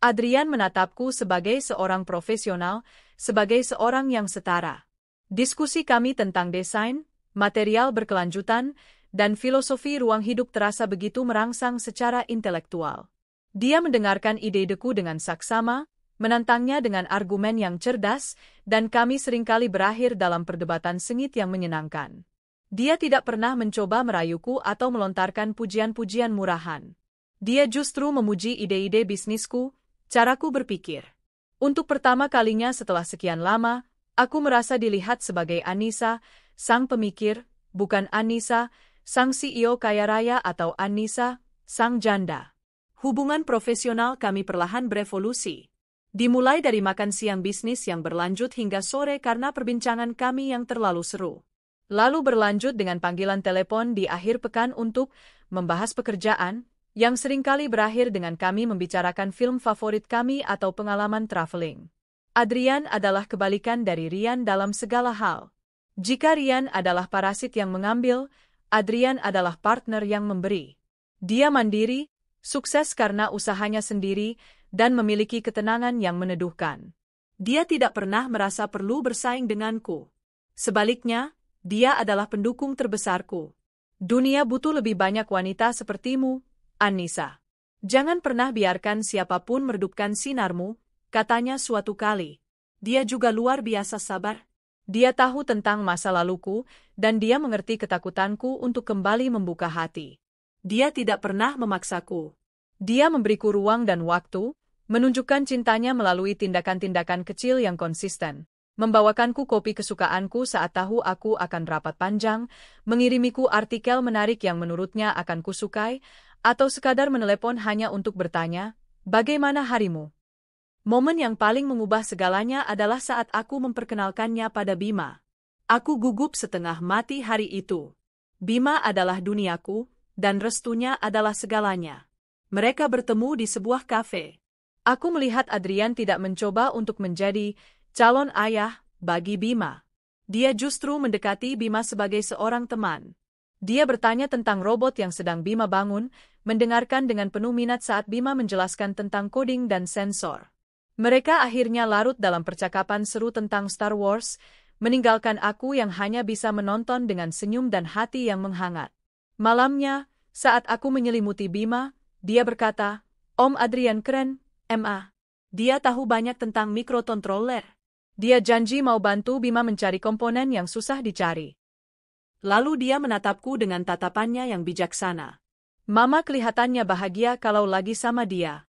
Adrian menatapku sebagai seorang profesional, sebagai seorang yang setara. Diskusi kami tentang desain, material berkelanjutan, dan filosofi ruang hidup terasa begitu merangsang secara intelektual. Dia mendengarkan ide-ideku dengan saksama, menantangnya dengan argumen yang cerdas, dan kami seringkali berakhir dalam perdebatan sengit yang menyenangkan. Dia tidak pernah mencoba merayuku atau melontarkan pujian-pujian murahan. Dia justru memuji ide-ide bisnisku, caraku berpikir. Untuk pertama kalinya setelah sekian lama, aku merasa dilihat sebagai Anissa, sang pemikir, bukan Anissa, sang CEO kaya raya atau Anissa, sang janda. Hubungan profesional kami perlahan berevolusi. Dimulai dari makan siang bisnis yang berlanjut hingga sore karena perbincangan kami yang terlalu seru. Lalu berlanjut dengan panggilan telepon di akhir pekan untuk membahas pekerjaan, yang seringkali berakhir dengan kami membicarakan film favorit kami atau pengalaman traveling. Adrian adalah kebalikan dari Rian dalam segala hal. Jika Rian adalah parasit yang mengambil, Adrian adalah partner yang memberi. Dia mandiri, sukses karena usahanya sendiri, dan memiliki ketenangan yang meneduhkan. Dia tidak pernah merasa perlu bersaing denganku. Sebaliknya, dia adalah pendukung terbesarku. Dunia butuh lebih banyak wanita sepertimu, Anissa. Jangan pernah biarkan siapapun meredupkan sinarmu, katanya suatu kali. Dia juga luar biasa sabar. Dia tahu tentang masa laluku, dan dia mengerti ketakutanku untuk kembali membuka hati. Dia tidak pernah memaksaku. Dia memberiku ruang dan waktu, menunjukkan cintanya melalui tindakan-tindakan kecil yang konsisten, membawakanku kopi kesukaanku saat tahu aku akan rapat panjang, mengirimiku artikel menarik yang menurutnya akan kusukai, atau sekadar menelepon hanya untuk bertanya, bagaimana harimu? Momen yang paling mengubah segalanya adalah saat aku memperkenalkannya pada Bima. Aku gugup setengah mati hari itu. Bima adalah duniaku, dan restunya adalah segalanya. Mereka bertemu di sebuah kafe. Aku melihat Adrian tidak mencoba untuk menjadi calon ayah bagi Bima. Dia justru mendekati Bima sebagai seorang teman. Dia bertanya tentang robot yang sedang Bima bangun, mendengarkan dengan penuh minat saat Bima menjelaskan tentang coding dan sensor. Mereka akhirnya larut dalam percakapan seru tentang Star Wars, meninggalkan aku yang hanya bisa menonton dengan senyum dan hati yang menghangat. Malamnya, saat aku menyelimuti Bima, dia berkata, Om Adrian keren, Ma. Dia tahu banyak tentang mikrokontroler. Dia janji mau bantu Bima mencari komponen yang susah dicari. Lalu dia menatapku dengan tatapannya yang bijaksana. Mama kelihatannya bahagia kalau lagi sama dia.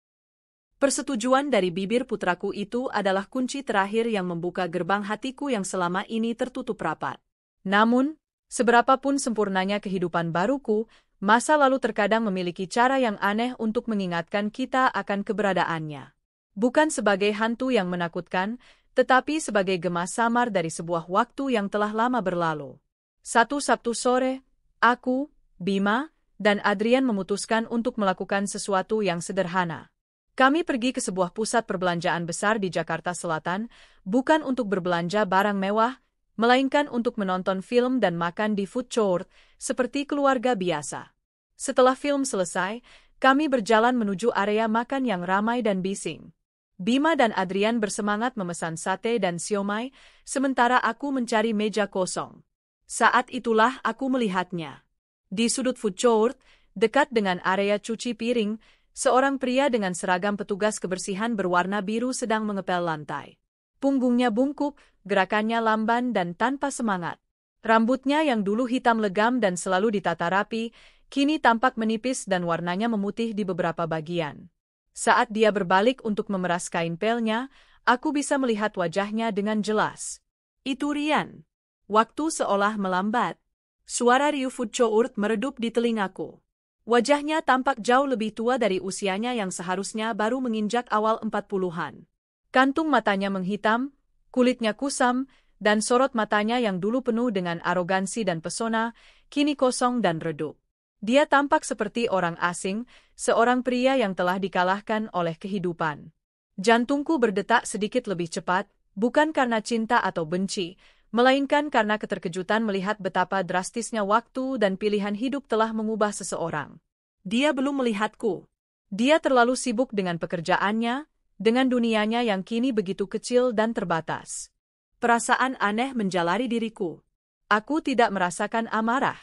Persetujuan dari bibir putraku itu adalah kunci terakhir yang membuka gerbang hatiku yang selama ini tertutup rapat. Namun, seberapapun sempurnanya kehidupan baruku, masa lalu terkadang memiliki cara yang aneh untuk mengingatkan kita akan keberadaannya. Bukan sebagai hantu yang menakutkan, tetapi sebagai gema samar dari sebuah waktu yang telah lama berlalu. Satu Sabtu sore, aku, Bima, dan Adrian memutuskan untuk melakukan sesuatu yang sederhana. Kami pergi ke sebuah pusat perbelanjaan besar di Jakarta Selatan, bukan untuk berbelanja barang mewah, melainkan untuk menonton film dan makan di food court, seperti keluarga biasa. Setelah film selesai, kami berjalan menuju area makan yang ramai dan bising. Bima dan Adrian bersemangat memesan sate dan siomay, sementara aku mencari meja kosong. Saat itulah aku melihatnya. Di sudut food court, dekat dengan area cuci piring, seorang pria dengan seragam petugas kebersihan berwarna biru sedang mengepel lantai. Punggungnya bungkuk, gerakannya lamban dan tanpa semangat. Rambutnya yang dulu hitam legam dan selalu ditata rapi, kini tampak menipis dan warnanya memutih di beberapa bagian. Saat dia berbalik untuk memeras kain pelnya, aku bisa melihat wajahnya dengan jelas. Itu Rian. Waktu seolah melambat. Suara riuh food court meredup di telingaku. Wajahnya tampak jauh lebih tua dari usianya yang seharusnya baru menginjak awal 40-an. Kantung matanya menghitam, kulitnya kusam, dan sorot matanya yang dulu penuh dengan arogansi dan pesona, kini kosong dan redup. Dia tampak seperti orang asing, seorang pria yang telah dikalahkan oleh kehidupan. Jantungku berdetak sedikit lebih cepat, bukan karena cinta atau benci, melainkan karena keterkejutan melihat betapa drastisnya waktu dan pilihan hidup telah mengubah seseorang. Dia belum melihatku. Dia terlalu sibuk dengan pekerjaannya, dengan dunianya yang kini begitu kecil dan terbatas. Perasaan aneh menjalari diriku. Aku tidak merasakan amarah.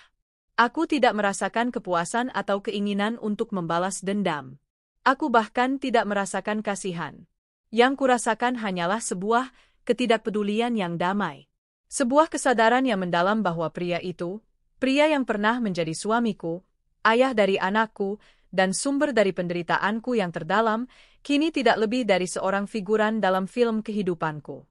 Aku tidak merasakan kepuasan atau keinginan untuk membalas dendam. Aku bahkan tidak merasakan kasihan. Yang kurasakan hanyalah sebuah ketidakpedulian yang damai. Sebuah kesadaran yang mendalam bahwa pria itu, pria yang pernah menjadi suamiku, ayah dari anakku, dan sumber dari penderitaanku yang terdalam, kini tidak lebih dari seorang figuran dalam film kehidupanku.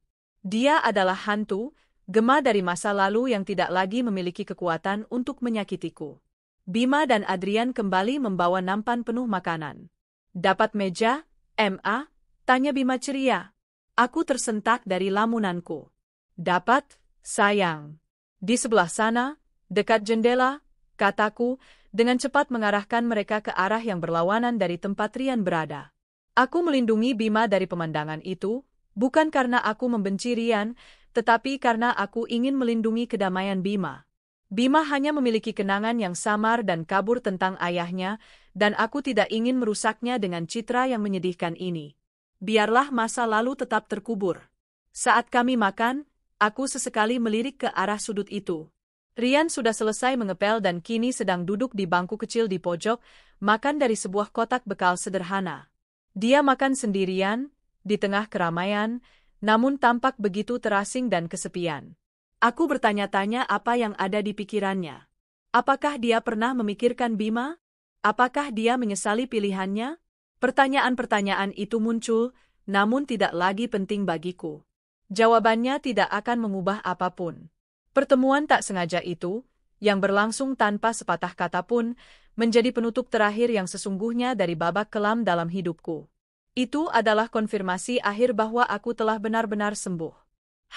Dia adalah hantu, gema dari masa lalu yang tidak lagi memiliki kekuatan untuk menyakitiku. Bima dan Adrian kembali membawa nampan penuh makanan. Dapat meja, Ma? Tanya Bima ceria. Aku tersentak dari lamunanku. Dapat, sayang. Di sebelah sana, dekat jendela, kataku, dengan cepat mengarahkan mereka ke arah yang berlawanan dari tempat Rian berada. Aku melindungi Bima dari pemandangan itu, bukan karena aku membenci Rian, tetapi karena aku ingin melindungi kedamaian Bima. Bima hanya memiliki kenangan yang samar dan kabur tentang ayahnya, dan aku tidak ingin merusaknya dengan citra yang menyedihkan ini. Biarlah masa lalu tetap terkubur. Saat kami makan, aku sesekali melirik ke arah sudut itu. Rian sudah selesai mengepel dan kini sedang duduk di bangku kecil di pojok, makan dari sebuah kotak bekal sederhana. Dia makan sendirian, di tengah keramaian, namun tampak begitu terasing dan kesepian. Aku bertanya-tanya apa yang ada di pikirannya. Apakah dia pernah memikirkan Bima? Apakah dia menyesali pilihannya? Pertanyaan-pertanyaan itu muncul, namun tidak lagi penting bagiku. Jawabannya tidak akan mengubah apapun. Pertemuan tak sengaja itu, yang berlangsung tanpa sepatah kata pun, menjadi penutup terakhir yang sesungguhnya dari babak kelam dalam hidupku. Itu adalah konfirmasi akhir bahwa aku telah benar-benar sembuh.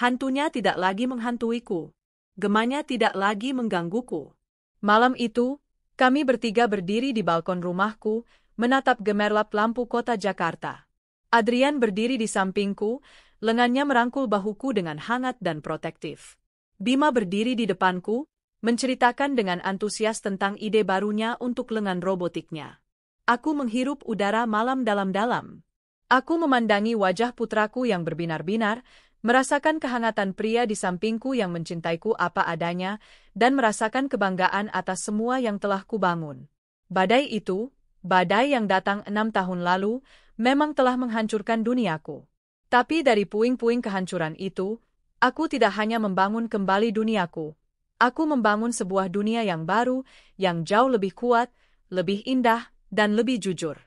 Hantunya tidak lagi menghantuiku. Gemanya tidak lagi menggangguku. Malam itu, kami bertiga berdiri di balkon rumahku, menatap gemerlap lampu kota Jakarta. Adrian berdiri di sampingku, lengannya merangkul bahuku dengan hangat dan protektif. Bima berdiri di depanku, menceritakan dengan antusias tentang ide barunya untuk lengan robotiknya. Aku menghirup udara malam dalam-dalam. Aku memandangi wajah putraku yang berbinar-binar, merasakan kehangatan pria di sampingku yang mencintaiku apa adanya, dan merasakan kebanggaan atas semua yang telah kubangun. Badai itu, badai yang datang 6 tahun lalu, memang telah menghancurkan duniaku. Tapi dari puing-puing kehancuran itu, aku tidak hanya membangun kembali duniaku. Aku membangun sebuah dunia yang baru, yang jauh lebih kuat, lebih indah, dan lebih jujur.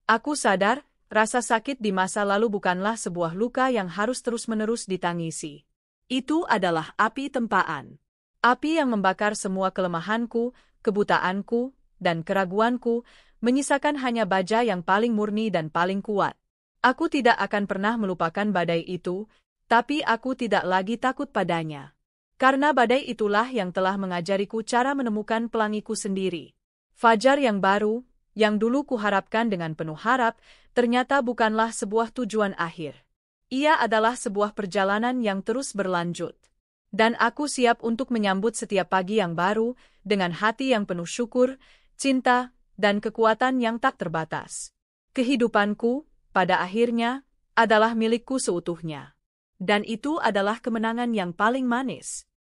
Aku sadar, rasa sakit di masa lalu bukanlah sebuah luka yang harus terus-menerus ditangisi. Itu adalah api tempaan. Api yang membakar semua kelemahanku, kebutaanku, dan keraguanku, menyisakan hanya baja yang paling murni dan paling kuat. Aku tidak akan pernah melupakan badai itu, tapi aku tidak lagi takut padanya. Karena badai itulah yang telah mengajariku cara menemukan pelangiku sendiri. Fajar yang baru, yang dulu kuharapkan dengan penuh harap, ternyata bukanlah sebuah tujuan akhir. Ia adalah sebuah perjalanan yang terus berlanjut. Dan aku siap untuk menyambut setiap pagi yang baru, dengan hati yang penuh syukur, cinta, dan kekuatan yang tak terbatas. Kehidupanku, pada akhirnya, adalah milikku seutuhnya. Dan itu adalah kemenangan yang paling manis.